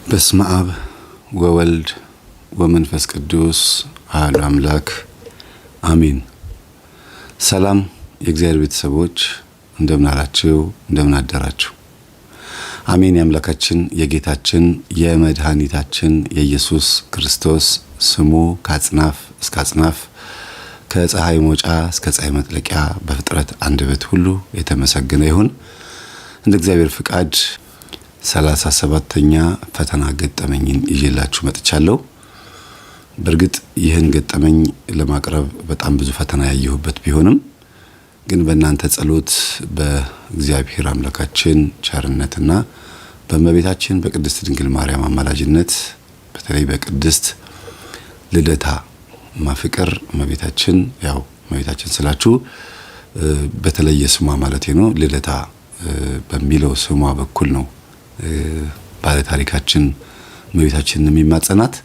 በስመ አብ ወወልድ ወመንፈስ ቅዱስ አሐዱ አምላክ አሜን። ሰላም የእግዚአብሔር ቤተሰቦች እንደምን አላችሁ? እንደምን አደራችሁ? አሜን። የአምላካችን የጌታችን የመድኃኒታችን የኢየሱስ ክርስቶስ ስሙ ከአጽናፍ እስከ አጽናፍ ከፀሐይ መውጫ እስከ ፀሐይ መጥለቂያ በፍጥረት አንደበት ሁሉ የተመሰገነ ይሁን። እንደ እግዚአብሔር ፍቃድ 37ኛ ፈተና ገጠመኝን ይዤላችሁ መጥቻለሁ። በእርግጥ ይህን ገጠመኝ ለማቅረብ በጣም ብዙ ፈተና ያየሁበት ቢሆንም ግን በእናንተ ጸሎት በእግዚአብሔር አምላካችን ቸርነትና በእመቤታችን በቅድስት ድንግል ማርያም አማላጅነት በተለይ በቅድስት ልደታ ማፍቅር እመቤታችን ያው እመቤታችን ስላችሁ በተለየ ስሟ ማለት ነው። ልደታ በሚለው ስሟ በኩል ነው ባለ ታሪካችን እመቤታችንን የሚማጸናት።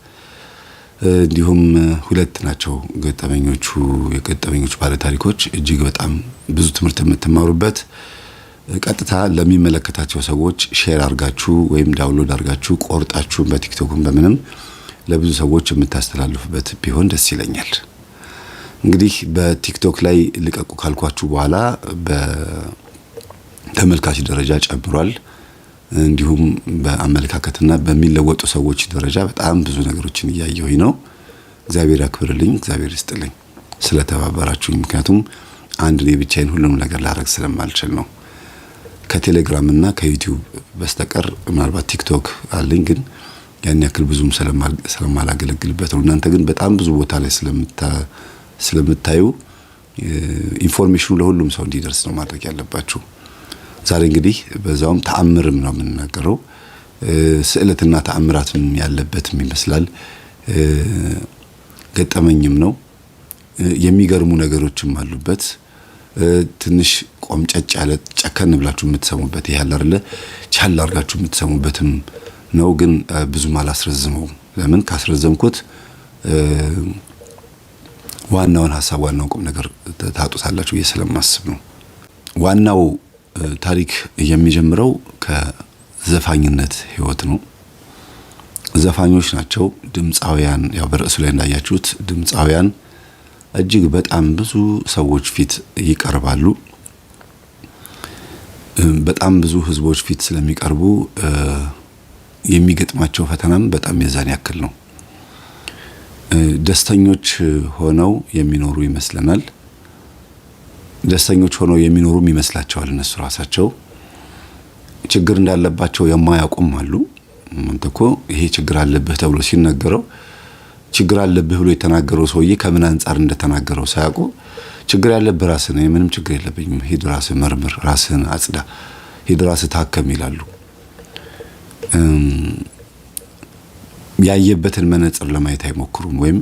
እንዲሁም ሁለት ናቸው የገጠመኞቹ ባለ ታሪኮች እጅግ በጣም ብዙ ትምህርት የምትማሩበት ቀጥታ ለሚመለከታቸው ሰዎች ሼር አድርጋችሁ ወይም ዳውንሎድ አድርጋችሁ ቆርጣችሁ በቲክቶክም በምንም ለብዙ ሰዎች የምታስተላልፉበት ቢሆን ደስ ይለኛል። እንግዲህ በቲክቶክ ላይ ልቀቁ ካልኳችሁ በኋላ በተመልካች ደረጃ ጨምሯል። እንዲሁም በአመለካከትና በሚለወጡ ሰዎች ደረጃ በጣም ብዙ ነገሮችን እያየሁኝ ነው። እግዚአብሔር ያክብርልኝ፣ እግዚአብሔር ይስጥልኝ ስለተባበራችሁኝ። ምክንያቱም አንድ እኔ ብቻዬን ሁሉንም ነገር ላደርግ ስለማልችል ነው። ከቴሌግራም እና ከዩቲዩብ በስተቀር ምናልባት ቲክቶክ አለኝ፣ ግን ያን ያክል ብዙም ስለማላገለግልበት ነው። እናንተ ግን በጣም ብዙ ቦታ ላይ ስለምታዩ ኢንፎርሜሽኑ ለሁሉም ሰው እንዲደርስ ነው ማድረግ ያለባችሁ። ዛሬ እንግዲህ በዛውም ተአምርም ነው የምንናገረው። ስዕለትና ተአምራትም ያለበትም ይመስላል። ገጠመኝም ነው። የሚገርሙ ነገሮችም አሉበት። ትንሽ ቆምጨጭ ያለ ጨከን ብላችሁ የምትሰሙበት ይሄ ያለ አይደለ ቻል አድርጋችሁ የምትሰሙበትም ነው። ግን ብዙም አላስረዝመው። ለምን ካስረዘምኩት ዋናውን ሐሳብ ዋናውን ቁም ነገር ታጡታላችሁ ስለማስብ ነው። ዋናው ታሪክ የሚጀምረው ከዘፋኝነት ህይወት ነው። ዘፋኞች ናቸው፣ ድምጻውያን። ያው በርዕሱ ላይ እንዳያችሁት ድምጻውያን እጅግ በጣም ብዙ ሰዎች ፊት ይቀርባሉ። በጣም ብዙ ህዝቦች ፊት ስለሚቀርቡ የሚገጥማቸው ፈተናም በጣም የዛን ያክል ነው። ደስተኞች ሆነው የሚኖሩ ይመስለናል። ደስተኞች ሆነው የሚኖሩም ይመስላቸዋል እነሱ ራሳቸው። ችግር እንዳለባቸው የማያውቁም አሉ። አንተ እኮ ይሄ ችግር አለብህ ተብሎ ሲነገረው ችግር አለብህ ብሎ የተናገረው ሰውዬ ከምን አንፃር እንደተናገረው ሳያውቁ ችግር ያለብህ ራስህ ነው፣ ምንም ችግር የለብኝም፣ ሂድ ራስህ መርምር፣ ራስህን አጽዳ፣ ሂድ ራስህ ታከም ይላሉ። ያየበትን መነጽር ለማየት አይሞክሩም። ወይም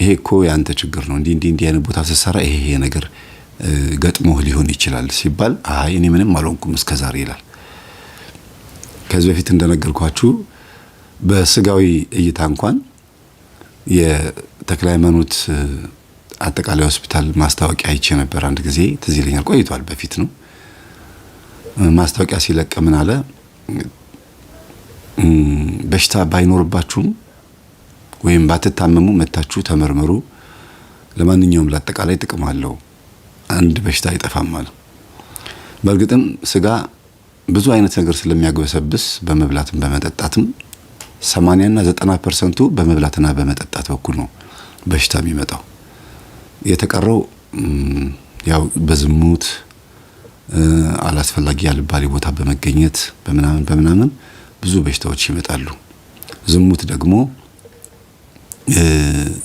ይሄ እኮ ያንተ ችግር ነው፣ እንዲህ አይነት ቦታ ስትሰራ ይሄ ነገር ገጥሞህ ሊሆን ይችላል ሲባል አይ እኔ ምንም አልሆንኩም እስከዛሬ ይላል። ከዚህ በፊት እንደነገርኳችሁ በስጋዊ እይታ እንኳን የተክለ ሃይማኖት አጠቃላይ ሆስፒታል ማስታወቂያ አይቼ ነበር አንድ ጊዜ፣ ትዝ ይለኛል። ቆይቷል፣ በፊት ነው። ማስታወቂያ ሲለቅ ምን አለ? በሽታ ባይኖርባችሁም ወይም ባትታመሙ መታችሁ ተመርመሩ፣ ለማንኛውም ለአጠቃላይ ጥቅም አለው፣ አንድ በሽታ አይጠፋም ማለት። በእርግጥም ስጋ ብዙ አይነት ነገር ስለሚያግበሰብስ በመብላትም በመጠጣትም 80 እና 90% በመብላትና በመጠጣት በኩል ነው በሽታ የሚመጣው። የተቀረው ያው በዝሙት አላስፈላጊ ያልባሌ ቦታ በመገኘት በምናምን ብዙ በሽታዎች ይመጣሉ። ዝሙት ደግሞ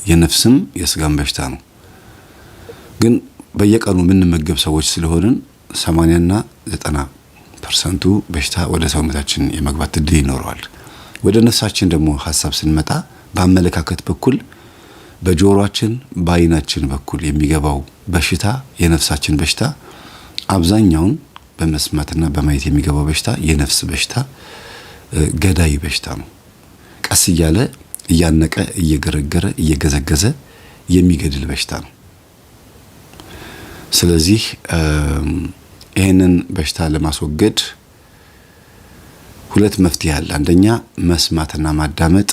የነፍስም የስጋም በሽታ ነው። ግን በየቀኑ የምንመገብ ሰዎች ስለሆንን 80 እና 90% በሽታ ወደ ሰውነታችን የመግባት እድል ይኖረዋል። ወደ ነፍሳችን ደግሞ ሐሳብ ስንመጣ በአመለካከት በኩል በጆሮአችን በአይናችን በኩል የሚገባው በሽታ የነፍሳችን በሽታ አብዛኛውን በመስማትና በማየት የሚገባው በሽታ የነፍስ በሽታ ገዳይ በሽታ ነው። ቀስ እያለ እያነቀ እየገረገረ እየገዘገዘ የሚገድል በሽታ ነው። ስለዚህ ይሄንን በሽታ ለማስወገድ ሁለት መፍትሄ አለ። አንደኛ መስማትና ማዳመጥ፣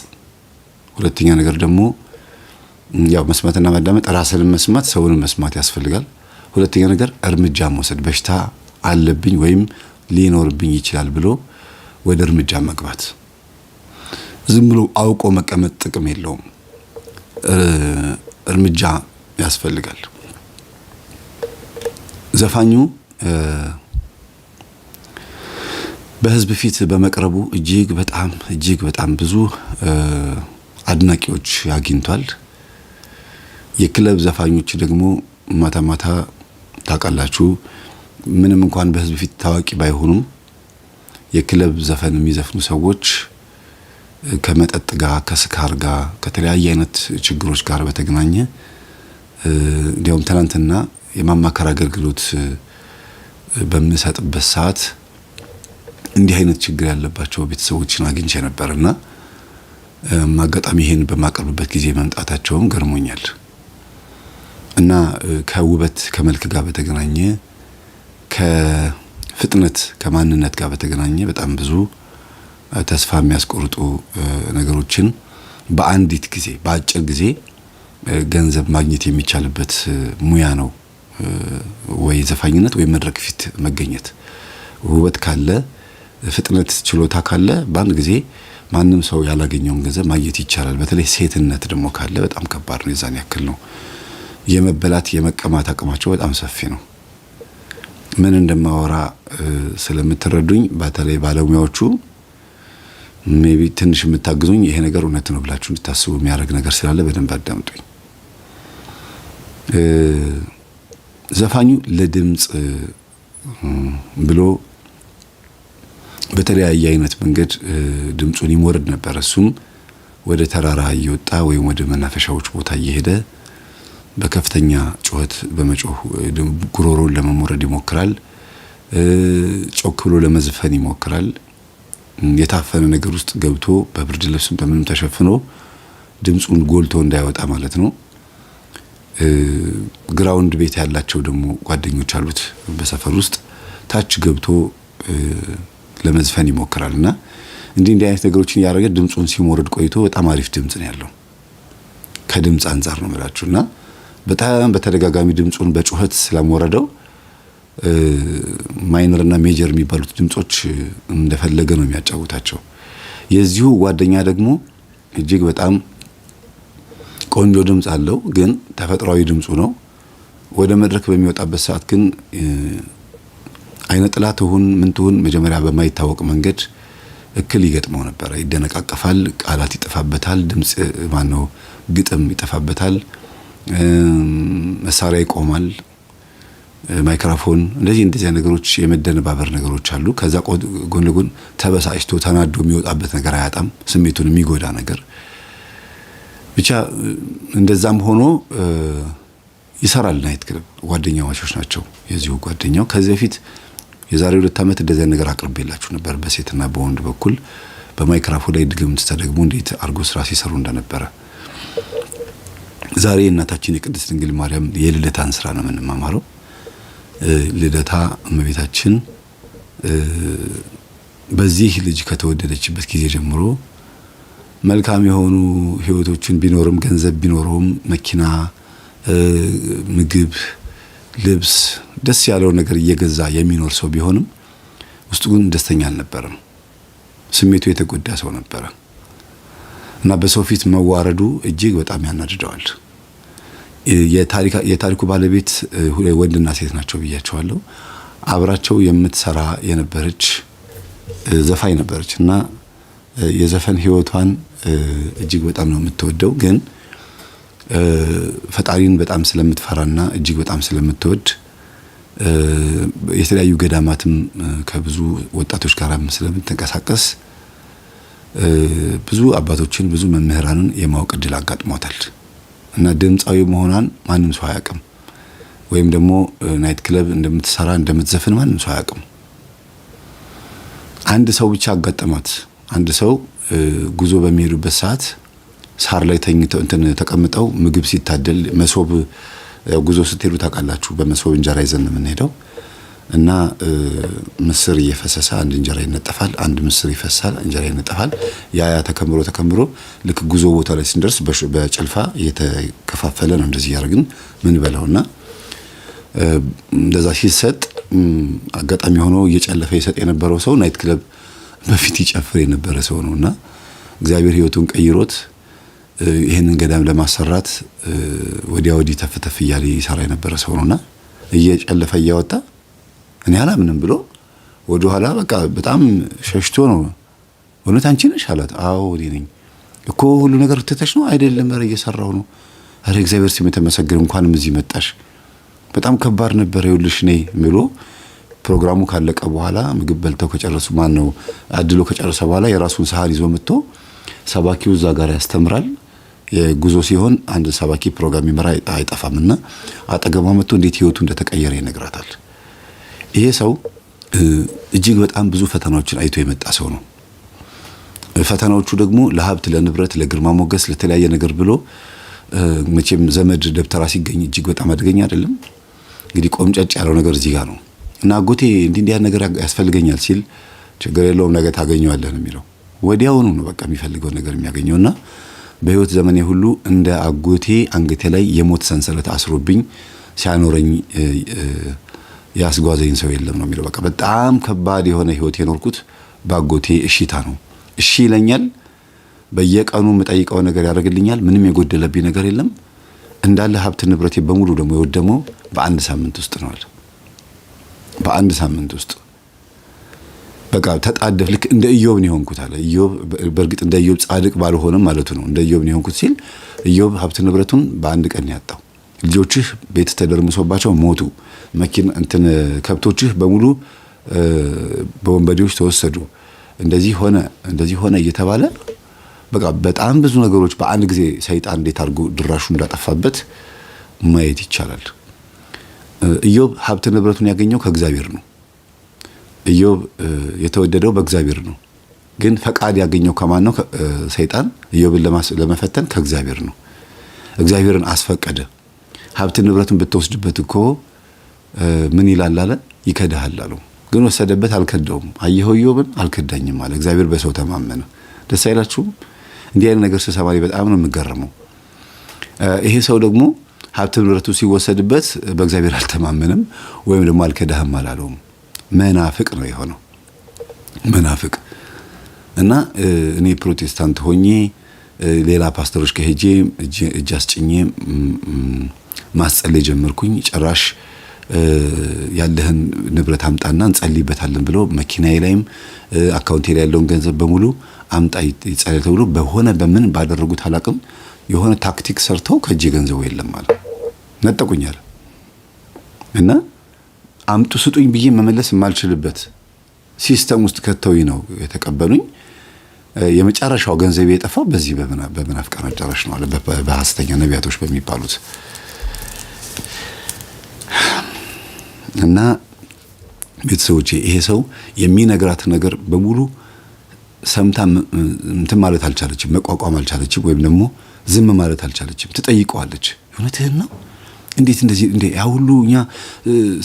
ሁለተኛ ነገር ደግሞ ያው መስማትና ማዳመጥ ራስንም መስማት ሰውንም መስማት ያስፈልጋል። ሁለተኛ ነገር እርምጃ መውሰድ፣ በሽታ አለብኝ ወይም ሊኖርብኝ ይችላል ብሎ ወደ እርምጃ መግባት። ዝም ብሎ አውቆ መቀመጥ ጥቅም የለውም። እርምጃ ያስፈልጋል። ዘፋኙ በህዝብ ፊት በመቅረቡ እጅግ በጣም ብዙ አድናቂዎች አግኝቷል። የክለብ ዘፋኞች ደግሞ ማታ ማታ ታውቃላችሁ ምንም እንኳን በህዝብ ፊት ታዋቂ ባይሆኑም የክለብ ዘፈን የሚዘፍኑ ሰዎች ከመጠጥ ጋር ከስካር ጋር ከተለያየ አይነት ችግሮች ጋር በተገናኘ እንዲያውም ትናንትና የማማከር አገልግሎት በምሰጥበት ሰዓት እንዲህ አይነት ችግር ያለባቸው ቤተሰቦችን አግኝቼ ነበርና ማጋጣሚ ይሄን በማቀርብበት ጊዜ መምጣታቸውም ገርሞኛል። እና ከውበት ከመልክ ጋር በተገናኘ ከፍጥነት ከማንነት ጋር በተገናኘ በጣም ብዙ ተስፋ የሚያስቆርጡ ነገሮችን በአንዲት ጊዜ በአጭር ጊዜ ገንዘብ ማግኘት የሚቻልበት ሙያ ነው ወይ ዘፋኝነት ወይ መድረክ ፊት መገኘት። ውበት ካለ ፍጥነት ችሎታ ካለ በአንድ ጊዜ ማንም ሰው ያላገኘውን ገንዘብ ማግኘት ይቻላል። በተለይ ሴትነት ደግሞ ካለ በጣም ከባድ ነው። የዛን ያክል ነው። የመበላት የመቀማት አቅማቸው በጣም ሰፊ ነው። ምን እንደማወራ ስለምትረዱኝ በተለይ ባለሙያዎቹ ሜቢ ትንሽ የምታግዙኝ ይሄ ነገር እውነት ነው ብላችሁ እንድታስቡ የሚያደርግ ነገር ስላለ በደንብ አዳምጡኝ። ዘፋኙ ለድምጽ ብሎ በተለያየ አይነት መንገድ ድምጹን ይሞርድ ነበር። እሱም ወደ ተራራ እየወጣ ወይም ወደ መናፈሻዎች ቦታ እየሄደ በከፍተኛ ጩኸት በመጮህ ጉሮሮን ለመሞረድ ይሞክራል። ጮክ ብሎ ለመዝፈን ይሞክራል። የታፈነ ነገር ውስጥ ገብቶ በብርድ ልብስም በምንም ተሸፍኖ ድምጹን ጎልቶ እንዳይወጣ ማለት ነው። ግራውንድ ቤት ያላቸው ደግሞ ጓደኞች አሉት በሰፈር ውስጥ ታች ገብቶ ለመዝፈን ይሞክራልና እንዲህ አይነት ነገሮችን ያደረገ ድምጹን ሲሞርድ ቆይቶ በጣም አሪፍ ድምጽ ነው ያለው። ከድምጽ አንፃር ነው የምላችሁና በጣም በተደጋጋሚ ድምጹን በጩኸት ስለሞረደው ማይነር እና ሜጀር የሚባሉት ድምጾች እንደፈለገ ነው የሚያጫውታቸው። የዚሁ ጓደኛ ደግሞ እጅግ በጣም ቆንጆ ድምጽ አለው፣ ግን ተፈጥሯዊ ድምጹ ነው። ወደ መድረክ በሚወጣበት ሰዓት ግን አይነ ጥላ ትሁን ምን ትሁን መጀመሪያ በማይታወቅ መንገድ እክል ይገጥመው ነበር። ይደነቃቀፋል፣ ቃላት ይጠፋበታል፣ ድምጽ ማነው ግጥም ይጠፋበታል፣ መሳሪያ ይቆማል፣ ማይክሮፎን እንደዚህ ነገሮች የመደነባበር ነገሮች አሉ። ከዛ ጎን ለጎን ተበሳጭቶ ተናዶ የሚወጣበት ነገር አያጣም፣ ስሜቱን የሚጎዳ ነገር ብቻ። እንደዛም ሆኖ ይሰራል ናይት ክለብ። ጓደኛዋቾች ናቸው የዚሁ ጓደኛው። ከዚህ በፊት የዛሬ 2 ዓመት እንደዚህ ነገር አቅርቤላችሁ ነበር። በሴትና በወንድ በኩል በማይክሮፎን ላይ ድግምት ተደግሞ እንዴት አርጎ ስራ ሲሰሩ እንደነበረ። ዛሬ እናታችን የቅድስት ድንግል ማርያም የልደታን ስራ ነው የምንማማረው። ልደታ እመቤታችን በዚህ ልጅ ከተወደደችበት ጊዜ ጀምሮ መልካም የሆኑ ህይወቶችን ቢኖርም ገንዘብ ቢኖርም መኪና፣ ምግብ፣ ልብስ ደስ ያለው ነገር እየገዛ የሚኖር ሰው ቢሆንም ውስጡ ግን ደስተኛ አልነበረም። ስሜቱ የተጎዳ ሰው ነበረ እና በሰው ፊት መዋረዱ እጅግ በጣም ያናድደዋል። የታሪኩ ባለቤት ወንድና ሴት ናቸው ብያቸዋለሁ። አብራቸው የምትሰራ የነበረች ዘፋኝ ነበረች እና የዘፈን ህይወቷን እጅግ በጣም ነው የምትወደው። ግን ፈጣሪን በጣም ስለምትፈራና እጅግ በጣም ስለምትወድ የተለያዩ ገዳማትም ከብዙ ወጣቶች ጋር ስለምትንቀሳቀስ ብዙ አባቶችን ብዙ መምህራንን የማወቅ እድል አጋጥሟታል እና ድምጻዊ መሆኗን ማንም ሰው አያውቅም። ወይም ደግሞ ናይት ክለብ እንደምትሰራ እንደምትዘፍን ማንም ሰው አያውቅም። አንድ ሰው ብቻ አጋጠማት። አንድ ሰው ጉዞ በሚሄዱበት ሰዓት ሳር ላይ ተቀምጠው ምግብ ሲታደል መሶብ ጉዞ ስትሄዱ ታውቃላችሁ፣ በመሶብ እንጀራ ይዘን የምንሄደው እና ምስር እየፈሰሰ አንድ እንጀራ ይነጠፋል፣ አንድ ምስር ይፈሳል፣ እንጀራ ይነጠፋል። ያ ተከምሮ ልክ ጉዞ ቦታ ላይ ስንደርስ በጭልፋ እየተከፋፈለ ነው እንደዚህ ያደርግን ምን በላውና እንደዛ ሲሰጥ አጋጣሚ ሆኖ እየጨለፈ ይሰጥ የነበረው ሰው ናይት ክለብ በፊት ይጨፍር የነበረ ሰው ነውና እግዚአብሔር ህይወቱን ቀይሮት ይሄንን ገዳም ለማሰራት ወዲያ ወዲህ ተፍተፍ እያለ ይሰራ የነበረ ሰው ነውና እየጨለፈ እያወጣ እኔ አላምንም ብሎ ወደ ኋላ በቃ በጣም ሸሽቶ ነው። እውነት አንቺ ነሽ አላት። አዎ እኔ ነኝ እኮ። ሁሉ ነገር ትተሽ ነው? አይደለም ኧረ እየሰራው ነው። ኧረ እግዚአብሔር ስም የተመሰገነ እንኳንም እዚህ መጣሽ። በጣም ከባድ ነበር ይኸውልሽ ነይ ብሎ ፕሮግራሙ ካለቀ በኋላ ምግብ በልተው ከጨረሱ ማን ነው አድሎ ከጨረሰ በኋላ የራሱን ሰሃን ይዞ መጥቶ ሰባኪው እዛ ጋር ያስተምራል። የጉዞ ሲሆን አንድ ሰባኪ ፕሮግራም ይመራ አይጠፋምና አጠገቧ መጥቶ እንዴት ህይወቱ እንደተቀየረ ይነግራታል። ይሄ ሰው እጅግ በጣም ብዙ ፈተናዎችን አይቶ የመጣ ሰው ነው። ፈተናዎቹ ደግሞ ለሀብት፣ ለንብረት፣ ለግርማ ሞገስ፣ ለተለያየ ነገር ብሎ መቼም ዘመድ ደብተራ ሲገኝ እጅግ በጣም አደገኛ አይደለም። እንግዲህ ቆምጨጭ ያለው ነገር እዚህ ጋር ነው እና አጎቴ እንዲህ ነገር ያስፈልገኛል ሲል ችግር የለውም ነገ ታገኘዋለህ ነው የሚለው። ወዲያውኑ ነው በቃ የሚፈልገው ነገር የሚያገኘውና በህይወት ዘመኔ ሁሉ እንደ አጎቴ አንገቴ ላይ የሞት ሰንሰለት አስሮብኝ ሲያኖረኝ ያስጓዘኝ ሰው የለም ነው የሚለው። በቃ በጣም ከባድ የሆነ ህይወት የኖርኩት ባጎቴ እሺታ ነው። እሺ ይለኛል፣ በየቀኑ የምጠይቀው ነገር ያደርግልኛል፣ ምንም የጎደለብኝ ነገር የለም። እንዳለ ሀብት ንብረቴ በሙሉ ደግሞ የወደመው በአንድ ሳምንት ውስጥ ነው አለ። በአንድ ሳምንት ውስጥ በቃ ተጣደፍ ልክ እንደ ኢዮብ ነው የሆንኩት አለ። ኢዮብ በእርግጥ እንደ ኢዮብ ጻድቅ ባልሆነም ማለቱ ነው። እንደ ኢዮብ ነው የሆንኩት ሲል ኢዮብ ሀብት ንብረቱን በአንድ ቀን ያጣው። ልጆችህ ቤት ተደርምሶባቸው ሞቱ፣ መኪና ከብቶችህ በሙሉ በወንበዴዎች ተወሰዱ፣ እንደዚህ ሆነ እየተባለ በቃ በጣም ብዙ ነገሮች በአንድ ጊዜ ሰይጣን እንዴት አድርጎ ድራሹ እንዳጠፋበት ማየት ይቻላል። ኢዮብ ሀብት ንብረቱን ያገኘው ከእግዚአብሔር ነው። ኢዮብ የተወደደው በእግዚአብሔር ነው። ግን ፈቃድ ያገኘው ከማን ነው? ሰይጣን ኢዮብን ለመፈተን ከእግዚአብሔር ነው። እግዚአብሔርን አስፈቀደ። ሀብት ንብረቱን ብትወስድበት እኮ ምን ይላል አለ? ይከዳሃል አለው። ግን ወሰደበት፣ አልከዳውም። አየኸው ኢዮብን አልከዳኝም አለ። እግዚአብሔር በሰው ተማመነ። ደስ አይላችሁም? እንዲህ አይነት ነገር ስሰማ በጣም ነው የምገረመው። ይሄ ሰው ደግሞ ሀብት ንብረቱ ሲወሰድበት በእግዚአብሔር አልተማመነም ወይም ደግሞ አልከዳህም አላለውም። መናፍቅ ነው የሆነው። መናፍቅ እና እኔ ፕሮቴስታንት ሆኜ ሌላ ፓስተሮች ከሄጄ እጅ አስጭኜ ማስጸለይ ጀመርኩኝ። ጭራሽ ያለህን ንብረት አምጣና እንጸልይበታለን ብሎ መኪናዬ ላይም አካውንቴ ላይ ያለውን ገንዘብ በሙሉ አምጣ ይጸልይ ተብሎ በምን ባደረጉት አላቅም የሆነ ታክቲክ ሰርተው ከእጄ ገንዘቡ የለም ማለት ነጠቁኛል። እና አምጡ ስጡኝ ብዬ መመለስ የማልችልበት ሲስተም ውስጥ ከተውኝ ነው የተቀበሉኝ። የመጨረሻው ገንዘብ የጠፋው በዚህ በመናፍቃን አዳራሽ ነው አለ፣ በሐሰተኛ ነቢያቶች በሚባሉት። እና ቤተሰቦቼ ይሄ ሰው የሚነግራት ነገር በሙሉ ሰምታ እንትን ማለት አልቻለችም፣ መቋቋም አልቻለችም፣ ወይም ደግሞ ዝም ማለት አልቻለችም። ትጠይቀዋለች። እውነትህን ነው እንዴት እንደዚህ እንዴ ያ ሁሉ እኛ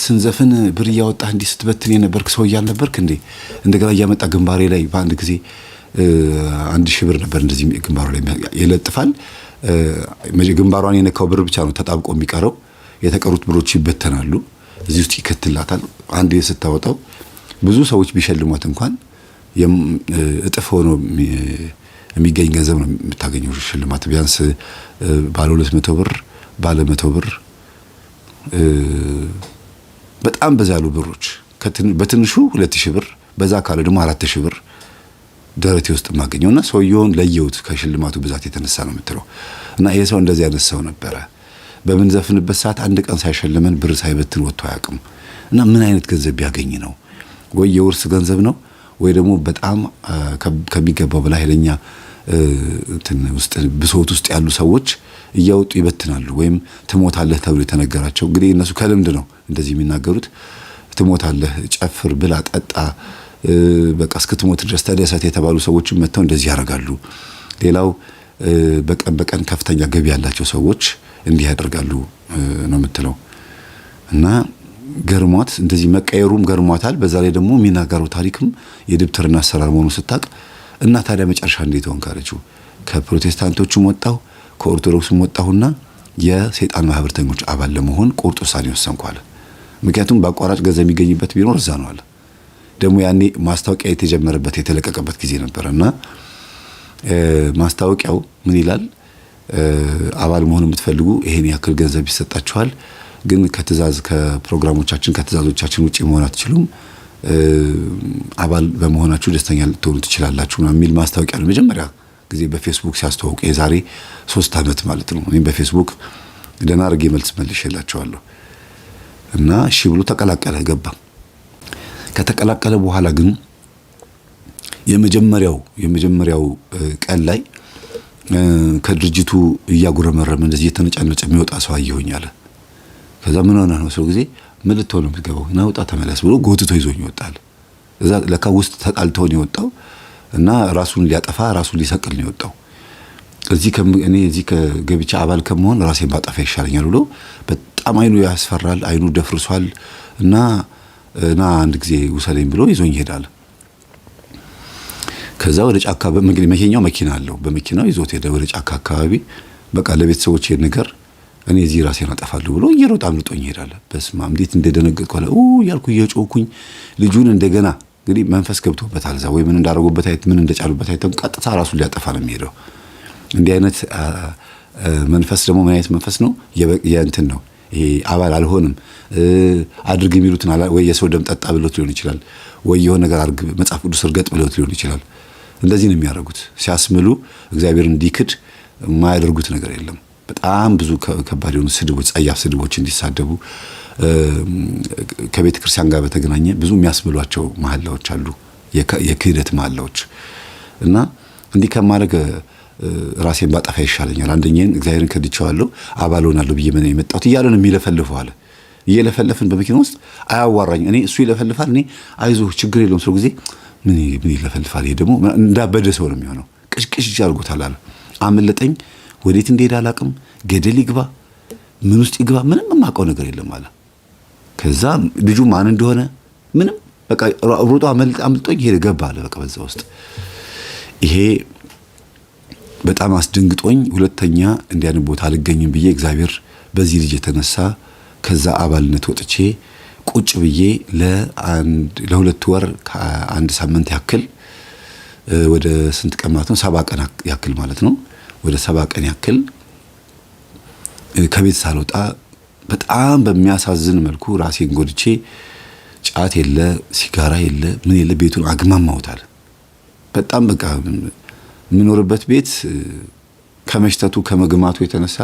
ስንዘፍን ብር እያወጣህ እንዲህ ስትበትን የነበርክ ሰው እያልነበርክ እንዴ? እንደገና እያመጣ ግንባሬ ላይ በአንድ ጊዜ 1000 ብር ነበር እንደዚህ ግንባሩ ላይ ይለጥፋል። ግንባሯን የነካው ብር ብቻ ነው ተጣብቆ የሚቀረው። የተቀሩት ብሮች ይበተናሉ። እዚህ ውስጥ ይከትላታል። አንዴ ስታወጣው ብዙ ሰዎች ቢሸልሟት እንኳን እጥፍ ሆኖ የሚገኝ ገንዘብ ነው የምታገኘው ሽልማት። ቢያንስ ባለ 200 ብር ባለ 100 ብር በጣም በዛ ያሉ ብሮች በትንሹ 2000 ብር በዛ ካለ ደግሞ 4000 ብር ደረቴ ውስጥ ማገኘውና ሰውየውን ለየውት ከሽልማቱ ብዛት የተነሳ ነው የምትለው። እና ይሄ ሰው እንደዚህ አይነት ሰው ነበረ። በምን ዘፍንበት ሰዓት አንድ ቀን ሳይሸልመን ብር ሳይበትን ወጥቶ አያውቅም። እና ምን አይነት ገንዘብ ቢያገኝ ነው? ወይ የውርስ ገንዘብ ነው ወይ ደግሞ በጣም ከሚገባው በላይ ኃይለኛ ውስጥ ብሶት ውስጥ ያሉ ሰዎች እያወጡ ይበትናሉ። ወይም ትሞታለህ ተብሎ የተነገራቸው እንግዲህ እነሱ ከልምድ ነው እንደዚህ የሚናገሩት። ትሞታለህ፣ ጨፍር፣ ብላ፣ ጠጣ፣ በቃ እስክትሞት ድረስ ተደሰት የተባሉ ሰዎችም መጥተው እንደዚህ ያደርጋሉ። ሌላው በቀን ከፍተኛ ገቢ ያላቸው ሰዎች እንዲህ ያደርጋሉ ነው የምትለው። እና ገርሟት እንደዚህ መቀየሩም ገርሟታል። በዛ ላይ ደግሞ የሚናገረው ታሪክም የድብትርና አሰራር መሆኑ ስታቅ እና ታዲያ መጨረሻ እንዴት ሆንክ አለችው። ከፕሮቴስታንቶቹም ወጣሁ ከኦርቶዶክስም ወጣሁና የሰይጣን ማህበርተኞች አባል ለመሆን ቁርጥ ውሳኔ ወሰንኩ አለ። ምክንያቱም በአቋራጭ ገንዘብ የሚገኝበት ቢኖር እዛ ነው አለ። ደግሞ ያኔ ማስታወቂያ የተጀመረበት የተለቀቀበት ጊዜ ነበርና ማስታወቂያው ምን ይላል? አባል መሆን የምትፈልጉ ይሄን ያክል ገንዘብ ይሰጣችኋል፣ ግን ከትዛዝ ከፕሮግራሞቻችን ከትዛዞቻችን ውጪ መሆን አትችሉም፣ አባል በመሆናችሁ ደስተኛ ልትሆኑ ትችላላችሁ የሚል ማስታወቂያ ነው መጀመሪያ ጊዜ በፌስቡክ ሲያስተዋውቅ የዛሬ 3 ዓመት ማለት ነው። እኔም በፌስቡክ ደህና አድርጌ መልስ መልሼላቸዋለሁ እና እሺ ብሎ ተቀላቀለ ገባ። ከተቀላቀለ በኋላ ግን የመጀመሪያው ቀን ላይ ከድርጅቱ እያጉረመረመ እንደዚህ የተነጫነጨ የሚወጣ ሰው አየሁኝ አለ። ከዛ ምን ሆነ ነው ሰው ጊዜ ምን ልትሆን ነው የምትገባው? ና ውጣ ተመለስ ብሎ ጎትቶ ይዞኝ ይወጣል። እዛ ለካ ውስጥ ተጣልተው ነው የወጣው እና ራሱን ሊያጠፋ ራሱን ሊሰቅል ነው የወጣው። እኔ እዚህ ከገብቻ አባል ከመሆን ራሴን ባጠፋ ይሻለኛል ብሎ በጣም አይኑ ያስፈራል፣ አይኑ ደፍርሷል እና አንድ ጊዜ ውሰለኝ ብሎ ይዞኝ ይሄዳል። ከዛ ወደ ጫካ መኪና አለው። በመኪናው ይዞት ሄደ ወደ ጫካ አካባቢ። በቃ ለቤተሰቦቼ ነገር እኔ እዚህ ራሴን አጠፋለሁ ብሎ እየሮጣ አምልጦኝ ይሄዳል። በስመ አብ እንዴት እንደደነገጥኩ አለ ያልኩ እየጮኩኝ ልጁን እንደገና እንግዲህ መንፈስ ገብቶበታል። እዛ ወይ ምን እንዳረጉበት ምን እንደጫሉበት አይተም ቀጥታ ራሱን ሊያጠፋ ነው የሚሄደው። እንዲህ አይነት መንፈስ ደግሞ ምን አይነት መንፈስ ነው? የእንትን ነው ይሄ አባል አልሆንም አድርግ የሚሉትን ወይ የሰው ደም ጠጣ ብሎት ሊሆን ይችላል፣ ወይ የሆነ ነገር አድርግ መጽሐፍ ቅዱስ እርገጥ ብሎት ሊሆን ይችላል። እንደዚህ ነው የሚያደርጉት። ሲያስምሉ እግዚአብሔር እንዲክድ የማያደርጉት ነገር የለም። በጣም ብዙ ከባድ የሆኑ ስድቦች፣ ጸያፍ ስድቦች እንዲሳደቡ ከቤተ ክርስቲያን ጋር በተገናኘ ብዙ የሚያስምሏቸው መሐላዎች አሉ፣ የክህደት መሐላዎች እና እንዲህ ከማድረግ ራሴን ባጠፋ ይሻለኛል፣ አንደኛዬን እግዚአብሔርን ከድቼዋለሁ አባል ሆናለሁ ብዬ ምን የመጣሁት እያለ ነው የሚለፈልፈው አለ። እየለፈለፍን በመኪና ውስጥ አያዋራኝ። እኔ እሱ ይለፈልፋል፣ እኔ አይዞህ ችግር የለውም ሰው ጊዜ ምን ይለፈልፋል። ይሄ ደግሞ እንዳበደ ሰው ነው የሚሆነው። ቅሽቅሽ አድርጎታል አለ። አመለጠኝ፣ ወዴት እንደሄደ አላውቅም፣ ገደል ይግባ ምን ውስጥ ይግባ ምንም የማውቀው ነገር የለም አለ። ከዛ ልጁ ማን እንደሆነ ምንም በቃ ሮጦ አመልጦኝ ሄደ ገባ አለ። በቃ በዛ ውስጥ ይሄ በጣም አስደንግጦኝ ሁለተኛ እንዲያን ቦታ አልገኝም ብዬ እግዚአብሔር በዚህ ልጅ የተነሳ ከዛ አባልነት ወጥቼ ቁጭ ብዬ ለ2 ወር ከ1 ሳምንት ያክል ወደ ስንት ቀን ማለት ነው 7 ቀን ያክል ማለት ነው ወደ 7 ቀን ያክል ከቤት ሳልወጣ በጣም በሚያሳዝን መልኩ ራሴን ጎድቼ ጫት የለ ሲጋራ የለ ምን የለ ቤቱን አግማማውታል። በጣም በቃ ምኖርበት ቤት ከመሽተቱ ከመግማቱ የተነሳ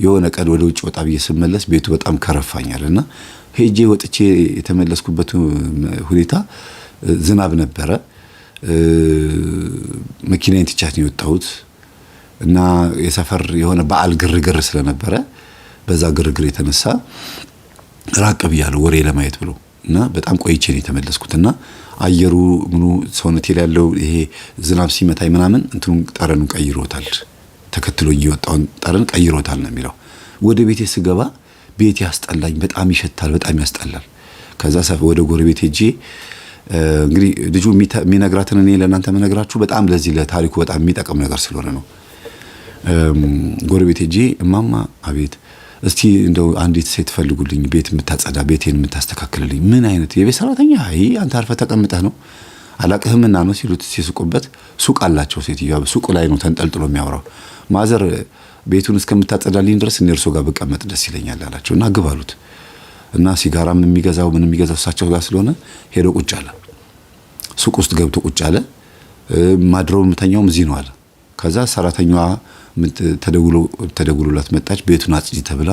የሆነ ቀን ወደ ውጭ ወጣ ብዬ ስመለስ ቤቱ በጣም ከረፋኛልና ሄጄ ወጥቼ የተመለስኩበት ሁኔታ ዝናብ ነበረ። መኪናዬን ትቻት ነው የወጣሁት እና የሰፈር የሆነ በዓል ግርግር ስለነበረ በዛ ግርግር የተነሳ ራቅ ብያለሁ ወሬ ለማየት ብሎ እና በጣም ቆይቼ ነው የተመለስኩትና አየሩ ምኑ ሰውነቴ ላይ ያለው ይሄ ዝናብ ሲመታኝ ምናምን እንትኑ ጠረኑን ቀይሮታል። ተከትሎኝ የወጣውን ጠረን ቀይሮታል ነው የሚለው። ወደ ቤቴ ስገባ ቤቴ ያስጠላኝ፣ በጣም ይሸታል፣ በጣም ያስጠላል። ከዛ ወደ ጎረቤት ሄጄ እንግዲህ ልጁ የሚነግራትን እኔ ለእናንተ መነግራችሁ በጣም ለዚህ ለታሪኩ በጣም የሚጠቅም ነገር ስለሆነ ነው። ጎረቤት ሄጄ እማማ አቤት እስቲ እንደው አንዲት ሴት ፈልጉልኝ ቤት የምታጸዳ ቤቴን የምታስተካክልልኝ። ምን አይነት የቤት ሰራተኛ? አይ አንተ አርፈህ ተቀምጠህ ነው አላቅህምና ነው ሲሉት ሲስቁበት ሱቅ አላቸው። ሴትዮዋ ሱቁ ላይ ነው ተንጠልጥሎ የሚያወራው። ማዘር ቤቱን እስከምታጸዳልኝ ድረስ እኔ እርሶ ጋር ብቀመጥ ደስ ይለኛል አላቸውና ግብ አሉት። እና ሲጋራም የሚገዛው ምን የሚገዛው እሳቸው ጋር ስለሆነ ሄዶ ቁጭ አለ። ሱቅ ውስጥ ገብቶ ቁጭ አለ። ማድረው ምተኛውም እዚህ ነው አለ። ከዛ ሰራተኛዋ ተደውሎላት መጣች። ቤቱን አጽጂ ተብላ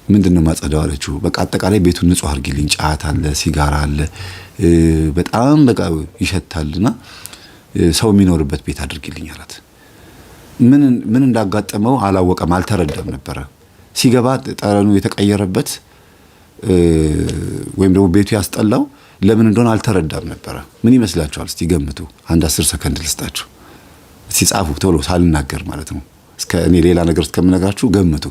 ምንድነው ማጸዳው አለችው። በቃ አጠቃላይ ቤቱን ንጹህ አድርጊልኝ፣ ጫት አለ፣ ሲጋራ አለ፣ በጣም በቃ ይሸታልና ሰው የሚኖርበት ቤት አድርጊልኝ አላት። ምን እንዳጋጠመው አላወቀም፣ አልተረዳም ነበረ። ሲገባ ጠረኑ የተቀየረበት ወይም ደግሞ ቤቱ ያስጠላው ለምን እንደሆነ አልተረዳም ነበረ። ምን ይመስላችኋል? እስቲ ገምቱ። አንድ 10 ሰከንድ ልስጣችሁ። ሲጻፉ ቶሎ ሳልናገር ማለት ነው። እኔ ሌላ ነገር እስከምነግራችሁ ገምቱ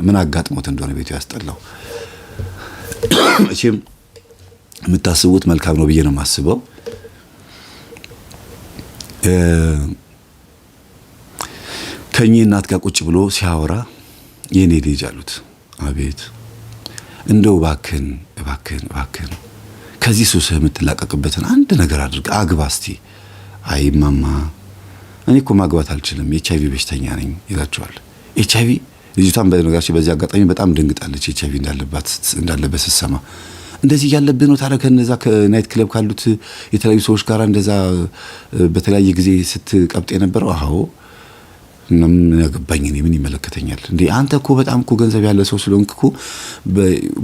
ምን አጋጥሞት እንደሆነ ቤቱ ያስጠላው። እቺም የምታስቡት መልካም ነው ብዬ ነው የማስበው። ከእኚህ እናት ጋር ቁጭ ብሎ ሲያወራ የኔ ልጅ አሉት። አቤት እንደው እባክህን እባክህን እባክህን ከዚህ ሱስህ የምትላቀቅበትን አንድ ነገር አድርግ፣ አግባ እስቲ። አይ ማማ እኔ እኮ ማግባት አልችልም፣ ኤችአይቪ በሽተኛ ነኝ ይላቸዋል። ኤችአይቪ ልጅቷን በነገራችን በዚህ አጋጣሚ በጣም ደንግጣለች። ኤችአይቪ እንዳለበት ስትሰማ እንደዚህ ያለብህ ነው ታዲያ ከነዛ ከናይት ክለብ ካሉት የተለያዩ ሰዎች ጋር እንደዛ በተለያየ ጊዜ ስትቀብጥ የነበረው? አዎ ምን ያገባኝ እኔ ምን ይመለከተኛል እንዴ? አንተ እኮ በጣም እኮ ገንዘብ ያለ ሰው ስለሆንክ እኮ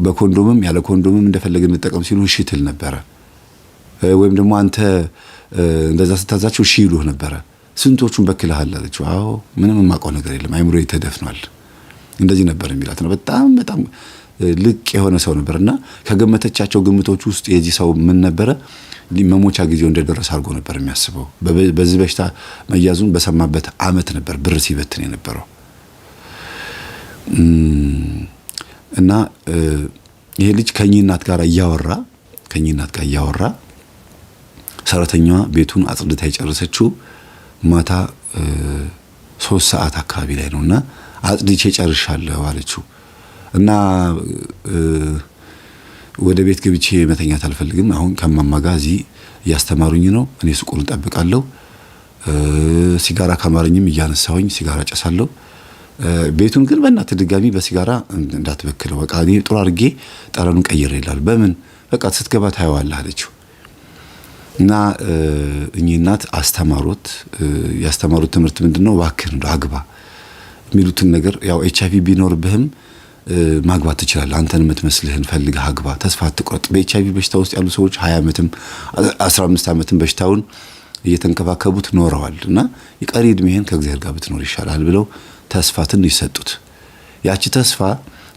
በኮንዶምም ያለ ኮንዶምም እንደፈለግን እንጠቀም ሲሉ እሺ ትል ነበረ። ወይም ደግሞ አንተ እንደዛ ስታዛቸው እሺ ይሉህ ነበረ። ስንቶቹን በክለሃል አለችው። አዎ ምንም የማውቀው ነገር የለም አይምሮዬ ተደፍኗል እንደዚህ ነበር የሚላት ነው። በጣም በጣም ልቅ የሆነ ሰው ነበርና ከገመተቻቸው ግምቶች ውስጥ የዚህ ሰው ምን ነበረ መሞቻ ጊዜው እንደደረሰ አድርጎ ነበር የሚያስበው። በዚህ በሽታ መያዙን በሰማበት አመት ነበር ብር ሲበትን የነበረው። እና ይሄ ልጅ ከእኚህ እናት ጋር እያወራ ሰራተኛዋ ቤቱን አጽድታ የጨረሰችው ማታ 3 ሰዓት አካባቢ ላይ ነውና አጽድቼ ጨርሻለሁ አለችው። እና ወደ ቤት ገብቼ መተኛት አልፈልግም፣ አሁን ከማማ ጋር እዚህ እያስተማሩኝ ነው፣ እኔ ሱቁን እጠብቃለሁ፣ ሲጋራ ካማረኝም እያነሳሁኝ ሲጋራ ጨሳለሁ፣ ቤቱን ግን በእናትህ ድጋሚ በሲጋራ እንዳትበክለው፣ በቃ እኔ ጥሩ አድርጌ ጠረኑን ቀይሬ ይላል። በምን በቃ ስትገባ ታየዋለህ አለችው። እና እኚህ እናት ያስተማሩት ትምህርት ምንድነው? እባክህ እንደው አግባ የሚሉትን ነገር ያው ኤችአይቪ ቢኖርብህም ማግባት ትችላለህ፣ አንተን የምትመስልህን ፈልገህ አግባ፣ ተስፋ አትቁረጥ። በኤችአይቪ በሽታ ውስጥ ያሉ ሰዎች 20 ዓመትም 15 ዓመትም በሽታውን እየተንከባከቡት ኖረዋል እና የቀሪ እድሜህን ከእግዚአብሔር ጋር ብትኖር ይሻላል ብለው ተስፋ ትንሽ ሰጡት። ያቺ ተስፋ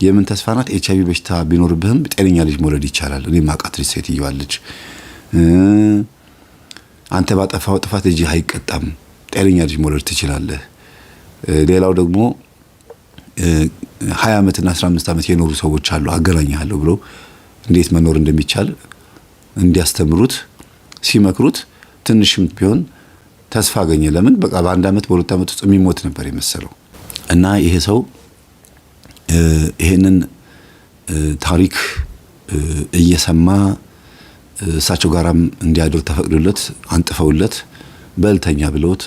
የምን ተስፋ ናት? ኤችአይቪ በሽታ ቢኖርብህም ጤነኛ ልጅ መውለድ ይቻላል። እኔ ማቃት ልጅ ሴትየዋ ልጅ አንተ ባጠፋው ጥፋት ልጅ አይቀጣም፣ ጤነኛ ልጅ መውለድ ትችላለህ። ሌላው ደግሞ 20 ዓመትና 15 ዓመት የኖሩ ሰዎች አሉ አገናኛለሁ ብለው እንዴት መኖር እንደሚቻል እንዲያስተምሩት ሲመክሩት ትንሽም ቢሆን ተስፋ አገኘ። ለምን በቃ በ1 ዓመት በ2 ዓመት ውስጥ የሚሞት ነበር የመሰለው። እና ይሄ ሰው ይሄንን ታሪክ እየሰማ እሳቸው ጋራም እንዲያድር ተፈቅዶለት አንጥፈውለት በልተኛ ብለውት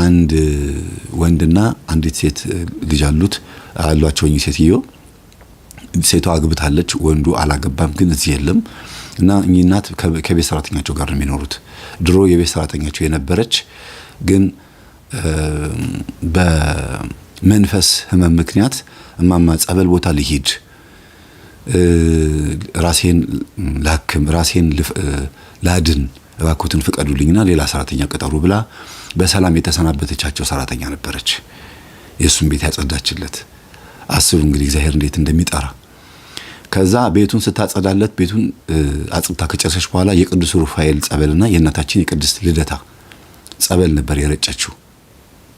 አንድ ወንድና አንዲት ሴት ልጅ አሏቸው። እኚህ ሴትዮ ሴቷ አግብታለች፣ ወንዱ አላገባም፣ ግን እዚህ የለም። እና እኚህ እናት ከቤት ሰራተኛቸው ጋር ነው የሚኖሩት። ድሮ የቤት ሰራተኛቸው የነበረች ግን በመንፈስ ህመም ምክንያት እማማ ጸበል ቦታ ልሂድ፣ ራሴን ላክም፣ ራሴን ላድን፣ እባክዎትን ፍቀዱልኝና ሌላ ሰራተኛ ቀጠሩ ብላ በሰላም የተሰናበተቻቸው ሰራተኛ ነበረች። የሱን ቤት ያጸዳችለት። አስቡ እንግዲህ እግዚአብሔር እንዴት እንደሚጠራ። ከዛ ቤቱን ስታጸዳለት ቤቱን አጽድታ ከጨረሰች በኋላ የቅዱስ ሩፋኤል ጸበልና የእናታችን የቅድስት ልደታ ጸበል ነበር የረጨችው፣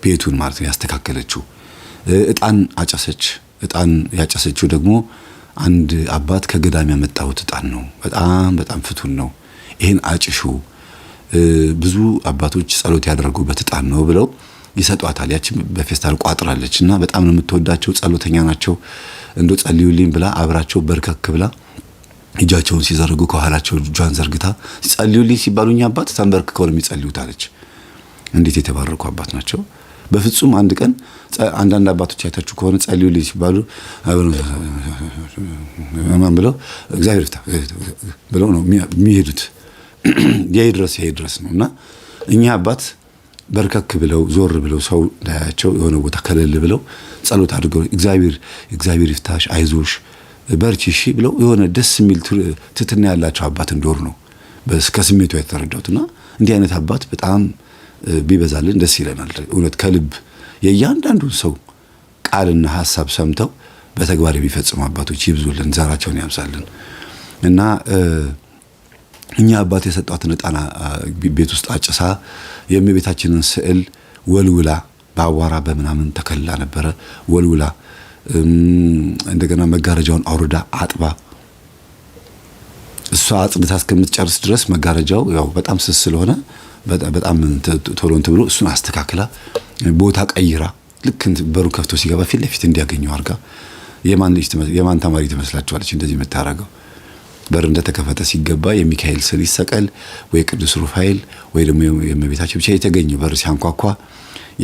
ቤቱን ማለት ነው ያስተካከለችው። እጣን አጨሰች። እጣን ያጨሰችው ደግሞ አንድ አባት ከገዳም ያመጣሁት እጣን ነው፣ በጣም በጣም ፍቱን ነው፣ ይሄን አጭሹ፣ ብዙ አባቶች ጸሎት ያደረጉበት እጣን ነው ብለው ይሰጧታል። ያቺ በፌስታል ቋጥራለች እና በጣም ነው የምትወዳቸው፣ ጸሎተኛ ናቸው። እንዶ ጸልዩልኝ ብላ አብራቸው በርከክ ብላ እጃቸውን ሲዘርጉ ከኋላቸው እጇን ዘርግታ ጸልዩልኝ ሲባሉኝ አባት ተንበርክከው ነው የሚጸልዩት አለች። እንዴት የተባረኩ አባት ናቸው! በፍጹም አንድ ቀን አንዳንድ አባቶች አይታችሁ ከሆነ ጸልዩልኝ ሲባሉ ማን ብለው እግዚአብሔር ይፍታ ብለው ነው የሚሄዱት። ይድረስ ነውና እኛ አባት በርከክ ብለው ዞር ብለው ሰው እንዳያቸው የሆነ ቦታ ከለል ብለው ጸሎት አድርገው እግዚአብሔር ይፍታሽ፣ አይዞሽ፣ በርቺ እሺ ብለው የሆነ ደስ የሚል ትትና ያላቸው አባት እንደሆኑ ነው ከስሜቱ የተረዳሁትና እንዲህ አይነት አባት በጣም ቢበዛልን ደስ ይለናል። እውነት ከልብ የእያንዳንዱን ሰው ቃልና ሐሳብ ሰምተው በተግባር የሚፈጽሙ አባቶች ይብዙልን፣ ዛራቸውን ያብዛልን። እና እኛ አባት የሰጧትን ዕጣን ቤት ውስጥ አጭሳ የእመቤታችንን ስዕል ወልውላ በአቧራ በምናምን ተከልላ ነበረ። ወልውላ እንደገና መጋረጃውን አውርዳ አጥባ እሷ አጽድታ እስከምትጨርስ ድረስ መጋረጃው ያው በጣም ስስ ስለሆነ በጣም ቶሎ እንትን ብሎ እሱን አስተካክላ ቦታ ቀይራ ልክ በሩ ከፍቶ ሲገባ ፊት ለፊት እንዲያገኘው አርጋ የማን ተማሪ ትመስላችኋለች እንደዚህ የምታረገው? በር እንደተከፈተ ሲገባ የሚካኤል ስዕል ይሰቀል ወይ ቅዱስ ሩፋኤል ወይ ደግሞ የእመቤታችን ብቻ የተገኘው በር ሲያንኳኳ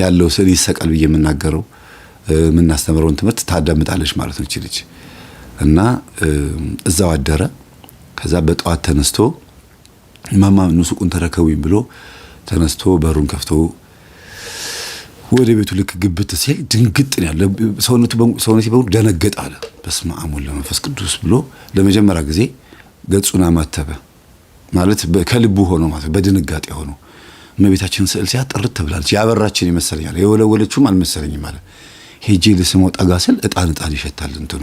ያለው ስዕል ይሰቀል ብዬ የምናገረው የምናስተምረውን ትምህርት ታዳምጣለች ማለት ነው ልጅ። እና እዛው አደረ። ከዛ በጠዋት ተነስቶ ማማ ሱቁን ተረከቡኝ ብሎ ተነስቶ በሩን ከፍቶ ወደ ቤቱ ልክ ግብት ሲል ድንግጥ ነው ያለ። ሰውነቱ በሙሉ ደነገጠ አለ። በስመ አብ ወወልድ ወመንፈስ ቅዱስ ብሎ ለመጀመሪያ ጊዜ ገጹን አማተበ። ማለት ከልቡ ሆኖ ማለት በድንጋጤ ሆኖ እመቤታችን ስዕል ሲያጥርት ተብላለች። ያበራችን ይመስለኛል የወለወለችም አልመሰለኝም ማለት ሄጄ ልስመው ጠጋ ስል እጣን ይሸታል እንትኑ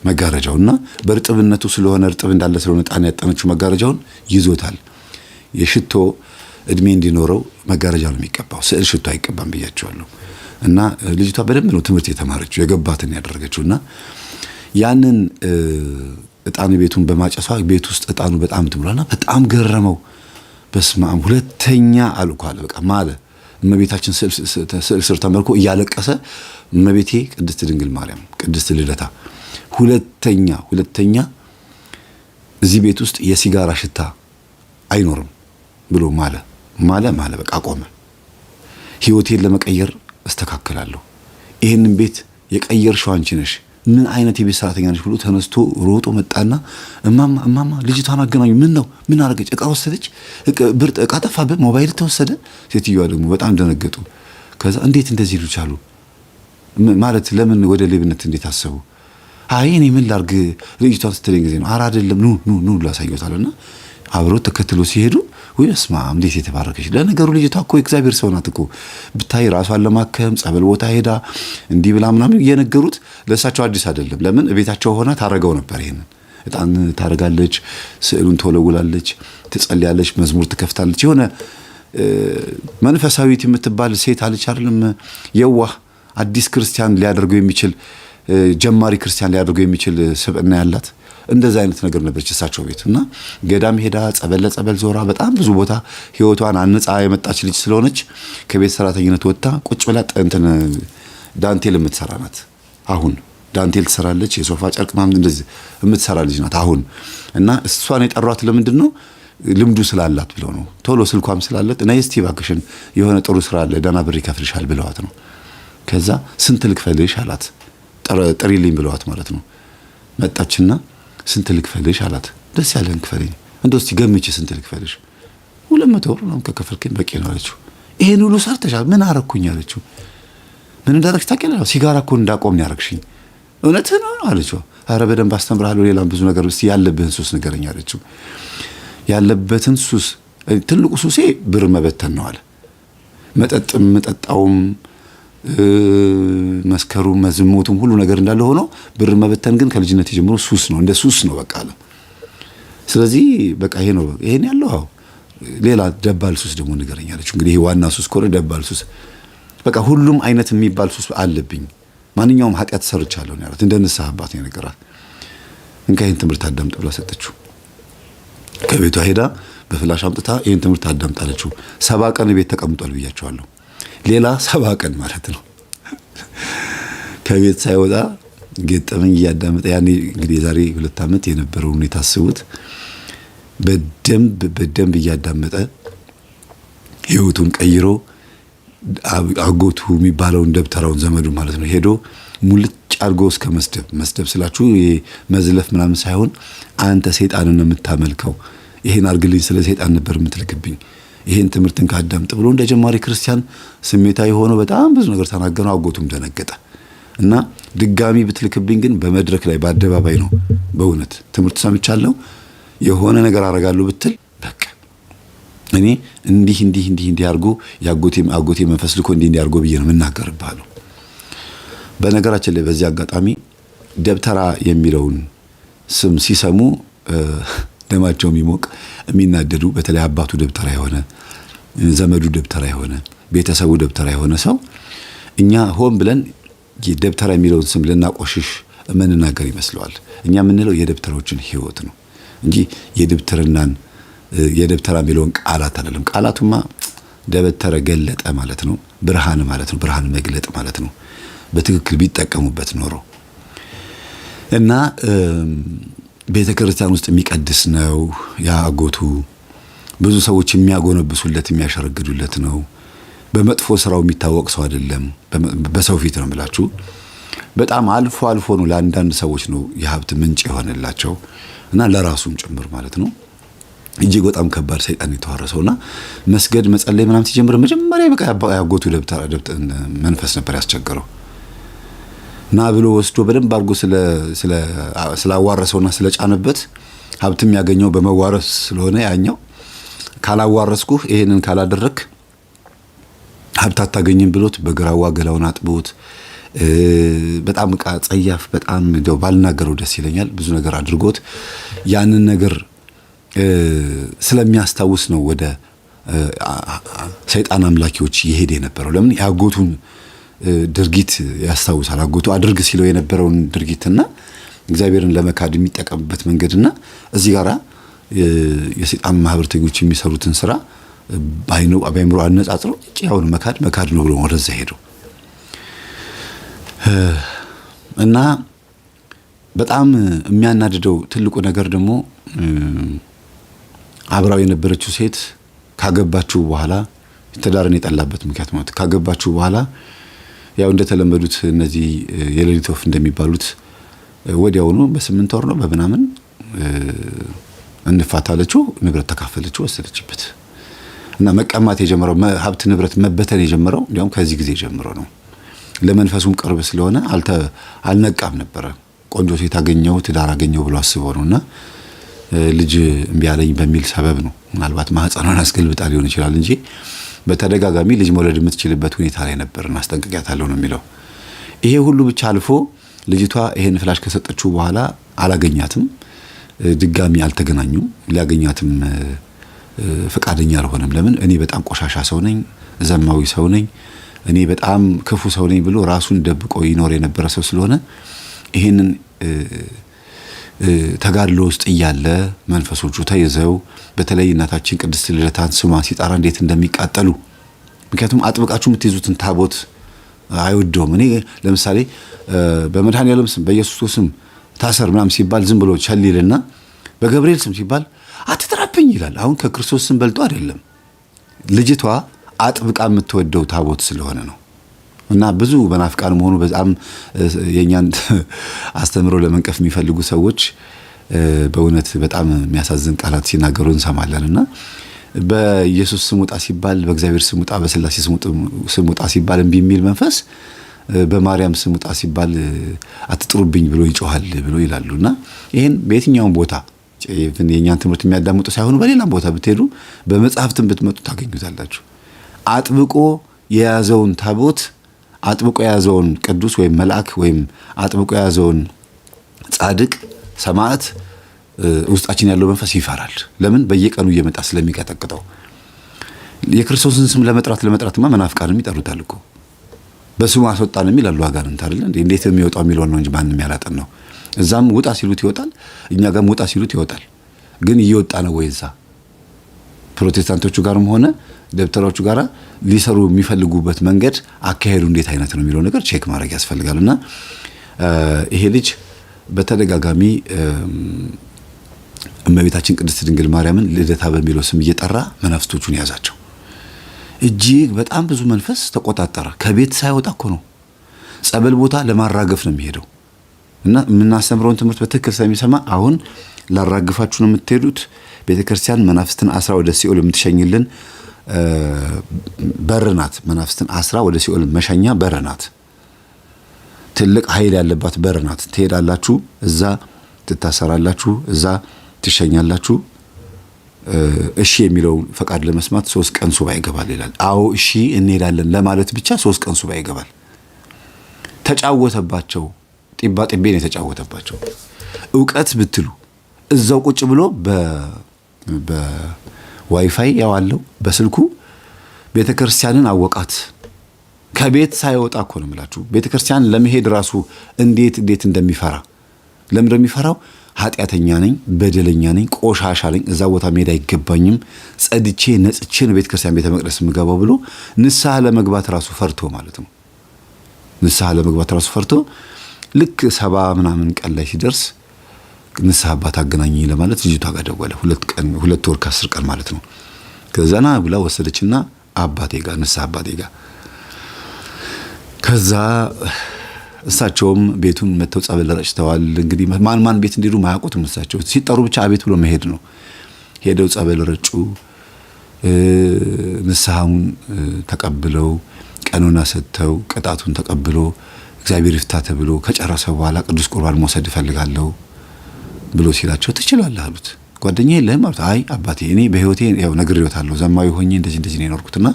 መጋረጃውና በርጥብነቱ ስለሆነ እርጥብ እንዳለ ስለሆነ እጣን ያጠነችው መጋረጃውን ይዞታል። የሽቶ እድሜ እንዲኖረው መጋረጃ ነው የሚቀባው፣ ስዕል ሽቶ አይቀባም ብያቸዋለሁ። እና ልጅቷ በደንብ ነው ትምህርት የተማረችው የገባትን ያደረገችውና ያንን እጣን ቤቱን በማጨሷ ቤት ውስጥ እጣኑ በጣም ትብሏልና በጣም ገረመው። በስመ አብ ሁለተኛ አልኳለ በቃ ማለ እመቤታችን ስዕል ስር ተመርኮ እያለቀሰ እመቤቴ ቅድስት ድንግል ማርያም ቅድስት ልደታ ሁለተኛ እዚህ ቤት ውስጥ የሲጋራ ሽታ አይኖርም ብሎ ማለ በቃ ቆመ። ህይወቴን ለመቀየር እስተካከላለሁ። ይሄንን ቤት የቀየርሽው አንቺ ነሽ። ምን አይነት የቤት ሰራተኛ ነሽ ብሎ ተነስቶ ሮጦ መጣና እማማ ልጅቷን አገናኙ። ምን አረገች? እቃ ወሰደች? እቃ ጠፋበት? ሞባይል ተወሰደ? ሴትዮዋ ደግሞ በጣም ደነገጡ። ከዛ እንዴት እንደዚህ ይሉቻሉ ማለት ለምን ወደ ሌብነት እንዴት አሰቡ? አይ እኔ ምን ላርግ ልጅቷን ስትለኝ ጊዜ ነው። ኧረ አይደለም ኑ ላሳየውታልና አብረው ተከትሎ ሲሄዱ ወይ እስማ እንዴት የተባረከች። ለነገሩ ልጅቷ እኮ እግዚአብሔር ሰው ናት እኮ ብታይ ራሷን ለማከም ጸበል ቦታ ሄዳ እንዲህ ብላ ምናምን እየነገሩት ለእሳቸው አዲስ አይደለም። ለምን ቤታቸው ሆና ታረገው ነበር። ይሄንን እጣን ታረጋለች፣ ስዕሉን ተወለውላለች፣ ትጸልያለች፣ መዝሙር ትከፍታለች። የሆነ መንፈሳዊት የምትባል ሴት አለች አይደለም? የዋህ አዲስ ክርስቲያን ሊያደርገው የሚችል ጀማሪ ክርስቲያን ሊያደርገው የሚችል ስብዕና ያላት እንደዛ አይነት ነገር ነበርች እሳቸው ቤት። እና ገዳም ሄዳ ጸበል ለጸበል ዞራ በጣም ብዙ ቦታ ህይወቷን አንጻ የመጣች ልጅ ስለሆነች ከቤት ሰራተኝነት ወጥታ ቁጭ ብላ ዳንቴል የምትሰራ ናት። አሁን ዳንቴል ትሰራለች፣ የሶፋ ጨርቅ ምናምን እንደዚህ የምትሰራ ልጅ ናት አሁን። እና እሷን የጠሯት ለምንድን ነው? ልምዱ ስላላት ብለው ነው። ቶሎ ስልኳም ስላላት እና እስቲ እባክሽን የሆነ ጥሩ ስራ አለ ደህና ብር ይከፍልሻል ብለዋት ነው። ከዛ ስንት ልክፈልሽ አላት። ጥሪልኝ ብለዋት ማለት ነው። መጣችና ስንት ልክፈልሽ አላት። ደስ ያለን ክፈልኝ እንደው እስቲ ገምቼ ስንት ልክፈልሽ? 200 ብር ነው ከከፈልከኝ በቂ ነው አለችው። ይሄን ሁሉ ሰርተሻል ምን አረኩኝ አለችው። ምን እንዳረግሽ ታውቂያለሽ? ሲጋራ እኮ እንዳቆም ያረግሽኝ። እውነትህ ነው አለችው። ኧረ በደንብ አስተምርሃለሁ ሌላም ብዙ ነገር እስቲ ያለብህን ሱስ ንገረኝ አለችው። ያለበትን ሱስ ትልቁ ሱሴ ብር መበተን ነው አለ። መጠጥም መጠጣውም መስከሩም መዝሙቱም ሁሉ ነገር እንዳለ ሆኖ ብር መበተን ግን ከልጅነት ጀምሮ ሱስ ነው፣ እንደ ሱስ ነው በቃ አለ። ስለዚህ በቃ ይሄ ነው ይሄን ያለው። ሌላ ደባል ሱስ ደግሞ ንገረኝ አለችው። እንግዲህ ይሄ ዋና ሱስ ኮረ ደባል ሱስ በቃ ሁሉም አይነት የሚባል ሱስ አለብኝ፣ ማንኛውም ኃጢአት ሰርቻለሁ ነው ያላት። እንደ ንስሐ አባት ነው የነገራት። እንካይን ትምህርት አዳምጥ ብላ ሰጠችው። ከቤቷ ሄዳ በፍላሽ አምጥታ ይሄን ትምህርት አዳምጣለችው። 70 ቀን ቤት ተቀምጧል ብያቸዋለሁ። ሌላ 70 ቀን ማለት ነው ከቤት ሳይወጣ ገጠመኝ እያዳመጠ። ያኔ እንግዲህ የዛሬ 2 ዓመት የነበረው ሁኔታ አስቡት። በደንብ እያዳመጠ ህይወቱን ቀይሮ አጎቱ የሚባለውን ደብተራውን ዘመዱ ማለት ነው ሄዶ ሙልጭ አድርጎ እስከ መስደብ ስላችሁ መዝለፍ ምናምን ሳይሆን አንተ ሰይጣንን ነው የምታመልከው፣ ይሄን አርግልኝ ስለ ሰይጣን ነበር የምትልክብኝ፣ ይሄን ትምህርትን ካዳምጥ ብሎ እንደ ጀማሪ ክርስቲያን ስሜታዊ ሆኖ በጣም ብዙ ነገር ተናገረው። አጎቱም ደነገጠ እና ድጋሚ ብትልክብኝ ግን በመድረክ ላይ በአደባባይ ነው በእውነት ትምህርት ሰምቻለሁ የሆነ ነገር አረጋለሁ ብትል በቃ እኔ እንዲህ አርጎ ያጎቴ መንፈስ ልኮ እንዲህ አርጎ ብዬ ነው የምናገርብሃለሁ። በነገራችን ላይ በዚህ አጋጣሚ ደብተራ የሚለውን ስም ሲሰሙ ደማቸው የሚሞቅ የሚናደዱ በተለይ አባቱ ደብተራ የሆነ ዘመዱ ደብተራ የሆነ ቤተሰቡ ደብተራ የሆነ ሰው እኛ ሆን ብለን ደብተራ የሚለውን ስም ልናቆሽሽ ምንናገር ይመስለዋል። እኛ የምንለው የደብተሮችን ህይወት ነው እንጂ የደብተራ የሚለውን ቃላት አይደለም። ቃላቱማ ደበተረ ገለጠ ማለት ነው፣ ብርሃን ማለት ነው፣ ብርሃን መግለጥ ማለት ነው በትክክል ቢጠቀሙበት ኖሮ እና ቤተክርስቲያን ውስጥ የሚቀድስ ነው ያ አጎቱ። ብዙ ሰዎች የሚያጎነብሱለት የሚያሸረግዱለት ነው። በመጥፎ ስራው የሚታወቅ ሰው አይደለም። በሰው ፊት ነው የምላችሁ። በጣም አልፎ አልፎ ነው ለአንዳንድ ሰዎች ነው የሀብት ምንጭ የሆነላቸው እና ለራሱም ጭምር ማለት ነው። እጅግ በጣም ከባድ ሰይጣን የተዋረሰውና መስገድ መጸለይ ምናምን ሲጀምር መጀመሪያ በቃ ያጎቱ ደብተራ መንፈስ ነበር ያስቸገረው እና ብሎ ወስዶ በደንብ አድርጎ ስላዋረሰውና ስለጫነበት ሀብትም ያገኘው በመዋረስ ስለሆነ ያኛው ካላዋረስኩህ ይሄንን ካላደረክ ሀብት አታገኝም ብሎት በግራዋ ገላውን አጥቦት በጣም ጸያፍ በጣም እንደው ባልናገረው ደስ ይለኛል። ብዙ ነገር አድርጎት ያንን ነገር ስለሚያስታውስ ነው ወደ ሰይጣን አምላኪዎች ይሄድ የነበረው። ለምን ያጎቱን ድርጊት ያስታውሳል። አጎቱ አድርግ ሲለው የነበረውን ድርጊትና እግዚአብሔርን ለመካድ የሚጠቀምበት መንገድና እዚህ ጋራ የሰይጣን ማህበረተኞች የሚሰሩትን ስራ ባይምሮ አነጻጽሮ ያውን መካድ ነው ብሎ ወደዛ ሄደው እና በጣም የሚያናድደው ትልቁ ነገር ደግሞ አብራው የነበረችው ሴት ካገባችሁ በኋላ ትዳርን የጠላበት ምክንያት ማለት ካገባችሁ በኋላ ያው እንደተለመዱት እነዚህ የሌሊት ወፍ እንደሚባሉት ወዲያውኑ በ8 ወር ነው በምናምን እንፋታለችው፣ ንብረት ተካፈለችው፣ ወሰደችበት እና መቀማት የጀመረው ሀብት ንብረት መበተን የጀመረው እንዲያውም ከዚህ ጊዜ ጀምሮ ነው። ለመንፈሱም ቅርብ ስለሆነ አልነቃም ነበረ። ቆንጆ ሴት አገኘው ትዳር አገኘው ብሎ አስበው ነውና ልጅ እምቢ አለኝ በሚል ሰበብ ነው። ምናልባት ማህፀኗን አስገልብጣ ሊሆን ይችላል እንጂ በተደጋጋሚ ልጅ መውለድ የምትችልበት ሁኔታ ላይ ነበር። እናስጠንቅቂያታለሁ ነው የሚለው። ይሄ ሁሉ ብቻ አልፎ ልጅቷ ይሄን ፍላሽ ከሰጠችው በኋላ አላገኛትም። ድጋሚ አልተገናኙም። ሊያገኛትም ፈቃደኛ አልሆነም። ለምን? እኔ በጣም ቆሻሻ ሰው ነኝ፣ ዘማዊ ሰው ነኝ፣ እኔ በጣም ክፉ ሰው ነኝ ብሎ ራሱን ደብቆ ይኖር የነበረ ሰው ስለሆነ ይሄንን ተጋድሎ ውስጥ እያለ መንፈሶቹ ተይዘው በተለይ እናታችን ቅድስት ልደታን ስሟ ሲጣራ እንዴት እንደሚቃጠሉ። ምክንያቱም አጥብቃችሁ የምትይዙትን ታቦት አይወደውም። እኔ ለምሳሌ በመድኃኔዓለም ስም በኢየሱስ ስም ታሰር ምናምን ሲባል ዝም ብሎ ቸሊልና በገብርኤል ስም ሲባል አትጥራብኝ ይላል። አሁን ከክርስቶስ ስም በልጦ አይደለም፣ ልጅቷ አጥብቃ የምትወደው ታቦት ስለሆነ ነው። እና ብዙ በናፍቃን መሆኑ በጣም የኛን አስተምሮ ለመንቀፍ የሚፈልጉ ሰዎች በእውነት በጣም የሚያሳዝን ቃላት ሲናገሩ እንሰማለንና በኢየሱስ ስም ውጣ ሲባል በእግዚአብሔር ስም ውጣ፣ በስላሴ ስም ውጣ ሲባል እምቢ የሚል መንፈስ በማርያም ስም ውጣ ሲባል አትጥሩብኝ ብሎ ይጮሃል ብሎ ይላሉና ይሄን በየትኛውም ቦታ የኛን ትምህርት የሚያዳምጡ ሳይሆኑ በሌላም ቦታ ብትሄዱ በመጽሐፍትም ብትመጡ ታገኙታላችሁ። አጥብቆ የያዘውን ታቦት አጥብቆ የያዘውን ቅዱስ ወይም መልአክ ወይም አጥብቆ የያዘውን ጻድቅ ሰማዕት ውስጣችን ያለው መንፈስ ይፈራል። ለምን? በየቀኑ እየመጣ ስለሚቀጠቅጠው። የክርስቶስን ስም ለመጥራትማ መናፍቃንም ይጠሩታል እኮ። በስሙ አስወጣን ይላሉ አጋንንት አይደል እንዴ? እንዴት የሚወጣው የሚለው ነው እንጂ ማንንም ያላጠን ነው። እዛም ውጣ ሲሉት ይወጣል፣ እኛ ጋርም ውጣ ሲሉት ይወጣል። ግን እየወጣ ነው ወይ? እዛ ፕሮቴስታንቶቹ ጋርም ሆነ ደብተሮቹ ጋራ ሊሰሩ የሚፈልጉበት መንገድ አካሄዱ እንዴት አይነት ነው የሚለው ነገር ቼክ ማድረግ ያስፈልጋልና ይሄ ልጅ በተደጋጋሚ እመቤታችን ቅድስት ድንግል ማርያምን ልደታ በሚለው ስም እየጠራ መናፍስቶቹን ያዛቸው። እጅግ በጣም ብዙ መንፈስ ተቆጣጠረ። ከቤት ሳይወጣ እኮ ነው። ጸበል ቦታ ለማራገፍ ነው የሚሄደው እና የምናስተምረውን ትምህርት በትክክል ስለሚሰማ አሁን ላራግፋችሁ ነው የምትሄዱት። ቤተክርስቲያን መናፍስትን አስራ ወደ ሲኦል የምትሸኝልን በርናት። መናፍስትን አስራ ወደ ሲኦል መሸኛ በርናት። ትልቅ ኃይል ያለባት በርናት። ትሄዳላችሁ፣ እዛ ትታሰራላችሁ፣ እዛ ትሸኛላችሁ። እሺ የሚለውን ፈቃድ ለመስማት 3 ቀን ሱባኤ ይገባል ይላል። አዎ እሺ እንሄዳለን ለማለት ብቻ 3 ቀን ሱባኤ ይገባል። ተጫወተባቸው። ጢባ ጢቤን የተጫወተባቸው። ዕውቀት ብትሉ እዛው ቁጭ ብሎ በዋይፋይ ያዋለው በስልኩ ቤተክርስቲያንን አወቃት። ከቤት ሳይወጣ እኮ ነው የምላችሁ ቤተክርስቲያን ለመሄድ ራሱ እንዴት እንደሚፈራ ለምን እንደሚፈራው ኃጢአተኛ ነኝ በደለኛ ነኝ ቆሻሻ ነኝ እዛ ቦታ መሄድ አይገባኝም ጸድቼ ነጽቼ ነው ቤተክርስቲያን ቤተ መቅደስ የምገባው ብሎ ንስሐ ለመግባት ራሱ ፈርቶ ማለት ነው ንስሐ ለመግባት ራሱ ፈርቶ ልክ 70 ምናምን ቀን ላይ ሲደርስ ንስሐ አባት አገናኘኝ ለማለት ልጅቷ ጋር ደወለ 2 ወር ከ10 ቀን ማለት ነው ከዛና ብላ ወሰደችና አባቴ ጋር ንስሐ አባቴ ጋር ከዛ እሳቸውም ቤቱን መተው ጸበል ረጭተዋል እንግዲህ ማን ቤት እንዲሉ ማያውቁትም እሳቸው ሲጠሩ ብቻ አቤት ብሎ መሄድ ነው ሄደው ጸበል ረጩ ንስሐውን ተቀብለው ቀኑና ሰጥተው ቅጣቱን ተቀብሎ እግዚአብሔር ይፍታ ተብሎ ከጨረሰ በኋላ ቅዱስ ቁርባን መውሰድ ይፈልጋለሁ ብሎ ሲላቸው ትችላለህ አሉት ጓደኛዬ ለምን ማለት አይ አባቴ እኔ በህይወቴ ያው ነግሬዎታለሁ ዘማዊ ሆኜ እንደዚህ ነው የኖርኩትና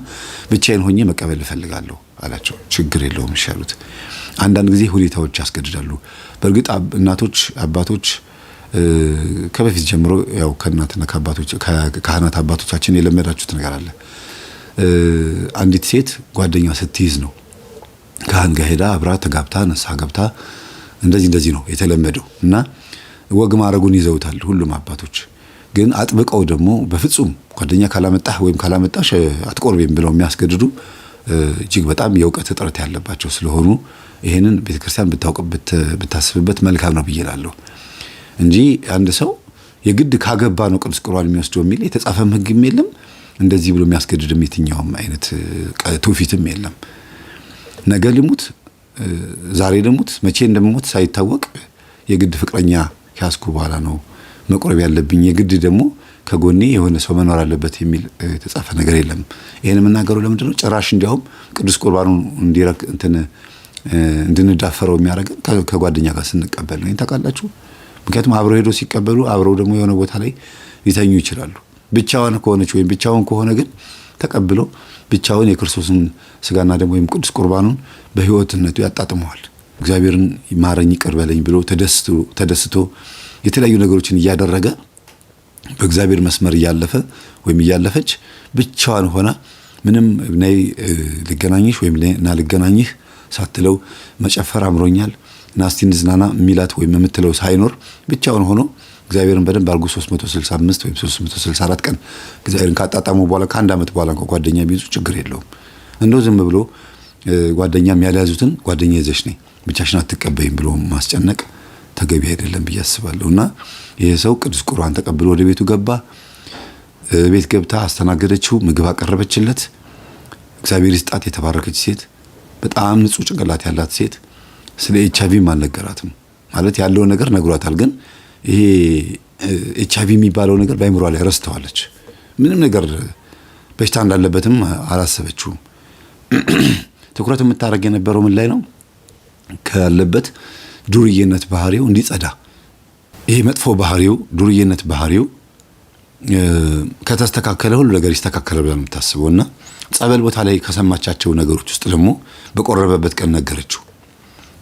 ብቻዬን ሆኜ መቀበል እፈልጋለሁ አላቸው ችግር የለውም ይሻሉት አንዳንድ ጊዜ ሁኔታዎች ያስገድዳሉ በእርግጥ እናቶች አባቶች ከበፊት ጀምሮ ያው ከእናትና ካህናት አባቶቻችን የለመዳችሁት ነገር አለ አንዲት ሴት ጓደኛ ስትይዝ ነው ካህን ጋር ሄዳ አብራ ተጋብታ ንስሐ ገብታ እንደዚህ ነው የተለመደው እና ወግ ማረጉን ይዘውታል ሁሉም አባቶች ግን አጥብቀው ደግሞ በፍጹም ጓደኛ ካላመጣህ ወይም ካላመጣሽ አትቆርቤም ብለው የሚያስገድዱ እጅግ በጣም የእውቀት እጥረት ያለባቸው ስለሆኑ ይሄንን ቤተክርስቲያን ብታስብበት መልካም ነው ብዬላለሁ እንጂ አንድ ሰው የግድ ካገባ ነው ቅዱስ ቁርባን የሚወስደው የሚል የተጻፈም ህግም የለም እንደዚህ ብሎ የሚያስገድድም የትኛውም አይነት ትውፊትም የለም ነገ ልሙት ዛሬ ልሙት መቼ እንደምሞት ሳይታወቅ የግድ ፍቅረኛ ካስኩ በኋላ ነው መቆረብ ያለብኝ የግድ ደግሞ ከጎኔ የሆነ ሰው መኖር አለበት የሚል የተጻፈ ነገር የለም ይሄን መናገሩ ለምንድነው ጭራሽ እንዲያውም ቅዱስ ቁርባኑን እንዲረክ እንድንዳፈረው የሚያደርገን ከጓደኛ ጋር ስንቀበል ነው ታውቃላችሁ ምክንያቱም አብረው ሄዶ ሲቀበሉ አብረው ደግሞ የሆነ ቦታ ላይ ሊተኙ ይችላሉ ብቻዋን ከሆነች ወይም ብቻውን ከሆነ ግን ተቀብሎ ብቻውን የክርስቶስን ስጋና ደም ወይም ቅዱስ ቁርባኑን በህይወትነቱ ያጣጥመዋል እግዚአብሔርን ማረኝ ይቅር በለኝ ብሎ ተደስቶ የተለያዩ ነገሮችን እያደረገ በእግዚአብሔር መስመር እያለፈ ወይም እያለፈች ብቻዋን ሆና ምንም ነይ ልገናኝሽ ወይም ልገናኝህ ሳትለው መጨፈር አምሮኛል ናስቲ ንዝናና ሚላት ወይም የምትለው ሳይኖር ብቻውን ሆኖ እግዚአብሔርን በደንብ አርጉ 365 ወይም 364 ቀን እግዚአብሔርን ካጣጣሙ በኋላ ከአንድ አመት በኋላ ጓደኛ ቢይዙ ችግር የለውም እንደው ዝም ብሎ ጓደኛ የሚያለያዙትን ጓደኛ ይዘሽ ነኝ ብቻሽን አትቀበይም ብሎ ማስጨነቅ ተገቢ አይደለም ብዬ አስባለሁና ይሄ ሰው ቅዱስ ቁርባን ተቀብሎ ወደ ቤቱ ገባ ቤት ገብታ አስተናገደችው ምግብ አቀረበችለት እግዚአብሔር ይስጣት የተባረከች ሴት በጣም ንጹህ ጭንቅላት ያላት ሴት ስለ ኤችአይቪ አልነገራትም ማለት ያለው ነገር ነግሯታል ግን ይሄ ኤችአይቪ የሚባለው ነገር ባይምሯ ላይ ረስተዋለች ምንም ነገር በሽታ እንዳለበትም አላሰበችውም ትኩረት የምታረግ የነበረው ምን ላይ ነው ካለበት ዱርዬነት ባህሪው እንዲጸዳ ይሄ መጥፎ ባህሪው ዱርዬነት ባህሪው ከተስተካከለ ሁሉ ነገር ይስተካከላል ብላ የምታስበውና ጸበል ቦታ ላይ ከሰማቻቸው ነገሮች ውስጥ ደግሞ በቆረበበት ቀን ነገረችው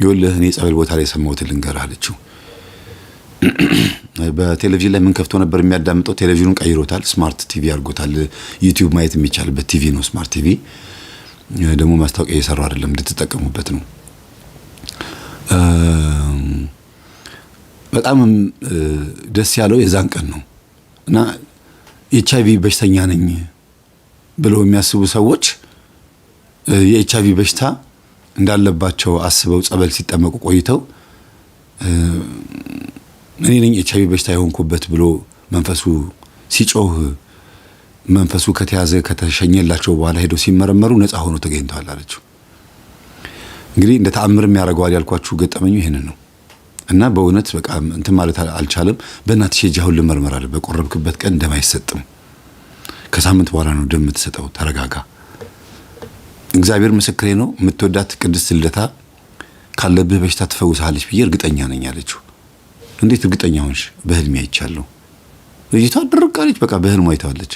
ይኸውልህ እኔ ጸበል ቦታ ላይ ሰማሁት ልንገርህ አለችው በቴሌቪዥን ላይ ምን ከፍቶ ነበር የሚያዳምጠው ቴሌቪዥኑን ቀይሮታል ስማርት ቲቪ አድርጎታል ዩቲዩብ ማየት የሚቻልበት ቲቪ ነው ስማርት ቲቪ ደግሞ ማስታወቂያ እየሰራ አይደለም እንድትጠቀሙበት ነው በጣም ደስ ያለው የዛን ቀን ነው እና ኤችአይቪ በሽተኛ ነኝ ብለው የሚያስቡ ሰዎች የኤችአይቪ በሽታ እንዳለባቸው አስበው ጸበል ሲጠመቁ ቆይተው እኔ ነኝ ኤችአይቪ በሽታ የሆንኩበት ብሎ መንፈሱ ሲጮህ መንፈሱ ከተያዘ ከተሸኘላቸው በኋላ ሄደው ሲመረመሩ ነፃ ሆኖ ተገኝተዋል አለችው እንግዲህ እንደ ተአምርም ያረጋዋል ያልኳችሁ ገጠመኙ ይሄንን ነው እና በእውነት በቃ እንትን ማለት አልቻለም በእናትሽ ሄጃው ልመርመር አለ በቆረብክበት ቀን ደም አይሰጥም ከሳምንት በኋላ ነው ደም የምትሰጠው ተረጋጋ እግዚአብሔር ምስክሬ ነው የምትወዳት ቅድስት ልደታ ካለብህ በሽታ ትፈውሳለች ብዬ እርግጠኛ ነኝ አለችው እንዴት እርግጠኛ ሆንሽ በህልሜ አይቻለሁ ልጅቷ ድርቃለች በቃ በህልሟ አይታለች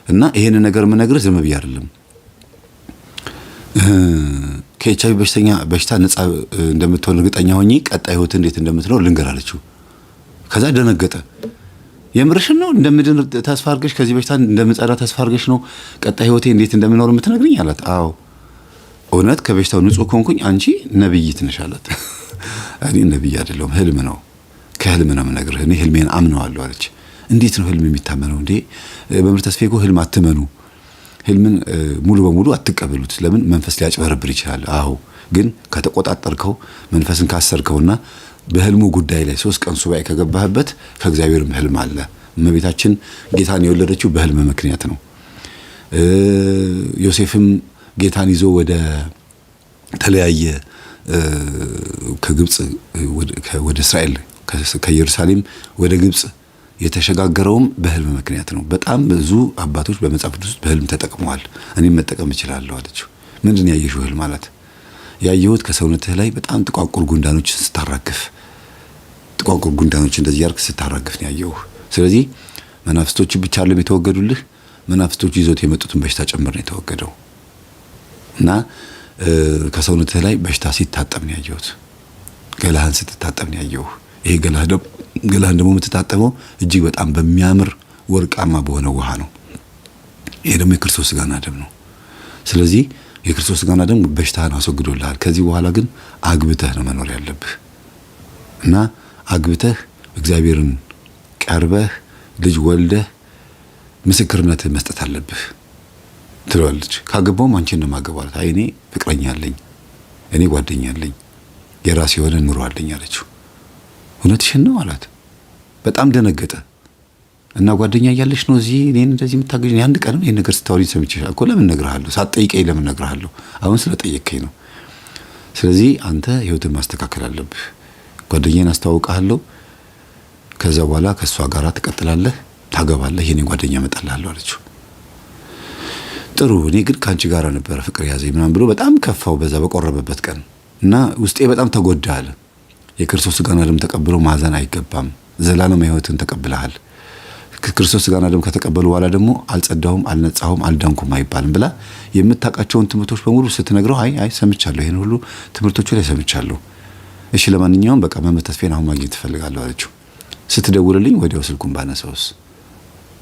እና ይሄን ነገር ምነግርህ ዝም ብዬ አይደለም ከኤችአይቪ በሽታ ነፃ እንደምትሆን እርግጠኛ ሆኜ ቀጣይ ህይወት እንዴት እንደምትኖር ልንገር አለችው ከዛ ደነገጠ የምርሽን ነው እንደምድን ተስፋ አድርገሽ ከዚህ በሽታ እንደምጸዳ ተስፋ አድርገሽ ነው ቀጣይ ህይወቴ እንዴት እንደምኖር የምትነግሪኝ አላት አዎ እውነት ከበሽታው ንጹህ ኮንኩኝ አንቺ ነብይት ነሽ አላት። እኔ ነብይ አይደለሁም ህልም ነው ከህልም ነው የምነግርህ እኔ ህልሜን አምነዋለሁ አለች። እንዴት ነው ህልም የሚታመነው እንዴ? መምህር ተስፋዬ እኮ ህልም አትመኑ፣ ህልምን ሙሉ በሙሉ አትቀበሉት። ለምን መንፈስ ሊያጭበረብር ይችላል። አዎ ግን ከተቆጣጠርከው መንፈስን ካሰርከውና በህልሙ ጉዳይ ላይ 3 ቀን ሱባኤ ከገባህበት ከእግዚአብሔርም ህልም አለ። እመቤታችን ጌታን የወለደችው በህልም ምክንያት ነው። ዮሴፍም ጌታን ይዞ ወደ ተለያየ ከግብጽ ወደ እስራኤል ከኢየሩሳሌም ወደ ግብጽ የተሸጋገረውም በህልም ምክንያት ነው። በጣም ብዙ አባቶች በመጽሐፍ ቅዱስ ውስጥ በህልም ተጠቅመዋል። እኔም መጠቀም እችላለሁ አለችው። ምንድን ያየሽው ህልም አላት። ያየሁት ከሰውነትህ ላይ በጣም ጥቋቁር ጉንዳኖች ስታራግፍ፣ ጥቋቁር ጉንዳኖች እንደዚህ ያርክ ስታራግፍ ነው ያየሁህ። ስለዚህ መናፍስቶች ብቻ አይደለም የተወገዱልህ፣ መናፍስቶች ይዞት የመጡትን በሽታ ጭምር ነው የተወገደው። እና ከሰውነትህ ላይ በሽታ ሲታጠብ ነው ያየሁት። ገላህን ስትታጠብ ነው ያየሁህ። ይሄ ገላህን ደግሞ የምትታጠበው እጅግ በጣም በሚያምር ወርቃማ በሆነ ውሃ ነው። ይሄ ደግሞ የክርስቶስ ሥጋና ደም ነው። ስለዚህ የክርስቶስ ሥጋና ደም በሽታህን አስወግዶልሃል። ከዚህ በኋላ ግን አግብተህ ነው መኖር ያለብህ እና አግብተህ እግዚአብሔርን ቀርበህ ልጅ ወልደህ ምስክርነትህ መስጠት አለብህ ትላለች። ካገባውም አንቺን ነው የማገባው አላት። አይ እኔ ፍቅረኛ አለኝ፣ እኔ ጓደኛ አለኝ፣ የራሴ የሆነ ኑሮ አለኝ አለችው። እውነትሽን ነው አላት። በጣም ደነገጠ እና ጓደኛ እያለሽ ነው እዚህ እኔን እንደዚህ የምታገኝ? አንድ ቀንም ይሄን ነገር ስታወሪኝ ሰምቼሻለሁ እኮ። ለምን እነግርሃለሁ? ሳትጠይቀኝ ለምን እነግርሃለሁ? አሁን ስለጠየቅከኝ ነው። ስለዚህ አንተ ህይወትን ማስተካከል አለብህ። ጓደኛዬን አስተዋውቅሃለሁ፣ ከዛ በኋላ ከእሷ ጋር ትቀጥላለህ፣ ታገባለህ፣ የኔ ጓደኛ እመጣልሃለሁ አለችው። ጥሩ፣ እኔ ግን ከአንቺ ጋር ነበረ ፍቅር ያዘኝ ምናምን ብሎ በጣም ከፋው በዛ በቆረበበት ቀን እና ውስጤ በጣም ተጎዳ አለ። የክርስቶስ ሥጋና ደም ተቀብሎ ማዘን አይገባም። ዘላለም ህይወትን ተቀብለሃል። ክርስቶስ ሥጋና ደም ከተቀበሉ በኋላ ደግሞ አልጸዳሁም፣ አልነጻሁም፣ አልዳንኩም አይባልም ብላ የምታውቃቸውን ትምህርቶች በሙሉ ስትነግረው አይ ሰምቻለሁ፣ ይሄን ሁሉ ትምህርቶቹ ላይ ሰምቻለሁ። እሺ ለማንኛውም በቃ መምህር ተስፋዬን አሁን ማግኘት ትፈልጋለሁ አለችው። ስትደውልልኝ ወዲያው ስልኩን ባነሳውስ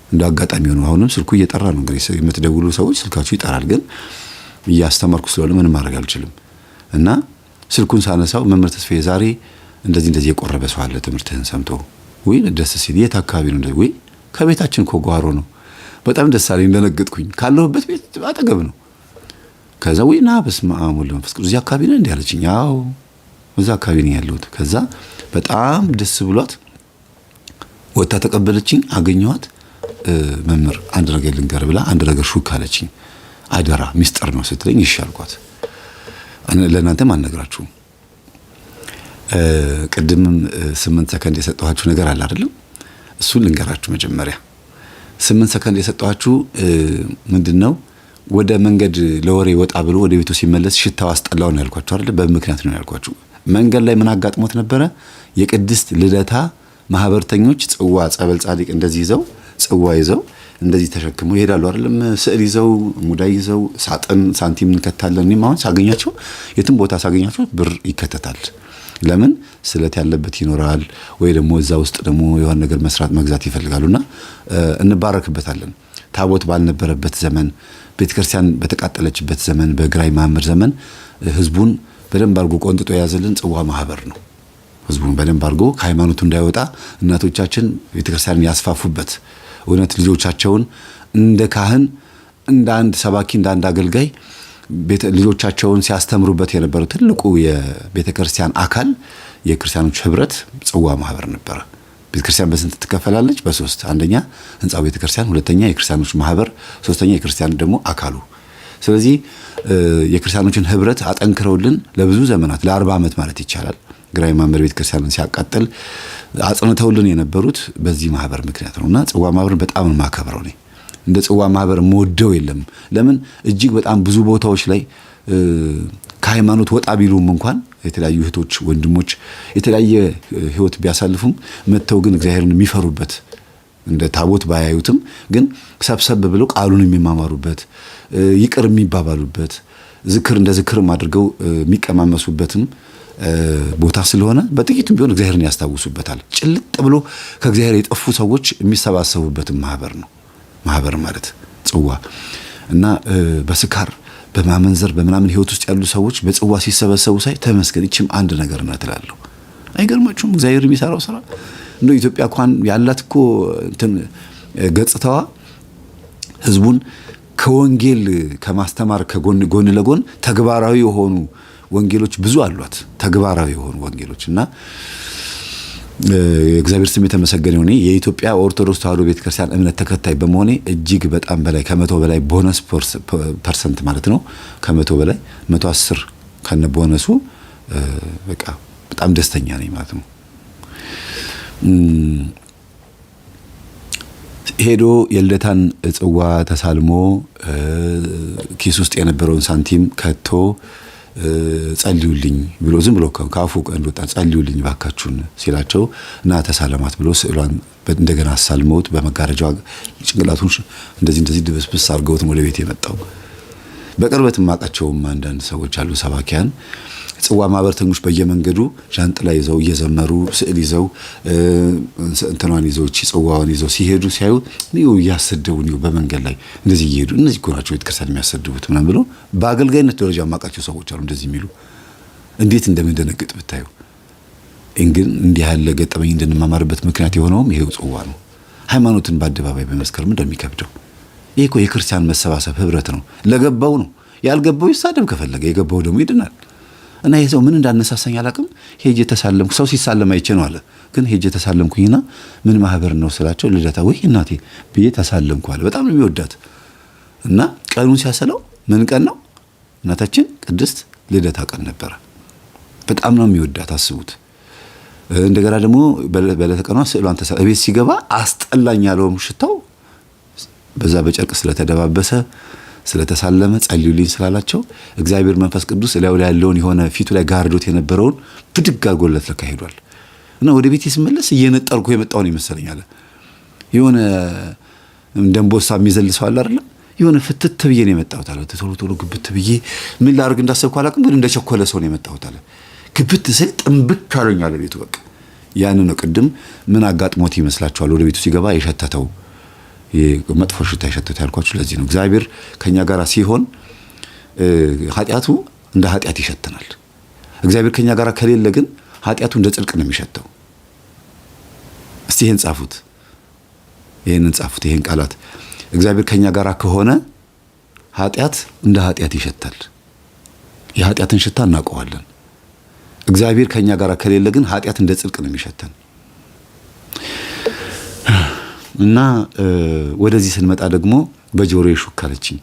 እንደ አጋጣሚ ሆኖ አሁንም ስልኩ እየጠራ ነው። እንግዲህ የምትደውሉ ሰዎች ስልካችሁ ይጠራል፣ ግን እያስተማርኩ ስለሆነ ምንም ማድረግ አልችልም። እና ስልኩን ሳነሳው መምህር ተስፋዬ ዛሬ እንደዚህ የቆረበ ሰው አለ ትምህርትህን ሰምቶ። ወይ ደስ ሲል። የት አካባቢ ነው? ወይ ከቤታችን እኮ ጓሮ ነው። በጣም ደስ አለኝ፣ እንደነገጥኩኝ። ካለሁበት ቤት አጠገብ ነው። ከዛ ወይ ና በስመ አብ ወወልድ ወመንፈስ ቅዱስ እዚህ አካባቢ ነው እንዴ አለችኝ። አዎ እዛ አካባቢ ነው ያለሁት። ከዛ በጣም ደስ ብሏት ወጣ ተቀበለችኝ። አገኘኋት። መምህር አንድ ነገር ልንገር ብላ አንድ ነገር ሹክ አለችኝ። አደራ ሚስጥር ነው ስትለኝ እሺ አልኳት። ለእናንተም አልነግራችሁም። ቅድምም 8 ሰከንድ የሰጠኋችሁ ነገር አለ አይደለም? እሱን ልንገራችሁ መጀመሪያ። 8 ሰከንድ የሰጠኋችሁ ምንድነው? ወደ መንገድ ለወሬ ወጣ ብሎ ወደ ቤቱ ሲመለስ ሽታው አስጠላው ነው ያልኳችሁ አይደል? በምክንያት ነው ያልኳችሁ። መንገድ ላይ ምን አጋጥሞት ነበረ? የቅድስት ልደታ ማህበርተኞች ጽዋ ጸበል ጻድቅ እንደዚህ ይዘው ጽዋ ይዘው እንደዚህ ተሸክመው ይሄዳሉ አይደለም? ስዕል ይዘው ሙዳይ ይዘው ሳጥን ሳንቲም እንከታለን። እኔም አሁን ሳገኛቸው የትም ቦታ ሳገኛቸው ብር ይከተታል። ለምን? ስለት ያለበት ይኖራል ወይ ደግሞ እዛ ውስጥ ደግሞ የሆነ ነገር መስራት መግዛት ይፈልጋሉና እንባረክበታለን። ታቦት ባልነበረበት ዘመን፣ ቤተክርስቲያን በተቃጠለችበት ዘመን፣ በግራኝ ማመር ዘመን ህዝቡን በደንብ አርጎ ቆንጥጦ የያዘልን ጽዋ ማህበር ነው። ህዝቡን በደንብ አርጎ ከሃይማኖቱ እንዳይወጣ እናቶቻችን ቤተክርስቲያንን ያስፋፉበት፣ እውነት ልጆቻቸውን እንደ ካህን እንደ አንድ ሰባኪ እንደ አንድ አገልጋይ ልጆቻቸውን ሲያስተምሩበት የነበረው ትልቁ የቤተክርስቲያን አካል የክርስቲያኖች ህብረት ጽዋ ማህበር ነበረ። ቤተክርስቲያን በስንት ትከፈላለች? በ3። አንደኛ ህንጻው ቤተክርስቲያን፣ ሁለተኛ የክርስቲያኖች ማህበር፣ ሶስተኛ የክርስቲያን ደግሞ አካሉ። ስለዚህ የክርስቲያኖችን ህብረት አጠንክረውልን ለብዙ ዘመናት ለ40 ዓመት ማለት ይቻላል ግራኝ ማመር ቤተክርስቲያንን ሲያቃጥል አጽንተውልን የነበሩት በዚህ ማህበር ምክንያት ነውና ጽዋ ማህበር በጣም ማከብረው ነኝ። እንደ ጽዋ ማህበር ሞደው የለም። ለምን? እጅግ በጣም ብዙ ቦታዎች ላይ ከሃይማኖት ወጣ ቢሉም እንኳን የተለያዩ እህቶች ወንድሞች የተለያየ ህይወት ቢያሳልፉም መተው ግን እግዚአብሔርን የሚፈሩበት እንደ ታቦት ባያዩትም ግን ሰብሰብ ብለው ቃሉን የሚማማሩበት ይቅር የሚባባሉበት ዝክር እንደ ዝክርም አድርገው የሚቀማመሱበትም ቦታ ስለሆነ በጥቂቱም ቢሆን እግዚአብሔርን ያስታውሱበታል። ጭልጥ ብሎ ከእግዚአብሔር የጠፉ ሰዎች የሚሰባሰቡበት ማህበር ነው። ማህበር ማለት ጽዋ እና በስካር በማመንዘር በምናምን ህይወት ውስጥ ያሉ ሰዎች በጽዋ ሲሰበሰቡ ሳይ ተመስገን ይችም አንድ ነገር ናት እላለሁ። አይገርማችሁም? እግዚአብሔር የሚሰራው ስራ እንደ ኢትዮጵያ እንኳን ያላት እኮ እንትን ገጽታዋ ህዝቡን ከወንጌል ከማስተማር ከጎን ለጎን ተግባራዊ የሆኑ ወንጌሎች ብዙ አሏት። ተግባራዊ የሆኑ ወንጌሎች እና እግዚአብሔር ስም የተመሰገነ ይሁን። የኢትዮጵያ ኦርቶዶክስ ተዋሕዶ ቤተክርስቲያን እምነት ተከታይ በመሆኔ እጅግ በጣም በላይ ከ100 በላይ ቦነስ ፐርሰንት ማለት ነው። ከ100 በላይ 110 ከነ ቦነሱ በቃ በጣም ደስተኛ ነኝ ማለት ነው። ሄዶ የልደታን ጽዋ ተሳልሞ ኪስ ውስጥ የነበረውን ሳንቲም ከቶ ጸልዩልኝ ብሎ ዝም ብሎ ካፉ እንደወጣ ጸልዩልኝ ባካችሁን ሲላቸው እና ተሳለማት ብሎ ስዕሏን እንደገና አሳልመውት በመጋረጃው ጭንቅላቱን እንደዚህ ድብስብስ አድርገውት ወደ ቤት የመጣው። በቅርበት ማቃቸውም አንዳንድ ሰዎች አሉ ሰባኪያን ጽዋ ማህበርተኞች በየመንገዱ ዣንጥላ ይዘው እየዘመሩ ስዕል ይዘው እንትናን ይዘው ጽዋውን ይዘው ሲሄዱ ሲያዩ ነው ያሰደቡን በመንገድ ላይ እንደዚህ ይሄዱ እነዚህ እኮ ናቸው ቤተክርስቲያን የሚያሰድቡት ምናምን ብሎ በአገልጋይነት ደረጃ ማቃቸው ሰዎች አሉ እንደዚህ የሚሉ። እንዴት እንደምንደነግጥ ብታዩ። ግን እንዲህ ያለ ገጠመኝ እንድንማማርበት ምክንያት የሆነውም ይሄው ጽዋ ነው። ሃይማኖትን በአደባባይ በመስከር እንደሚከብደው ይሄ እኮ የክርስቲያን መሰባሰብ ህብረት ነው። ለገባው ነው፣ ያልገባው ይሳደብ ከፈለገ፣ የገባው ደግሞ ይድናል። እና ይሄ ሰው ምን እንዳነሳሳኝ አላቅም። ሄጄ ተሳለምኩ። ሰው ሲሳለም አይቼ ነው አለ። ግን ሄጄ ተሳለምኩኝና ምን ማህበር ነው ስላቸው ልደታ ወይ እናቴ ብዬ ተሳለምኩ አለ። በጣም ነው የሚወዳት እና ቀኑን ሲያሰለው ምን ቀን ነው? እናታችን ቅድስት ልደታ ቀን ነበረ። በጣም ነው የሚወዳት አስቡት። እንደገና ደግሞ በለተ ቀኗ ስዕሏን ቤት ሲገባ አስጠላኝ ያለውም ሽታው በዛ በጨርቅ ስለተደባበሰ ስለተሳለመ ጸልዩልኝ ስላላቸው እግዚአብሔር መንፈስ ቅዱስ ላዩ ላይ ያለውን የሆነ ፊቱ ላይ ጋርዶት የነበረውን ብድግ አድርጎለት ለካ ሄዷል። እና ወደ ቤቴ ስመለስ እየነጠርኩ የመጣው ነው ይመስለኝ አለ። የሆነ እንደምቦሳ የሚዘልሰው አለ አይደል? የሆነ ፍትት ብዬ ነው የመጣሁት አለ። ቶሎ ግብት ብዬ ምን ላድርግ እንዳሰብኩ አላውቅም፣ ግን እንደቸኮለ ሰው ነው የመጣሁት አለ። ግብት ስል ጥንብቅ አለኝ አለ ቤቱ። በቃ ያን ነው ቅድም ምን አጋጥሞት ይመስላችኋል ወደ ቤቱ ሲገባ የሸተተው መጥፎ ሽታ የሸተተው ያልኳችሁ ለዚህ ነው። እግዚአብሔር ከኛ ጋር ሲሆን ኃጢአቱ እንደ ኃጢአት ይሸተናል። እግዚአብሔር ከኛ ጋር ከሌለ ግን ኃጢአቱ እንደ ጽድቅ ነው የሚሸተው። እስቲ ይሄን ጻፉት ይሄን ቃላት። እግዚአብሔር ከኛ ጋር ከሆነ ኃጢአት እንደ ኃጢአት ይሸታል። የኃጢአትን ሽታ እናውቀዋለን። እግዚአብሔር ከኛ ጋር ከሌለ ግን ኃጢአት እንደ ጽድቅ ነው የሚሸተን። እና ወደዚህ ስንመጣ ደግሞ በጆሮዬ ሹክ አለችኝ።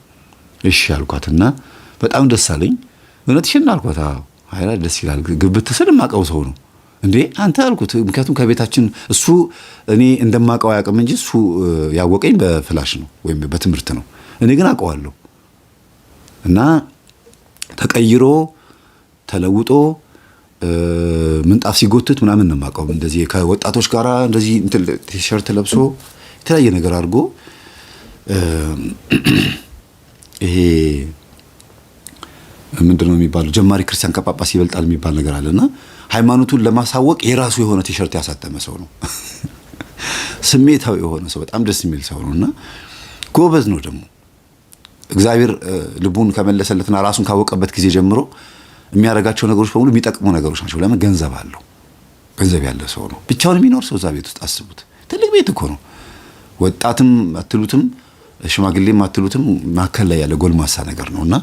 እሺ አልኳትና በጣም ደስ አለኝ። እውነትሽን አልኳት። አይራ ደስ ይላል። ግብት ስል ማቀው ሰው ነው እንዴ አንተ አልኩት። ምክንያቱም ከቤታችን እሱ እኔ እንደማቀው አያውቅም እንጂ እሱ ያወቀኝ በፍላሽ ነው ወይም በትምህርት ነው። እኔ ግን አውቀዋለሁ። እና ተቀይሮ ተለውጦ ምንጣፍ ሲጎትት ምናምን ነው ማቀው። እንደዚህ ከወጣቶች ጋራ እንደዚህ ቲሸርት ለብሶ የተለያየ ነገር አድርጎ ይሄ ምንድነው የሚባለው ጀማሪ ክርስቲያን ከጳጳስ ይበልጣል የሚባል ነገር አለና ሃይማኖቱን ለማሳወቅ የራሱ የሆነ ቲሸርት ያሳተመ ሰው ነው። ስሜታዊ የሆነ ሰው፣ በጣም ደስ የሚል ሰው ነውና ጎበዝ ነው ደግሞ። እግዚአብሔር ልቡን ከመለሰለትና ራሱን ካወቀበት ጊዜ ጀምሮ የሚያደርጋቸው ነገሮች በሙሉ የሚጠቅሙ ነገሮች ናቸው። ለምን? ገንዘብ አለው። ገንዘብ ያለ ሰው ነው። ብቻውን የሚኖር ሰው እዛ ቤት ውስጥ አስቡት። ትልቅ ቤት እኮ ነው። ወጣትም አትሉትም ሽማግሌም አትሉትም ማከል ላይ ያለ ጎልማሳ ነገር ነውና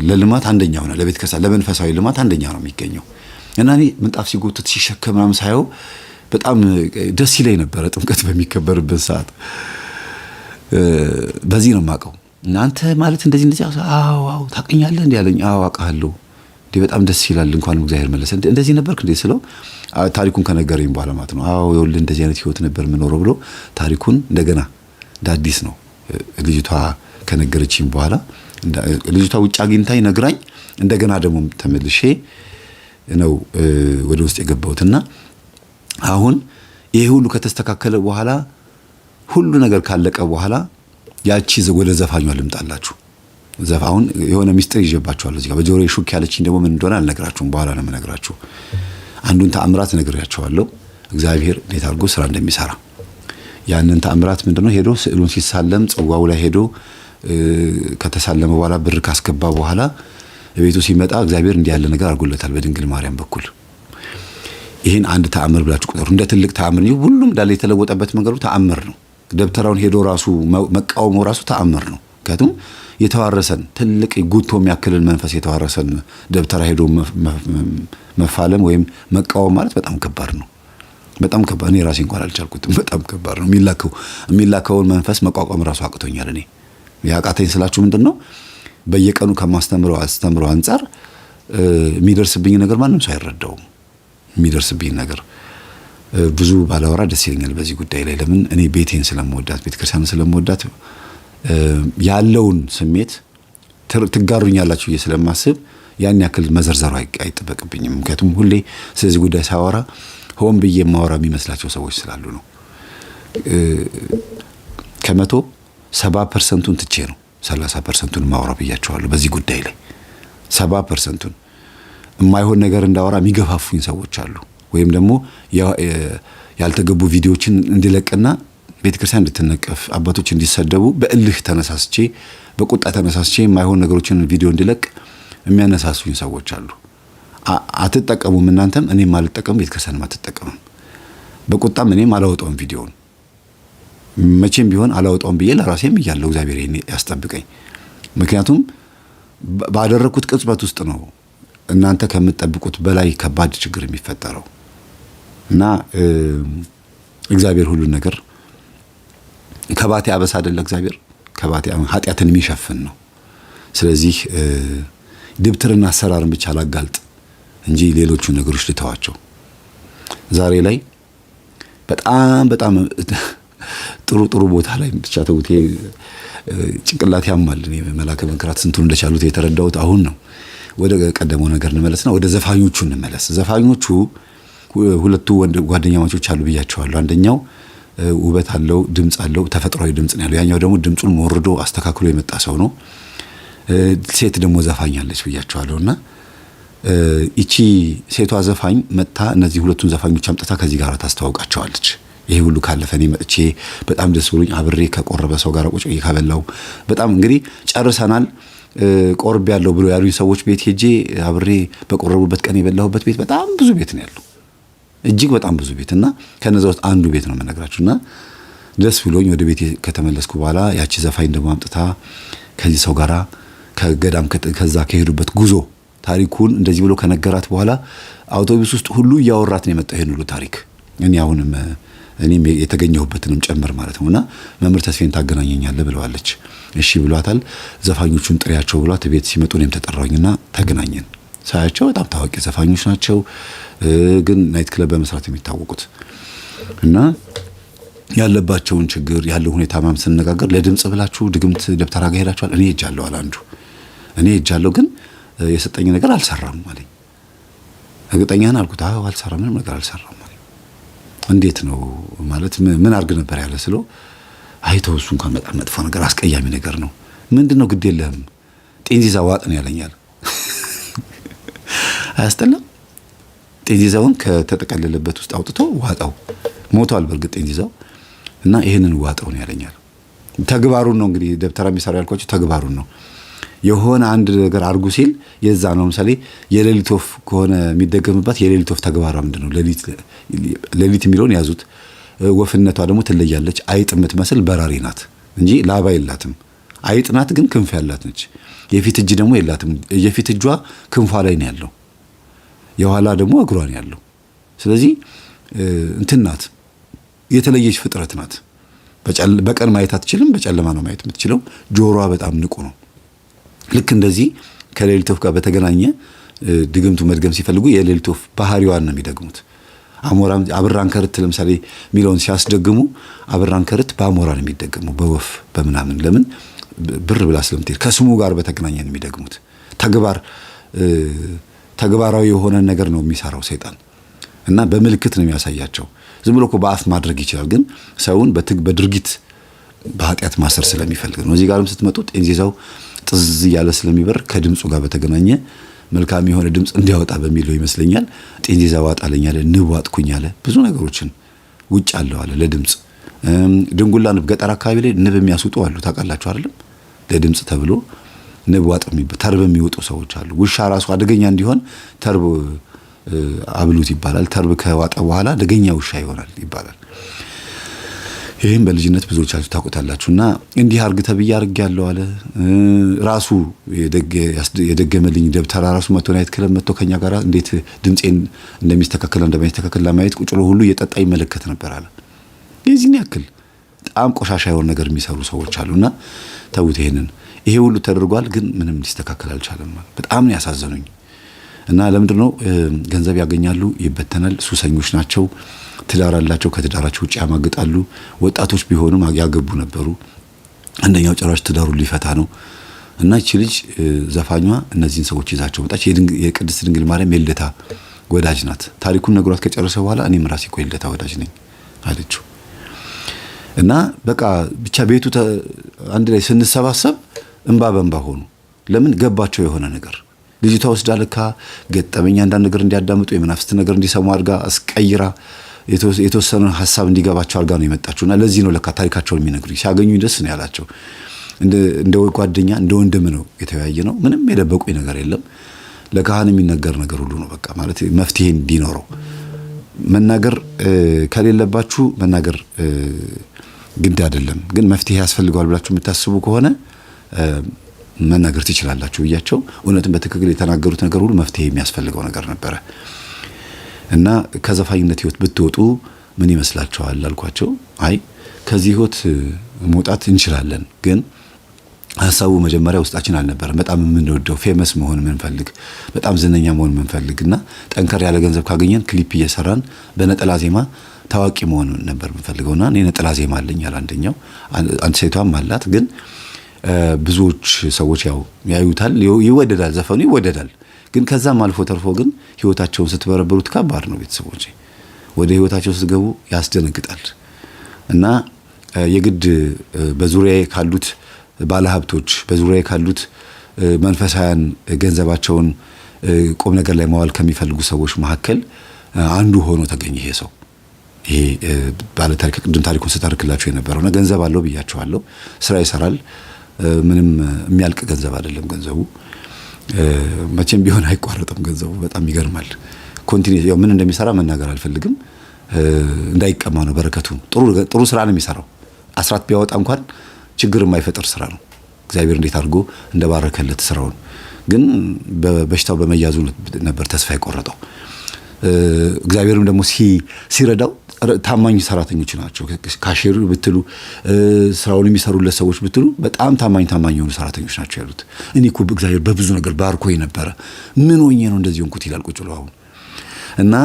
ለልማት አንደኛ ሆነ። ለቤተክርስቲያን ለመንፈሳዊ ልማት አንደኛ ነው የሚገኘው። እና እኔ ምንጣፍ ሲጎትት ሲሸከም ምናምን ሳየው በጣም ደስ ይለኝ ነበረ። ጥምቀት በሚከበርበት ሰዓት በዚህ ነው የማውቀው። እናንተ ማለት እንደዚህ አዎ ታውቀኛለህ እንዴ አለኝ። አዎ አውቃለሁ እንዴ በጣም ደስ ይላል። እንኳን እግዚአብሔር መለሰ። እንደዚህ ነበርክ እንዴ ስለው ታሪኩን ከነገረኝ በኋላ ማለት ነው። አዎ ይኸውልህ እንደዚህ አይነት ህይወት ነበር የምኖረው ብሎ ታሪኩን እንደገና ዳዲስ ነው ልጅቷ ከነገረችኝ በኋላ ልጅቷ ውጭ አግኝታኝ ነግራኝ እንደገና ደግሞ ተመልሼ ነው ወደ ውስጥ የገባሁትና አሁን ይሄ ሁሉ ከተስተካከለ በኋላ ሁሉ ነገር ካለቀ በኋላ ያቺ ወደ ዘፋኙ ልምጣላችሁ። ዘፋውን የሆነ ሚስጥር ይዤባችኋለሁ። እዚህ ጋር በጆሮዬ ሹክ ያለችኝ ደግሞ ምን እንደሆነ አልነግራችሁም። በኋላ ነው የምነግራችሁ። አንዱን ተአምራት ነግሬያችኋለሁ። እግዚአብሔር እንዴት አድርጎ ስራ እንደሚሰራ ያንን ተአምራት ምንድነው? ሄዶ ስዕሉን ሲሳለም ጽዋው ላይ ሄዶ ከተሳለመ በኋላ ብር ካስገባ በኋላ ቤቱ ሲመጣ እግዚአብሔር እንዲህ ያለ ነገር አድርጎለታል በድንግል ማርያም በኩል። ይሄን አንድ ተአምር ብላችሁ ቁጠሩ። እንደ ትልቅ ተአምር ነው። ሁሉም እንዳለ የተለወጠበት መንገዱ ተአምር ነው። ደብተራውን ሄዶ ራሱ መቃወሙ ራሱ ተአምር ነው። ምክንያቱም የተዋረሰን ትልቅ ጉቶ የሚያክልን መንፈስ የተዋረሰን ደብተራ ሄዶ መፋለም ወይም መቃወም ማለት በጣም ከባድ ነው። በጣም ከባድ። እኔ ራሴ እንኳን አልቻልኩትም። በጣም ከባድ ነው። የሚላከውን መንፈስ መቋቋም ራሱ አቅቶኛል። እኔ ያቃተኝ ስላችሁ ምንድነው በየቀኑ ከማስተምረው አንፃር የሚደርስብኝ ነገር ማንም ሰው አይረዳውም። የሚደርስብኝ ነገር ብዙ ባላወራ ደስ ይለኛል በዚህ ጉዳይ ላይ። ለምን እኔ ቤቴን ስለምወዳት ቤተክርስቲያን ስለምወዳት ያለውን ስሜት ትጋሩኛላችሁ ብዬ ስለማስብ ያን ያክል መዘርዘሩ አይጠበቅብኝም። ምክንያቱም ሁሌ ስለዚህ ጉዳይ ሳወራ ሆን ብዬ የማወራ የሚመስላቸው ሰዎች ስላሉ ነው። ከመቶ 70% ትቼ ነው 30% ማወራ ብያቸዋለሁ በዚህ ጉዳይ ላይ። 70% የማይሆን ነገር እንዳወራ የሚገፋፉኝ ሰዎች አሉ። ወይም ደግሞ ያልተገቡ ቪዲዮዎችን እንዲለቅና ቤተክርስቲያን እንድትነቀፍ አባቶች እንዲሰደቡ በእልህ ተነሳስቼ በቁጣ ተነሳስቼ የማይሆን ነገሮችን ቪዲዮ እንዲለቅ የሚያነሳሱኝ ሰዎች አሉ። አትጠቀሙም እናንተም፣ እኔም አልጠቀምም፣ ቤተክርስቲያንም አትጠቀምም። በቁጣም እኔም አላወጣውም ቪዲዮውን መቼም ቢሆን አላወጣውም ብዬ ለራሴም እያለሁ እግዚአብሔር ይሄን ያስጠብቀኝ። ምክንያቱም ባደረኩት ቅጽበት ውስጥ ነው እናንተ ከምትጠብቁት በላይ ከባድ ችግር የሚፈጠረው እና እግዚአብሔር ሁሉን ነገር ከባቴ አበሳ አይደለ። እግዚአብሔር ከባቴ ኃጢአትን የሚሸፍን ነው። ስለዚህ ድብትርና አሰራርን ብቻ ላጋልጥ እንጂ ሌሎቹ ነገሮች ልተዋቸው። ዛሬ ላይ በጣም ጥሩ ቦታ ላይ ብቻ ተውቴ ጭንቅላት ያማል። እኔ መላከ መንክራት ስንቱን እንደቻሉት የተረዳሁት አሁን ነው። ወደ ቀደመው ነገር እንመለስና ወደ ዘፋኞቹ እንመለስ። ዘፋኞቹ ሁለቱ ወንድ ጓደኛማቾች አሉ ብያቸዋለሁ። አንደኛው ውበት አለው፣ ድምጽ አለው፣ ተፈጥሯዊ ድምጽ ነው ያለው። ያኛው ደግሞ ድምጹን ወርዶ አስተካክሎ የመጣ ሰው ነው። ሴት ደግሞ ዘፋኝ አለች ብያቸዋለሁና እቺ ሴቷ ዘፋኝ መጣ እነዚህ ሁለቱን ዘፋኞች አምጥታ ከዚህ ጋር ታስተዋውቃቸዋለች። ይሄ ሁሉ ካለፈ እኔ መጥቼ በጣም ደስ ብሎኝ አብሬ ከቆረበ ሰው ጋር ቁጭ ካበላው በጣም እንግዲህ ጨርሰናል ቆርብ ያለው ብሎ ያሉኝ ሰዎች ቤት ሄጄ አብሬ በቆረቡበት ቀን የበላሁበት ቤት በጣም ብዙ ቤት ነው ያለው። እጅግ በጣም ብዙ ቤት እና ከነዛ ውስጥ አንዱ ቤት ነው የምነግራችሁና ደስ ብሎኝ ወደ ቤት ከተመለስኩ በኋላ ያቺ ዘፋኝ ደግሞ አምጥታ ከዚህ ሰው ጋራ ከገዳም ከዛ ከሄዱበት ጉዞ ታሪኩን እንደዚህ ብሎ ከነገራት በኋላ አውቶቡስ ውስጥ ሁሉ እያወራት ነው የመጣው ይሄን ሁሉ ታሪክ። እኔም የተገኘሁበትንም ጨምር ማለት ነውና መምህር ተስፋዬን ታገናኘኛለህ ብለዋለች። እሺ ብሏታል። ዘፋኞቹን ጥሪያቸው ብሏት ቤት ሲመጡ እኔም ተጠራሁኝና ተገናኘን። ሳያቸው በጣም ታዋቂ ዘፋኞች ናቸው፣ ግን ናይት ክለብ በመስራት የሚታወቁት እና ያለባቸውን ችግር ያለው ሁኔታ ማም ስንነጋገር ለድምጽ ብላችሁ ድግምት ደብተራ ጋር ሄዳችኋል? እኔ ሄጃለሁ አለ አንዱ። እኔ ሄጃለሁ ግን የሰጠኝ ነገር አልሰራም አለኝ። እርግጠኛ ነህ አልኩት። አዎ አልሰራም፣ ምንም ነገር አልሰራም አለኝ። እንዴት ነው ማለት ምን አርግ ነበር ያለ ስለው አይተው እሱ እንኳን በጣም መጥፎ ነገር አስቀያሚ ነገር ነው። ምንድነው ግድ የለህም ጤንዚዛ ዋጥ ነው ያለኛል። አያስጠላም? ጤንዚዛውን ከተጠቀለለበት ውስጥ አውጥቶ ዋጣው። ሞቷል በርግጥ ጤንዚዛው እና ይሄንን ዋጣው ነው ያለኛል። ተግባሩን ነው እንግዲህ ደብተራ የሚሰራ ያልኳችሁ ተግባሩን ነው። የሆነ አንድ ነገር አርጉ ሲል የዛ ነው። ለምሳሌ የሌሊት ወፍ ከሆነ የሚደገምባት የሌሊት ወፍ ተግባሯ ምንድነው? ሌሊት የሚለውን ያዙት። ወፍነቷ ደግሞ ትለያለች። አይጥ የምትመስል በራሪ ናት እንጂ ላባ የላትም። አይጥ ናት ግን ክንፍ ያላት ነች። የፊት እጅ ደግሞ የላትም። የፊት እጇ ክንፏ ላይ ነው ያለው፣ የኋላ ደግሞ እግሯ ነው ያለው። ስለዚህ እንትን ናት፣ የተለየች ፍጥረት ናት። በቀን ማየት አትችልም፣ በጨለማ ነው ማየት የምትችለው። ጆሮዋ በጣም ንቁ ነው። ልክ እንደዚህ ከሌሊት ወፍ ጋር በተገናኘ ድግምቱ መድገም ሲፈልጉ የሌሊት ወፍ ባህሪዋን ነው የሚደግሙት። አሞራም አብራን ከርት ለምሳሌ ሚሊዮን ሲያስደግሙ አብራን ከርት በአሞራ ነው የሚደገሙ፣ በወፍ በምናምን። ለምን ብር ብላ ስለምትሄድ ከስሙ ጋር በተገናኘ ነው የሚደግሙት። ተግባራዊ የሆነ ነገር ነው የሚሰራው ሰይጣን እና በምልክት ነው የሚያሳያቸው። ዝም ብሎ እኮ በአፍ ማድረግ ይችላል፣ ግን ሰውን በድርጊት በኃጢአት ማሰር ስለሚፈልግ ነው። እዚህ ጋርም ስትመጡ ጤንዚዛው ጥዝ እያለ ስለሚበር ከድምፁ ጋር በተገናኘ መልካም የሆነ ድምጽ እንዲያወጣ በሚለው ይመስለኛል ጤንዚዛ ዋጣለኝ አለ፣ ንብ ዋጥኩኝ አለ። ብዙ ነገሮችን ውጭ አለው አለ ለድምጽ። ድንጉላ ንብ ገጠር አካባቢ ላይ ንብ የሚያስውጡ አሉ ታውቃላችሁ አይደለም? ለድምጽ ተብሎ ንብ ዋጥ ተርብ የሚወጡ ሰዎች አሉ። ውሻ ራሱ አደገኛ እንዲሆን ተርብ አብሉት ይባላል። ተርብ ከዋጠ በኋላ አደገኛ ውሻ ይሆናል ይባላል። ይሄን በልጅነት ብዙዎቻችሁ ታውቁታላችሁና እንዲህ አርግ ተብዬ አርጋለሁ አለ። ራሱ የደገመልኝ ደብተራ ራሱ መጥቶ ናይት ክለብ መጥቶ ከኛ ጋር እንዴት ድምጼን እንደሚስተካከል እንደማይስተካከል ለማየት ቁጭ ብሎ ሁሉ እየጠጣ ይመለከት ነበር አለ። የዚህን ያክል በጣም ቆሻሻ የሆነ ነገር የሚሰሩ ሰዎች አሉና ተውት ይሄንን። ይሄ ሁሉ ተደርጓል፣ ግን ምንም ሊስተካከል አልቻለም። በጣም ነው ያሳዘኑኝ። እና ለምንድነው ገንዘብ ያገኛሉ፣ ይበተናል፣ ሱሰኞች ናቸው፣ ትዳር አላቸው፣ ከትዳራቸው ውጪ ያማግጣሉ። ወጣቶች ቢሆኑም ያገቡ ነበሩ። አንደኛው ጭራሽ ትዳሩን ሊፈታ ነው። እና እቺ ልጅ ዘፋኟ እነዚህን ሰዎች ይዛቸው መጣች። የቅድስት ድንግል ማርያም የልደታ ወዳጅ ናት። ታሪኩን ነግሯት ከጨረሰ በኋላ እኔም ራሴ እኮ የልደታ ወዳጅ ነኝ አለችው። እና በቃ ብቻ ቤቱ አንድ ላይ ስንሰባሰብ እንባ በእንባ ሆኑ። ለምን ገባቸው የሆነ ነገር። ልጅቷ ወስዳ ለካ ገጠመኝ አንዳንድ ነገር እንዲያዳምጡ የመናፍስት ነገር እንዲሰሙ አድርጋ አስቀይራ የተወሰነ ሐሳብ እንዲገባቸው አድርጋ ነው የመጣችውና ለዚህ ነው ለካ ታሪካቸውን የሚነግሩኝ። ሲያገኙኝ ደስ ነው ያላቸው። እንደ ጓደኛ እንደ ወንድም ነው የተወያየ ነው። ምንም የደበቁኝ ነገር የለም። ለካህን የሚነገር ነገር ሁሉ ነው በቃ ማለት መፍትሄ እንዲኖረው መናገር ከሌለባችሁ መናገር ግድ አይደለም። ግን መፍትሄ ያስፈልጋል ብላችሁ የምታስቡ ከሆነ መናገር ትችላላችሁ ብያቸው እውነትም በትክክል የተናገሩት ነገር ሁሉ መፍትሄ የሚያስፈልገው ነገር ነበረ። እና ከዘፋኝነት ህይወት ብትወጡ ምን ይመስላችኋል አልኳቸው። አይ ከዚህ ህይወት መውጣት እንችላለን፣ ግን ሐሳቡ መጀመሪያ ውስጣችን አልነበረም። በጣም የምንወደው ፌመስ መሆን የምንፈልግ በጣም ዝነኛ መሆን የምንፈልግና ጠንከር ያለ ገንዘብ ካገኘን ክሊፕ እየሰራን በነጠላ ዜማ ታዋቂ መሆን ነበር የምንፈልገውና እኔ ነጠላ ዜማ አለኝ አንደኛው አንድ ሴቷም አላት። ግን ብዙዎች ሰዎች ያው ያዩታል፣ ይወደዳል፣ ዘፈኑ ይወደዳል። ግን ከዛም አልፎ ተርፎ ግን ህይወታቸውን ስትበረብሩት ከባድ ነው ቤተሰቦቼ። ወደ ህይወታቸው ስትገቡ ያስደነግጣል። እና የግድ በዙሪያዬ ካሉት ባለሀብቶች በዙሪያዬ ካሉት መንፈሳውያን ገንዘባቸውን ቁም ነገር ላይ ማዋል ከሚፈልጉ ሰዎች መካከል አንዱ ሆኖ ተገኘ ይሄ ሰው። ይሄ ባለ ታሪክ ቅድም ታሪኩን ስታርክላችሁ የነበረውና ገንዘብ አለው ብያችኋለሁ። ስራ ይሰራል። ምንም የሚያልቅ ገንዘብ አይደለም ገንዘቡ። መቼም ቢሆን አይቋረጥም ገንዘቡ። በጣም ይገርማል። ኮንቲኒዩስ ያው ምን እንደሚሰራ መናገር አልፈልግም። እንዳይቀማ ነው በረከቱ። ጥሩ ስራ ነው የሚሰራው። አስራት ቢያወጣ እንኳን ችግር የማይፈጥር ስራ ነው። እግዚአብሔር እንዴት አድርጎ እንደባረከለት ስራውን። ግን በበሽታው በመያዙ ነበር ተስፋ የቆረጠው። እግዚአብሔርም ደግሞ ሲረዳው ታማኝ ሰራተኞች ናቸው። ካሼሩ ብትሉ ስራውን የሚሰሩለት ሰዎች ብትሉ በጣም ታማኝ የሆኑ ሰራተኞች ናቸው ያሉት። እኔ እኮ እግዚአብሔር በብዙ ነገር ባርኮኝ ነበረ፣ ምን ሆኜ ነው እንደዚህ ሆንኩት ይላል ቁጭ ብሎ አሁን። እና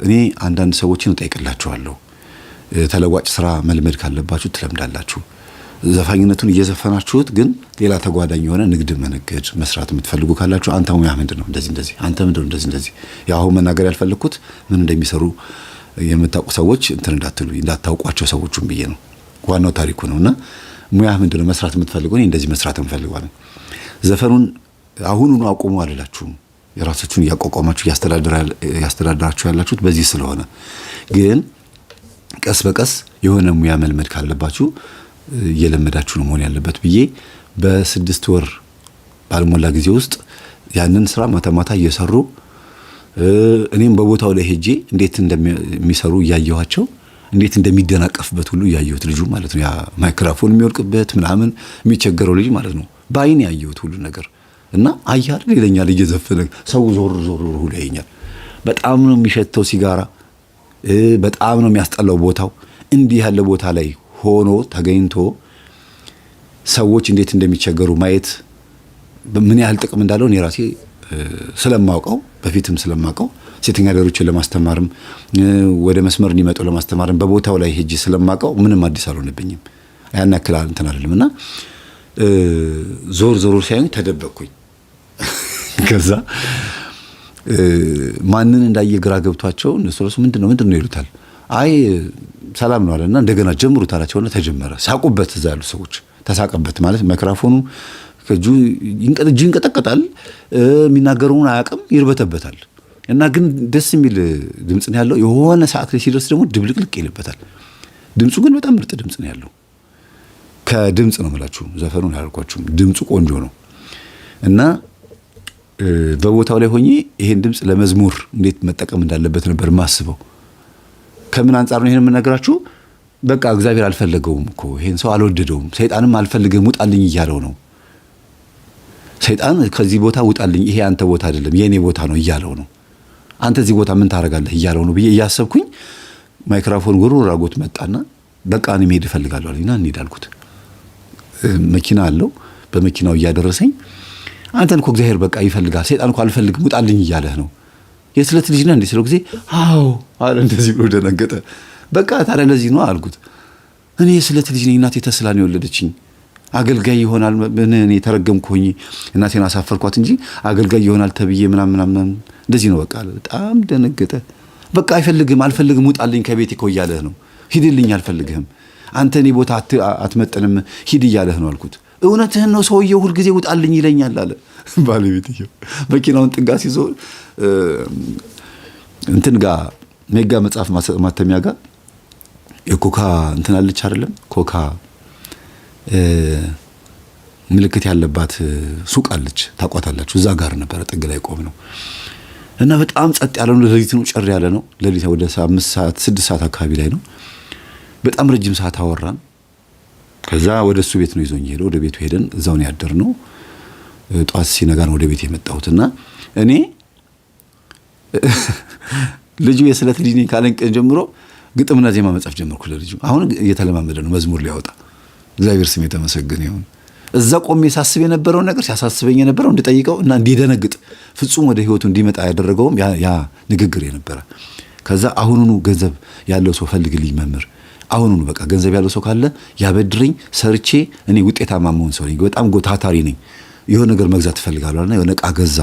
እኔ አንዳንድ ሰዎችን እጠይቅላችኋለሁ፣ ተለዋጭ ስራ መልመድ ካለባችሁ ትለምዳላችሁ። ዘፋኝነቱን እየዘፈናችሁት ግን ሌላ ተጓዳኝ የሆነ ንግድ መነገድ መስራት የምትፈልጉ ካላችሁ አንተ ሙያ ምንድነው እንደዚህ አንተ ምንድነው እንደዚህ ያው መናገር ያልፈለኩት ምን እንደሚሰሩ የምታውቁ ሰዎች እንትን እንዳታውቋቸው ሰዎቹን ብዬ ነው። ዋናው ታሪኩ ነውና ሙያ ምንድነው መስራት የምትፈልጉ? እኔ እንደዚህ መስራት እንፈልጋለን። ዘፈኑን አሁኑኑ አቆሙ አልላችሁም። የራሳችሁን እያቋቋማችሁ ያስተዳድራችሁ ያላችሁት በዚህ ስለሆነ፣ ግን ቀስ በቀስ የሆነ ሙያ መልመድ ካለባችሁ እየለመዳችሁ ነው መሆን ያለበት ብዬ በ6 ወር ባልሞላ ጊዜ ውስጥ ያንን ስራ ማታ እየሰሩ እኔም በቦታው ላይ ሄጄ እንዴት እንደሚሰሩ እያየኋቸው እንዴት እንደሚደናቀፍበት ሁሉ እያየሁት ልጁ ማለት ነው። ያ ማይክሮፎን የሚወርቅበት ምናምን የሚቸገረው ልጅ ማለት ነው። ባይኔ ያየሁት ሁሉ ነገር እና አያር ይለኛል እየዘፈነ ሰው ዞር ሁሉ ያየኛል። በጣም ነው የሚሸተው ሲጋራ፣ በጣም ነው የሚያስጠላው ቦታው። እንዲህ ያለ ቦታ ላይ ሆኖ ተገኝቶ ሰዎች እንዴት እንደሚቸገሩ ማየት ምን ያህል ጥቅም እንዳለው እኔ ራሴ ስለማውቀው በፊትም ስለማውቀው ሴተኛ አዳሪዎችን ለማስተማርም ወደ መስመር እንዲመጡ ለማስተማርም በቦታው ላይ ሄጄ ስለማውቀው ምንም አዲስ አልሆነብኝም። ያን ያክል እንትን አይደለምና ዞር ሳይሆን ተደበቅኩኝ። ከዛ ማንን እንዳየ ግራ ገብቷቸው እነሱ ራሱ ምንድነው ይሉታል። አይ ሰላም ነው አለና እንደገና ጀምሩት አላቸውና ተጀመረ። ሳቁበት። እዛ ያሉ ሰዎች ተሳቀበት። ማለት ማይክሮፎኑ ከጁ ይንቀጠቀጣል፣ የሚናገረውን አያውቅም፣ ይርበተበታል። እና ግን ደስ የሚል ድምጽ ነው ያለው። የሆነ ሰዓት ላይ ሲደርስ ደግሞ ድብልቅልቅ ይልበታል። ድምጹ ግን በጣም ምርጥ ድምጽ ነው ያለው። ከድምጽ ነው የምላችሁ፣ ዘፈኑን ያልኳችሁ ድምጹ ቆንጆ ነው እና በቦታው ላይ ሆኜ ይሄን ድምጽ ለመዝሙር እንዴት መጠቀም እንዳለበት ነበር ማስበው። ከምን አንፃር ነው ይሄን የምነግራችሁ? በቃ እግዚአብሔር አልፈለገውም እኮ ይሄን ሰው አልወደደውም። ሰይጣንም አልፈልግም ውጣልኝ እያለው ነው። ሰይጣን ከዚህ ቦታ ውጣልኝ፣ ይሄ አንተ ቦታ አይደለም የኔ ቦታ ነው እያለው ነው። አንተ እዚህ ቦታ ምን ታረጋለህ እያለው ነው ብዬ እያሰብኩኝ ማይክሮፎን ጉሩር አጎት መጣና በቃ እኔ መሄድ እፈልጋለሁ አለኝና እንሂድ አልኩት። መኪና አለው። በመኪናው እያደረሰኝ አንተን እኮ እግዚአብሔር በቃ ይፈልጋል፣ ሰይጣን እኮ አልፈልግም ውጣልኝ እያለህ ነው። የስለት ልጅ ነህ እንዴ ስለው ጊዜ አዎ አለ። እንደዚህ ብሎ ደነገጠ። በቃ ታዲያ ለዚህ ነው አልኩት። እኔ የስለት ልጅ ነኝ፣ እናቴ ተስላ ነው የወለደችኝ። አገልጋይ ይሆናል እኔ ተረገምኩኝ፣ እናቴን አሳፈርኳት እንጂ አገልጋይ ይሆናል ተብዬ ምናምን እንደዚህ ነው በቃ አለ። በጣም ደነገጠ። በቃ አልፈልግም ውጣልኝ ከቤቴ እኮ እያለህ ነው፣ ሂድልኝ አልፈልግህም፣ አንተ እኔ ቦታ አትመጥንም ሂድ እያለህ ነው አልኩት። እውነትህን ነው ሰውየው ሁልጊዜ ውጣልኝ ይለኛል አለ ባለቤትየው። መኪናውን ጥጋ ሲዞ እንትን ጋር ሜጋ መጽሐፍ ማተሚያ ጋር የኮካ እንትን አለች አይደለም፣ ኮካ ምልክት ያለባት ሱቅ አለች፣ ታቋታላችሁ። እዛ ጋር ነበር ጥግ ላይ ቆም ነው እና በጣም ጸጥ ያለ ነው። ለሊት ነው፣ ጭር ያለ ነው። ለሊት ወደ 5 ሰዓት 6 ሰዓት አካባቢ ላይ ነው። በጣም ረጅም ሰዓት አወራን። ከዛ ወደ እሱ ቤት ነው ይዞኝ ሄደው። ወደ ቤቱ ሄደን እዛው ነው ያደርነው። ጧት ሲነጋ ነው ወደ ቤት የመጣሁትና እኔ ልጁ የስለት ልጅ ነኝ ካለን ቀን ጀምሮ ግጥምና ዜማ መጻፍ ጀመርኩ ለልጁ። አሁን እየተለማመደ ነው መዝሙር ሊያወጣ። እግዚአብሔር ስም የተመሰገነ ይሁን። እዛ ቆሜ ሳስብ የነበረው ነገር ሲያሳስበኝ የነበረው እንድጠይቀው እና እንዲደነግጥ ፍጹም ወደ ህይወቱ እንዲመጣ ያደረገውም ያ ንግግር የነበረ። ከዛ አሁኑኑ ገንዘብ ያለው ሰው ፈልግልኝ መምህር፣ አሁኑኑ በቃ ገንዘብ ያለው ሰው ካለ ያበድረኝ፣ ሰርቼ እኔ ውጤታማ መሆን ሰው ነኝ፣ በጣም ጎታታሪ ነኝ፣ የሆነ ነገር መግዛት እፈልጋለሁና የሆነ ዕቃ ገዛ፣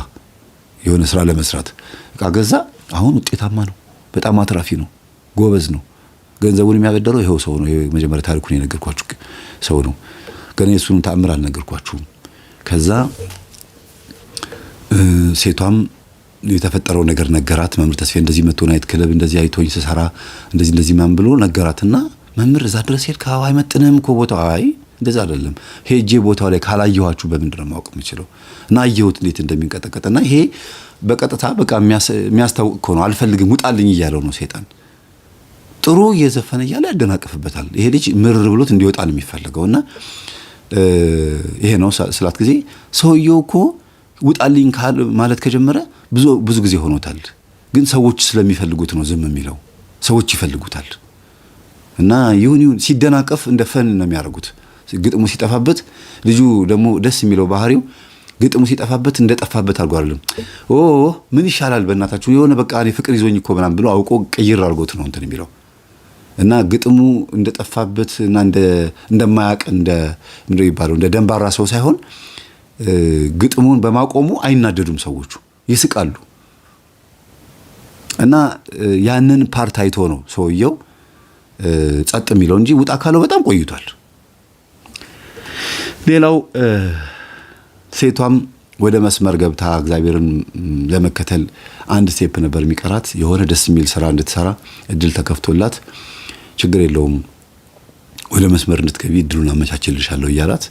የሆነ ስራ ለመስራት ዕቃ ገዛ። አሁን ውጤታማ ነው፣ በጣም አትራፊ ነው፣ ጎበዝ ነው። ገንዘቡን የሚያበደረው ይሄው ሰው ነው። የመጀመሪያ ታሪኩን የነገርኳችሁ ሰው ነው። ገና የሱን ተአምር አልነገርኳችሁም። ከዛ ሴቷም የተፈጠረው ነገር ነገራት። መምህር ተስፋዬ እንደዚህ መጥቶ ናይት ክለብ እንደዚህ አይቶኝ ስሰራ እንደዚህ ማን ብሎ ነገራትና መምህር እዛ ድረስ ሄድክ? አዎ አይመጥንም እኮ ቦታው። አይ እንደዛ አይደለም፣ ሄጄ ቦታው ላይ ካላየኋችሁ በምንድን ነው ማወቅ የምችለው? እና አየሁት እንዴት እንደሚንቀጠቀጥና ይሄ በቀጥታ በቃ የሚያስታውቅ እኮ ነው። አልፈልግም ውጣልኝ እያለው ነው ሰይጣን። ጥሩ እየዘፈነ እያለ ያደናቅፍበታል። ይሄ ልጅ ምርር ብሎት እንዲወጣ ነው የሚፈልገውና ይሄ ነው ስላት ጊዜ ሰውየው እኮ ውጣልኝ ማለት ከጀመረ ብዙ ጊዜ ሆኖታል። ግን ሰዎች ስለሚፈልጉት ነው ዝም የሚለው። ሰዎች ይፈልጉታል እና ይሁን ሲደናቀፍ እንደ ፈን ነው የሚያደርጉት። ግጥሙ ሲጠፋበት ልጁ ደግሞ ደስ የሚለው ባህሪው ግጥሙ ሲጠፋበት እንደጠፋበት አድርጎ አይደለም ምን ይሻላል በእናታችሁ የሆነ በቃ እኔ ፍቅር ይዞኝ እኮ ምናምን ብሎ አውቆ ቀይር አድርጎት ነው እንትን የሚለው እና ግጥሙ እንደጠፋበት እና እንደማያውቅ ምንድነው ይባለው እንደ ደንባራ ሰው ሳይሆን ግጥሙን በማቆሙ አይናደዱም ሰዎቹ፣ ይስቃሉ። እና ያንን ፓርት አይቶ ነው ሰውየው ጸጥ የሚለው እንጂ ውጣ ካለው በጣም ቆይቷል። ሌላው ሴቷም ወደ መስመር ገብታ እግዚአብሔርን ለመከተል አንድ ስቴፕ ነበር የሚቀራት። የሆነ ደስ የሚል ስራ እንድትሰራ እድል ተከፍቶላት ችግር የለውም ወደ መስመር እንድትገቢ እድሉን አመቻችልሻለሁ እያላት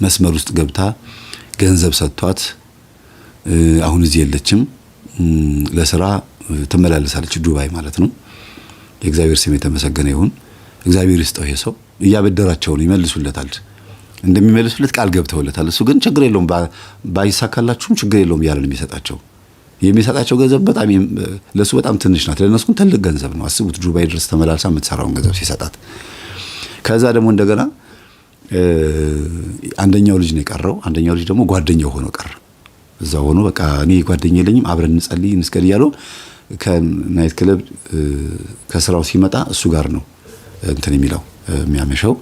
መስመር ውስጥ ገብታ ገንዘብ ሰጥቷት አሁን እዚህ የለችም፣ ለስራ ትመላለሳለች፣ ዱባይ ማለት ነው። የእግዚአብሔር ስም የተመሰገነ ይሁን። እግዚአብሔር ይስጠው። ይሄ ሰው እያበደራቸው ነው፣ ይመልሱለታል፣ እንደሚመልሱለት ቃል ገብተውለታል። እሱ ግን ችግር የለውም ባይሳካላችሁም ችግር የለውም እያለ ነው የሚሰጣቸው ገንዘብ በጣም ለሱ በጣም ትንሽ ናት፣ ለነሱ ግን ትልቅ ገንዘብ ነው። አስቡት፣ ዱባይ ድረስ ተመላልሳ የምትሰራውን ገንዘብ ሲሰጣት። ከዛ ደግሞ እንደገና አንደኛው ልጅ ነው የቀረው። አንደኛው ልጅ ደግሞ ጓደኛው ሆኖ ቀረ። እዛ ሆኖ በቃ እኔ ጓደኛ የለኝም አብረን እንጸልይ እንስገድ እያለው ከናይት ክለብ ከስራው ሲመጣ እሱ ጋር ነው እንትን የሚለው የሚያመሸው።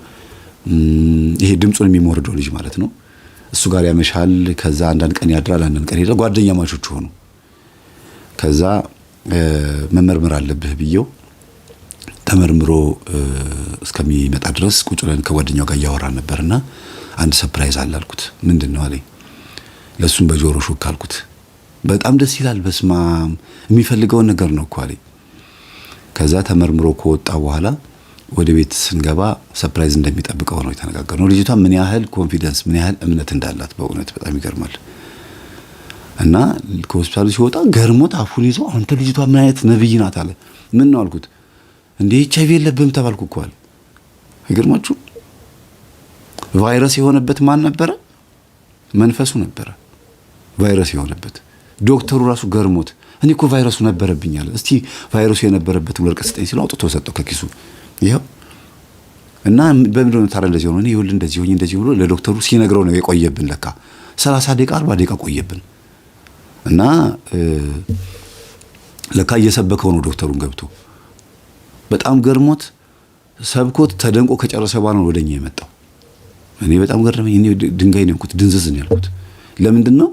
ይሄ ድምጹን የሚሞርደው ልጅ ማለት ነው። እሱ ጋር ያመሻል። ከዛ አንዳንድ ቀን ያድራል፣ አንዳንድ ቀን ይሄዳል። ጓደኛ ማቾቹ ሆኑ። ከዛ መመርመር አለብህ ብየው ተመርምሮ እስከሚመጣ ድረስ ቁጭ ብለን ከጓደኛው ጋር እያወራን ነበርና አንድ ሰርፕራይዝ አለ አልኩት። ምንድነው አለኝ። ለሱም በጆሮ ሹክ አልኩት። በጣም ደስ ይላል፣ በስማም የሚፈልገውን ነገር ነው እኮ አለኝ። ከዛ ተመርምሮ ከወጣ በኋላ ወደ ቤት ስንገባ ሰርፕራይዝ እንደሚጠብቀው ነው የተነጋገርነው። ልጅቷ ምን ያህል ኮንፊደንስ ምን ያህል እምነት እንዳላት በእውነት በጣም ይገርማል። እና ከሆስፒታሉ ሲወጣ ገርሞት አፉን ይዞ አንተ ልጅቷ ምን አይነት ነብይ ናት አለ። ምን ነው አልኩት። እንዴ ኤችአይቪ የለብህም ተባልኩ እኮ አለ። አይገርማችሁ? ቫይረስ የሆነበት ማን ነበረ? መንፈሱ ነበረ ቫይረስ የሆነበት። ዶክተሩ ራሱ ገርሞት እኔ እኮ ቫይረሱ ነበረብኝ አለ። እስቲ ቫይረሱ የነበረበት ወረቀት ስጠኝ ሲለው አውጥቶ ሰጠው ከኪሱ። ይሄው እና በምንድን ነው ታዲያ እንደዚህ ሆኖ እኔ ይኸውልህ እንደዚህ ብሎ ለዶክተሩ ሲነግረው ነው የቆየብን። ለካ 30 ደቂቃ 40 ደቂቃ ቆየብን። እና ለካ እየሰበከው ነው ዶክተሩን ገብቶ በጣም ገርሞት ሰብኮት ተደንቆ ከጨረሰ በኋላ ነው ወደኛ የመጣው። እኔ በጣም ገረመኝ። እኔ ድንጋይ ነው ያልኩት፣ ድንዝዝ ነው ያልኩት። ለምንድን ነው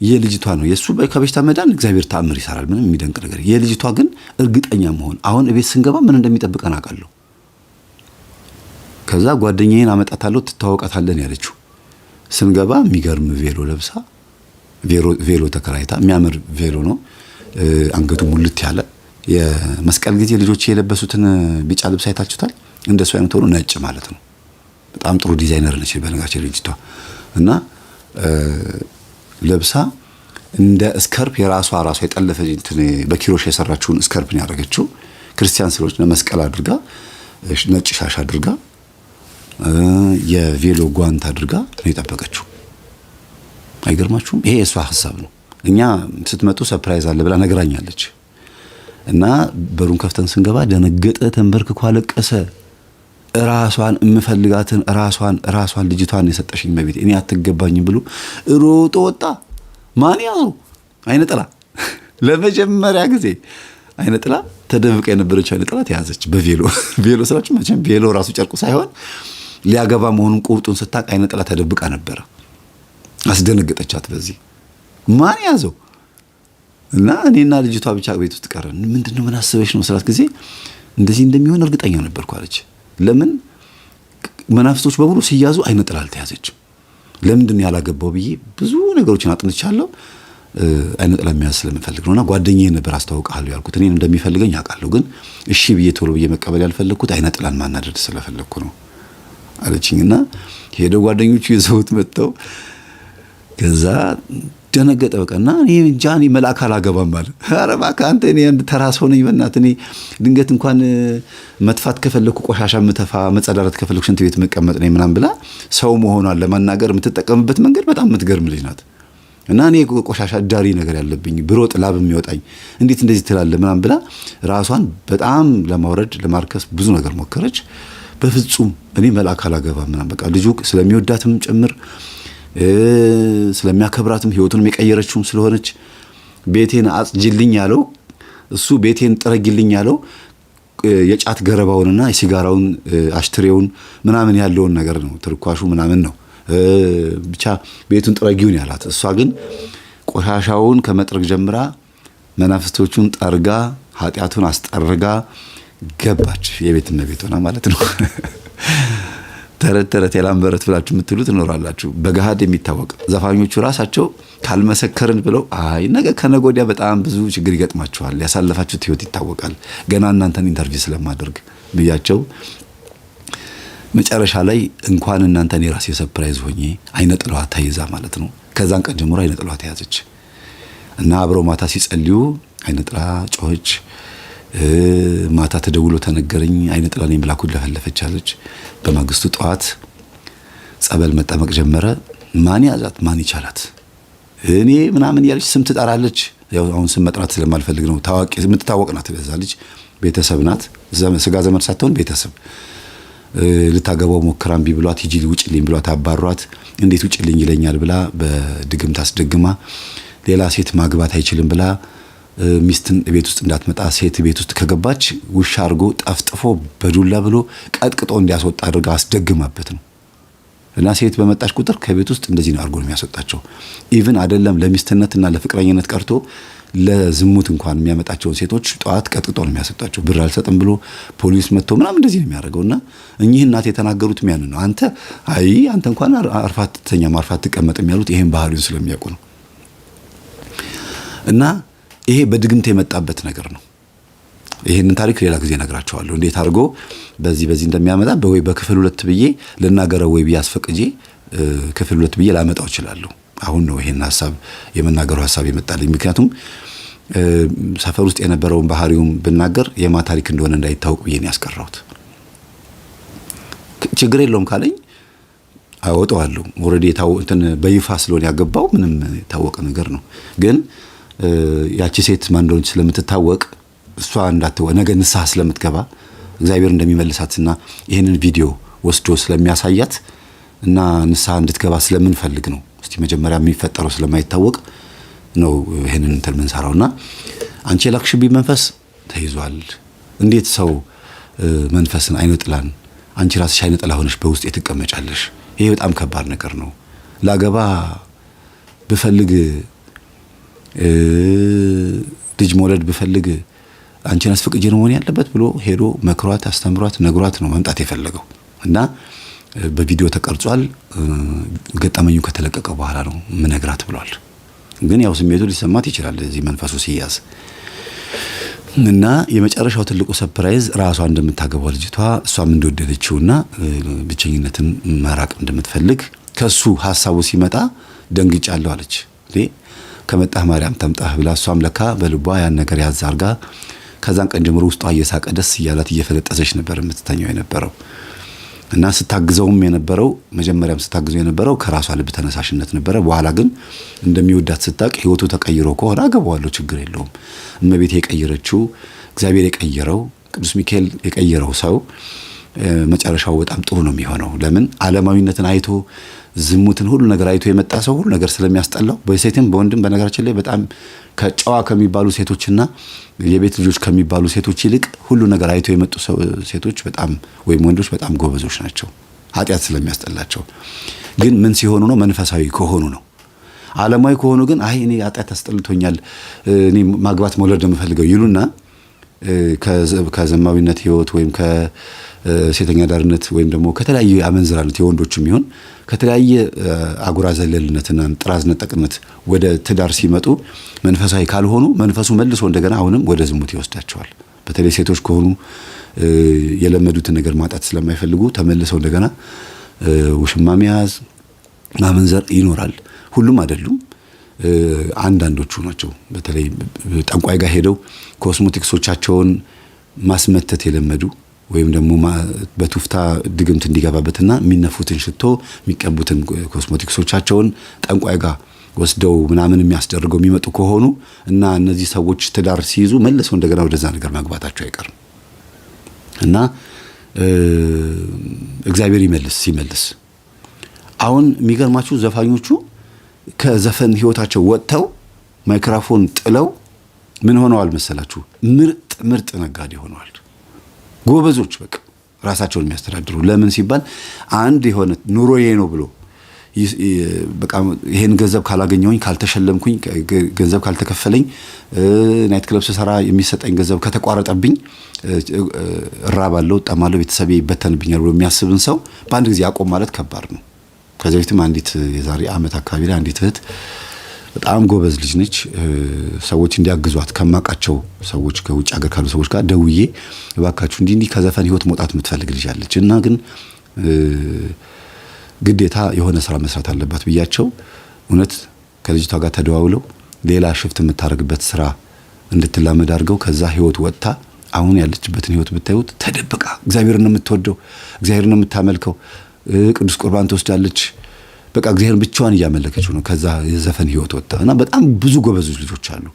የልጅቷ ነው የሱ ከበሽታ መዳን እግዚአብሔር ተአምር ይሰራል፣ ምንም የሚደንቅ ነገር። የልጅቷ ግን እርግጠኛ መሆን አሁን እቤት ስንገባ ምን እንደሚጠብቀን አውቃለሁ። ከዛ ጓደኛዬን አመጣታለሁ ትተዋወቃታለን ያለችው። ስንገባ የሚገርም ቬሎ ለብሳ ቬሎ ተከራይታ የሚያምር ቬሎ ነው፣ አንገቱ ሙልት ያለ የመስቀል ጊዜ ልጆች የለበሱትን ቢጫ ልብስ አይታችሁታል? እንደሱ አይነት ሆኖ ነጭ ማለት ነው። በጣም ጥሩ ዲዛይነር ነች በነገራችን ልጅቷ። እና ለብሳ እንደ ስከርፕ የራሷ የጠለፈች እንትን በኪሮሽ የሰራችውን ስከርፕ ነው ያደረገችው። ክርስቲያን ስለሆነች መስቀል አድርጋ ነጭ ሻሽ አድርጋ የቬሎ ጓንት አድርጋ ነው የጠበቀችው። አይገርማችሁም? ይሄ የሷ ሐሳብ ነው። እኛ ስትመጡ ሰርፕራይዝ አለ ብላ ነግራኛለች። እና በሩን ከፍተን ስንገባ ደነገጠ፣ ተንበርክኮ አለቀሰ። ራሷን የምፈልጋትን ራሷን ልጅቷን የሰጠሽኝ መቤት እኔ አትገባኝም ብሎ ሮጦ ወጣ። ማን ያዘው? አይነ ጥላ። ለመጀመሪያ ጊዜ አይነ ጥላ ተደብቃ የነበረች አይነ ጥላ ተያዘች በቬሎ ስራችሁ። መቼም ቬሎ ራሱ ጨርቁ ሳይሆን ሊያገባ መሆኑን ቁርጡን ስታቅ አይነ ጥላ ተደብቃ ነበረ። አስደነገጠቻት። በዚህ ማን ያዘው? እና እኔና ልጅቷ ብቻ ቤት ውስጥ ቀረን። ምንድነው ምን አስበሽ ነው ስላት ጊዜ እንደዚህ እንደሚሆን እርግጠኛ ነበርኩ አለች። ለምን መናፍስቶች በሙሉ ሲያዙ አይነ ጥላ አልተያዘችም? ለምንድነው ያላገባው ብዬ ብዙ ነገሮችን አጥንቻለሁ። አይነ ጥላ የሚያዝ ስለምፈልግ ነውና ጓደኛዬ ነበር አስተዋውቃለሁ ያልኩት። እኔን እንደሚፈልገኝ አውቃለሁ፣ ግን እሺ ብዬ ቶሎ ብዬ መቀበል ያልፈለኩት አይነ ጥላን ማናደድ ስለፈለኩ ነው አለችኝና ሄደው ጓደኞቹ ይዘውት መጥተው ከዛ ደነገጠ። በቃና እኔ ጃኒ መልአክ አላገባም ማለት። ኧረ እባክህ አንተ እኔ አንድ ተራ ሰው ነኝ በእናትህ። እኔ ድንገት እንኳን መጥፋት ከፈለኩ ቆሻሻ መተፋ መጸዳዳት ከፈለኩ ሽንት ቤት መቀመጥ ነኝ ምናምን ብላ ሰው መሆኗን ለማናገር የምትጠቀምበት መንገድ በጣም የምትገርም ልጅ ናት። እና እኔ ቆሻሻ ዳሪ ነገር ያለብኝ ብሮጥ ላብ የሚወጣኝ እንዴት እንደዚህ ትላለህ ምናምን ብላ ራሷን በጣም ለማውረድ ለማርከስ ብዙ ነገር ሞከረች። በፍጹም እኔ መልአክ አላገባም ምናምን በቃ ልጁ ስለሚወዳትም ጭምር ስለሚያከብራትም ህይወቱን የቀየረችው ስለሆነች ቤቴን አጽጅልኝ ያለው እሱ ቤቴን ጥረግልኝ ያለው የጫት ገረባውንና የሲጋራውን አሽትሬውን ምናምን ያለውን ነገር ነው፣ ትርኳሹ ምናምን ነው። ብቻ ቤቱን ጥረጊውን ያላት። እሷ ግን ቆሻሻውን ከመጥረግ ጀምራ መናፍስቶቹን ጠርጋ ኃጢያቱን አስጠርጋ ገባች። የቤት እመቤት ሆና ማለት ነው። ተረት የላምበረት ብላችሁ የምትሉት እኖራላችሁ። በገሃድ የሚታወቅ ዘፋኞቹ ራሳቸው ካልመሰከርን ብለው አይ ነገ ከነገ ወዲያ በጣም ብዙ ችግር ይገጥማችኋል፣ ያሳለፋችሁት ህይወት ይታወቃል፣ ገና እናንተን ኢንተርቪው ስለማደርግ ብያቸው መጨረሻ ላይ እንኳን እናንተን የራሴ ሰርፕራይዝ ሆኜ አይነ ጥላዋ ተይዛ ማለት ነው። ከዛን ቀን ጀምሮ አይነ ጥላዋ ተያዘች እና አብረው ማታ ሲጸልዩ አይነ ጥላ ጮኸች። ማታ ተደውሎ ተነገረኝ አይነ ጥላ ነኝ ብላ ኩል ለፈለፈች አለች። በማግስቱ ጠዋት ጸበል መጠመቅ ጀመረ። ማን ያዛት? ማን ይቻላት? እኔ ምናምን ያለች ስም ትጠራለች። ያው አሁን ስም መጥራት ስለማልፈልግ ነው። ታዋቂ የምትታወቅ ናት። በዛ ልጅ ቤተሰብ ናት። ስጋ ዘመድ ሳትሆን ቤተሰብ። ልታገባው ሞክራም ቢብሏት ሂጂ ውጭልኝ ብሏት አባሯት። እንዴት ውጭልኝ ይለኛል ብላ በድግም ታስደግማ ሌላ ሴት ማግባት አይችልም ብላ ሚስትን ቤት ውስጥ እንዳትመጣ ሴት ቤት ውስጥ ከገባች ውሻ አርጎ ጠፍጥፎ በዱላ ብሎ ቀጥቅጦ እንዲያስወጣ አድርጋ አስደግማበት ነው። እና ሴት በመጣች ቁጥር ከቤት ውስጥ እንደዚህ ነው አርጎ የሚያስወጣቸው። ኢቭን አይደለም ለሚስትነትና ለፍቅረኝነት ቀርቶ ለዝሙት እንኳን የሚያመጣቸውን ሴቶች ጧት ቀጥቅጦ ነው የሚያስወጣቸው። ብር አልሰጥም ብሎ ፖሊስ መጥቶ ምናምን እንደዚህ ነው የሚያደርገውና እኚህ እናት የተናገሩት ያን ነው። አንተ እንኳን አርፋት ተኛ ማርፋት ተቀመጥ የሚያሉት ይሄን ባህሪውን ስለሚያውቁ ነው። እና ይሄ በድግምት የመጣበት ነገር ነው። ይሄንን ታሪክ ሌላ ጊዜ ነግራቸዋለሁ። እንዴት አድርጎ በዚህ እንደሚያመጣ ወይ በክፍል 2 ብዬ ልናገረው ወይ ቢያስፈቅጄ ክፍል 2 ብዬ ላመጣው እችላለሁ። አሁን ነው ይሄን ሐሳብ የመናገሩ ሐሳብ የመጣልኝ። ምክንያቱም ሰፈር ውስጥ የነበረውን ባህሪውን ብናገር የማ ታሪክ እንደሆነ እንዳይታወቅ ብዬ ነው ያስቀረሁት። ችግር የለውም ካለኝ አወጣዋለሁ። ኦሬዲ በይፋ ስለሆነ ያገባው ምንም የታወቀ ነገር ነው። ግን ያቺ ሴት ማን እንደሆነች ስለምትታወቅ እሷ ነገ ንስሐ ስለምትገባ እግዚአብሔር እንደሚመልሳትና ይሄንን ቪዲዮ ወስዶ ስለሚያሳያት እና ንስሐ እንድትገባ ስለምንፈልግ ነው። እስቲ መጀመሪያ የሚፈጠረው ስለማይታወቅ ነው ይሄንን መንሰራውና አንቺ የላክሽብኝ መንፈስ ተይዟል። እንዴት ሰው መንፈስን አይነጥላን? አንቺ ራስሽ አይነጥላ ሆነሽ በውስጥ የተቀመጫለሽ። ይሄ በጣም ከባድ ነገር ነው። ላገባ ብፈልግ ልጅ መውለድ ብፈልግ አንቺን አስፈቅጄ ነው መሆን ያለበት ብሎ ሄዶ መክሯት አስተምሯት ነግሯት ነው መምጣት የፈለገው እና በቪዲዮ ተቀርጿል። ገጠመኙ ከተለቀቀ በኋላ ነው ምነግራት ብሏል። ግን ያው ስሜቱ ሊሰማት ይችላል እዚህ መንፈሱ ሲያዝ እና የመጨረሻው ትልቁ ሰርፕራይዝ ራሷ እንደምታገባው ልጅቷ እሷም እንደወደደችውና ብቸኝነትን መራቅ እንደምትፈልግ ከሱ ሐሳቡ ሲመጣ ደንግጫለሁ አለች። ከመጣህ ማርያም ተምጣህ ብላ እሷም ለካ በልቧ ያን ነገር ያዝ አርጋ ከዛን ቀን ጀምሮ ውስጧ እየሳቀ ደስ እያላት እየፈለጠሰች ነበር የምትተኛው የነበረው እና ስታግዘውም የነበረው መጀመሪያም ስታግዘው የነበረው ከራሷ ልብ ተነሳሽነት ነበረ። በኋላ ግን እንደሚወዳት ስታቅ ህይወቱ ተቀይሮ ከሆነ አገባዋለሁ ችግር የለውም። እመቤቴ የቀየረችው እግዚአብሔር የቀየረው ቅዱስ ሚካኤል የቀየረው ሰው መጨረሻው በጣም ጥሩ ነው የሚሆነው። ለምን ዓለማዊነትን አይቶ ዝሙትን ሁሉ ነገር አይቶ የመጣ ሰው ሁሉ ነገር ስለሚያስጠላው በሴትም በወንድም በነገራችን ላይ በጣም ከጨዋ ከሚባሉ ሴቶችና የቤት ልጆች ከሚባሉ ሴቶች ይልቅ ሁሉ ነገር አይቶ የመጡ ሴቶች በጣም ወይም ወንዶች በጣም ጎበዞች ናቸው፣ ኃጢአት ስለሚያስጠላቸው። ግን ምን ሲሆኑ ነው? መንፈሳዊ ከሆኑ ነው። ዓለማዊ ከሆኑ ግን አይ እኔ ኃጢአት አስጠልቶኛል እኔ ማግባት መውለድ ነው የምፈልገው ይሉና ከዘማዊነት ህይወት ወይም ከሴተኛ ዳርነት ወይም ደግሞ ከተለያየ አመንዝራነት የወንዶችም ይሁን ከተለያየ አጉራ ዘለልነትና ጥራዝ ነጠቅነት ወደ ትዳር ሲመጡ መንፈሳዊ ካልሆኑ መንፈሱ መልሶ እንደገና አሁንም ወደ ዝሙት ይወስዳቸዋል። በተለይ ሴቶች ከሆኑ የለመዱትን ነገር ማጣት ስለማይፈልጉ ተመልሰው እንደገና ውሽማ መያዝ ማመንዘር ይኖራል። ሁሉም አይደሉም፣ አንዳንዶቹ ናቸው። በተለይ ጠንቋይ ጋር ሄደው ኮስሞቲክሶቻቸውን ማስመተት የለመዱ ወይም ደግሞ በቱፍታ ድግምት እንዲገባበትና የሚነፉትን ሽቶ የሚቀቡትን ኮስሞቲክሶቻቸውን ጠንቋይ ጋር ወስደው ምናምን የሚያስደርገው የሚመጡ ከሆኑ እና እነዚህ ሰዎች ትዳር ሲይዙ መልሰው እንደገና ወደዛ ነገር መግባታቸው አይቀርም እና እግዚአብሔር ሲመልስ አሁን የሚገርማችሁ ዘፋኞቹ ከዘፈን ህይወታቸው ወጥተው ማይክሮፎን ጥለው ምን ሆነዋል መሰላችሁ? ምርጥ ነጋዴ ሆነዋል። ጎበዞች በቃ ራሳቸውን የሚያስተዳድሩ። ለምን ሲባል አንድ የሆነ ኑሮዬ ነው ብሎ በቃ ይሄን ገንዘብ ካላገኘሁኝ ካልተሸለምኩኝ ገንዘብ ካልተከፈለኝ ናይት ክለብ ሰራ የሚሰጠኝ ገንዘብ ከተቋረጠብኝ እራባለሁ፣ እጠማለሁ፣ ቤተሰቤ ይበተንብኛል ብሎ የሚያስብን ሰው በአንድ ጊዜ አቆም ማለት ከባድ ነው። ከዚህ በፊትም አንዲት የዛሬ ዓመት አካባቢ ላይ አንዲት እህት በጣም ጎበዝ ልጅ ነች። ሰዎች እንዲያግዟት ከማቃቸው ሰዎች ከውጭ ሀገር ካሉ ሰዎች ጋር ደውዬ እባካችሁ እንዲህ ከዘፈን ህይወት መውጣት የምትፈልግ ልጅ አለች እና ግን ግዴታ የሆነ ስራ መስራት አለባት ብያቸው እውነት ከልጅቷ ጋር ተደዋውለው ሌላ ሽፍት የምታረግበት ስራ እንድትላመድ አድርገው ከዛ ህይወት ወጥታ አሁን ያለችበትን ህይወት ብታዩት ተደብቃ እግዚአብሔርን የምትወደው እግዚአብሔርን የምታመልከው ቅዱስ ቁርባን ትወስዳለች። በቃ እግዚአብሔርን ብቻዋን እያመለከችው ነው። ከዛ የዘፈን ህይወት ወጣ እና በጣም ብዙ ጎበዞች ልጆች አሉ።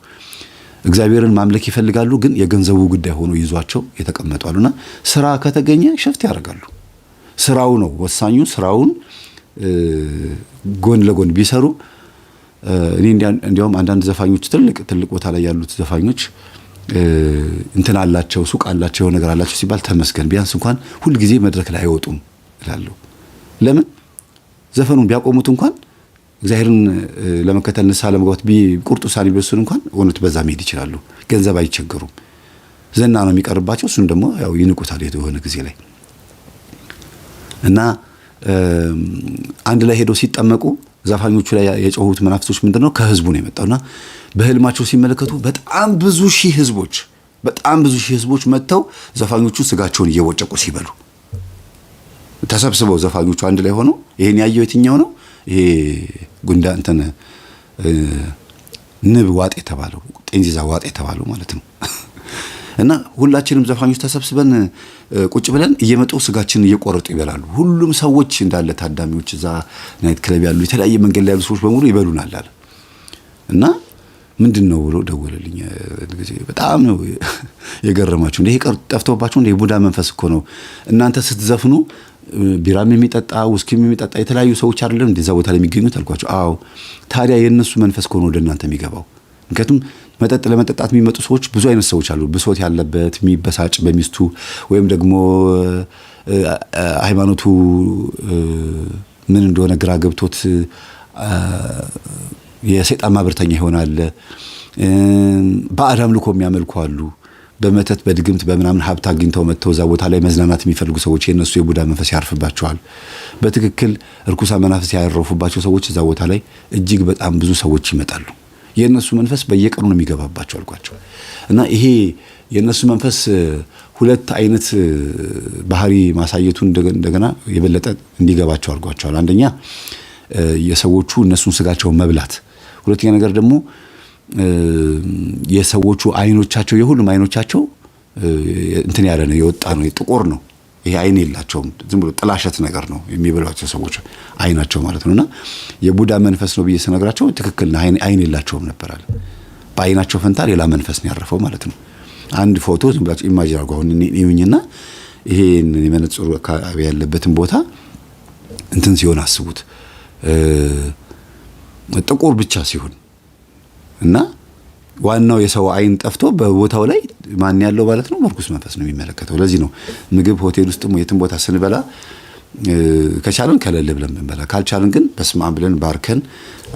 እግዚአብሔርን ማምለክ ይፈልጋሉ፣ ግን የገንዘቡ ጉዳይ ሆኖ ይዟቸው የተቀመጡ አሉና ስራ ከተገኘ ሽፍት ያደርጋሉ። ስራው ነው ወሳኙ። ስራውን ጎን ለጎን ቢሰሩ እኔ እንዲያውም አንዳንድ ዘፋኞች ትልቅ ቦታ ላይ ያሉት ዘፋኞች እንትን አላቸው፣ ሱቅ አላቸው፣ ነገር አላቸው ሲባል ተመስገን፣ ቢያንስ እንኳን ሁሉ ጊዜ መድረክ ላይ አይወጡም ይላሉ። ለምን ዘፈኑን ቢያቆሙት እንኳን እግዚአብሔርን ለመከተል ንስሐ ለመግባት ቁርጥ ውሳኔ ቢወስኑ እንኳን ወንት በዛ መሄድ ይችላሉ። ገንዘብ አይቸገሩም። ዘና ነው የሚቀርባቸው። እሱን ደግሞ ያው ይንቁታል የሆነ ጊዜ ላይ እና አንድ ላይ ሄደው ሲጠመቁ ዘፋኞቹ ላይ የጮሁት መናፍስቶች ምንድነው ከህዝቡ ነው የመጣውና በህልማቸው ሲመለከቱ በጣም ብዙ ሺህ ህዝቦች በጣም ብዙ ሺህ ህዝቦች መጥተው ዘፋኞቹ ስጋቸውን እየቦጨቁ ሲበሉ ተሰብስበው ዘፋኞቹ አንድ ላይ ሆነው ይሄን ያየው የትኛው ነው? ይሄ ጉንዳ እንትን ንብ ዋጥ የተባለው ጤንዚዛ ዋጥ የተባለው ማለት ነው። እና ሁላችንም ዘፋኞች ተሰብስበን ቁጭ ብለን እየመጡ ስጋችንን እየቆረጡ ይበላሉ። ሁሉም ሰዎች እንዳለ ታዳሚዎች እዛ ናይት ክለብ ያሉ የተለያየ መንገድ ላይ ያሉ ሰዎች በሙሉ ይበሉናል አለ እና ምንድነው ብሎ ደወለልኝ። በጣም ነው የገረማችሁ። እንደ ይሄ ቀር ጠፍቶባችሁ እንደ ቡዳ መንፈስ እኮ ነው እናንተ ስትዘፍኑ ቢራም የሚጠጣ ውስኪም የሚጠጣ የተለያዩ ሰዎች አይደለም እንደዛ ቦታ ላይ የሚገኙት አልኳቸው። አዎ ታዲያ የነሱ መንፈስ ኮኖ ወደ እናንተ የሚገባው ምክንያቱም መጠጥ ለመጠጣት የሚመጡ ሰዎች ብዙ አይነት ሰዎች አሉ። ብሶት ያለበት የሚበሳጭ በሚስቱ ወይም ደግሞ ሃይማኖቱ ምን እንደሆነ ግራ ገብቶት የሰይጣን ማብርተኛ ይሆናል። በአዳም ልኮ የሚያመልኩ አሉ። በመተት በድግምት በመናምን ሀብት አግኝተው መተው እዛ ቦታ ላይ መዝናናት የሚፈልጉ ሰዎች የነሱ የቡዳ መንፈስ ያርፍባቸዋል። በትክክል እርኩሳ መናፍስ ያረፉባቸው ሰዎች እዛ ቦታ ላይ እጅግ በጣም ብዙ ሰዎች ይመጣሉ። የነሱ መንፈስ በየቀኑ ነው የሚገባባቸው አልኳቸው። እና ይሄ የነሱ መንፈስ ሁለት አይነት ባህሪ ማሳየቱን እንደገና የበለጠ እንዲገባቸው አልኳቸዋል። አንደኛ የሰዎቹ እነሱን ስጋቸውን መብላት፣ ሁለተኛ ነገር ደግሞ የሰዎቹ አይኖቻቸው የሁሉም አይኖቻቸው እንትን ያለ ነው የወጣ ነው ጥቁር ነው። ይሄ አይን የላቸውም ዝም ብሎ ጥላሸት ነገር ነው የሚበሏቸው ሰዎች አይናቸው ማለት ነውና የቡዳ መንፈስ ነው ብዬ ስነግራቸው ትክክል ነው አይን የላቸውም ነበር አለ። በአይናቸው ፈንታ ሌላ መንፈስ ነው ያረፈው ማለት ነው። አንድ ፎቶ ዝም ብላችሁ ኢማጂን አድርጉ። አሁን እኔውኝና ይሄን የመነጽሩ አካባቢ ያለበትን ቦታ እንትን ሲሆን አስቡት ጥቁር ብቻ ሲሆን እና ዋናው የሰው አይን ጠፍቶ በቦታው ላይ ማን ያለው ማለት ነው መርኩስ መንፈስ ነው የሚመለከተው። ለዚህ ነው ምግብ ሆቴል ውስጥ የትም ቦታ ስንበላ ከቻለን ከለል ብለን ብንበላ ካልቻለን ግን በስመ አብ ብለን ባርከን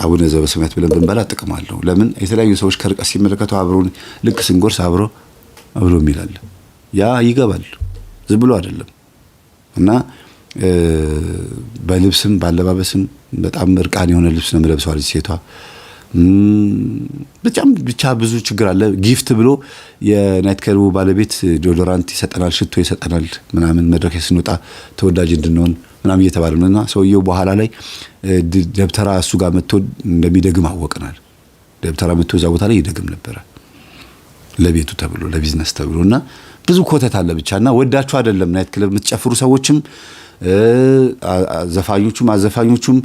አቡነ ዘበሰማያት ብለን ብንበላ ጥቅም አለው። ለምን የተለያዩ ሰዎች ከርቀት ሲመለከቱ አብሮን ልክ ስንጎርስ አብሮ የሚላል ያ ይገባል ዝም ብሎ አይደለም። እና በልብስም ባለባበስም በጣም እርቃን የሆነ ልብስ ነው የምለብሰው አለች ሴቷ። ብቻ ብዙ ችግር አለ። ጊፍት ብሎ የናይት ክለቡ ባለቤት ዶዶራንት ይሰጠናል፣ ሽቶ ይሰጠናል ምናምን መድረክ ስንወጣ ተወዳጅ እንድንሆን ምናምን እየተባለ ነውና ሰውየው በኋላ ላይ ደብተራ እሱ ጋር መጥቶ እንደሚደግም አወቅናል። ደብተራ መጥቶ እዛ ቦታ ላይ ይደግም ነበር ለቤቱ ተብሎ ለቢዝነስ ተብሎና ብዙ ኮተት አለ ብቻና ወዳችሁ አይደለም ናይት ክለብ የምትጨፍሩ ሰዎችም ዘፋኞቹም አዘፋኞቹም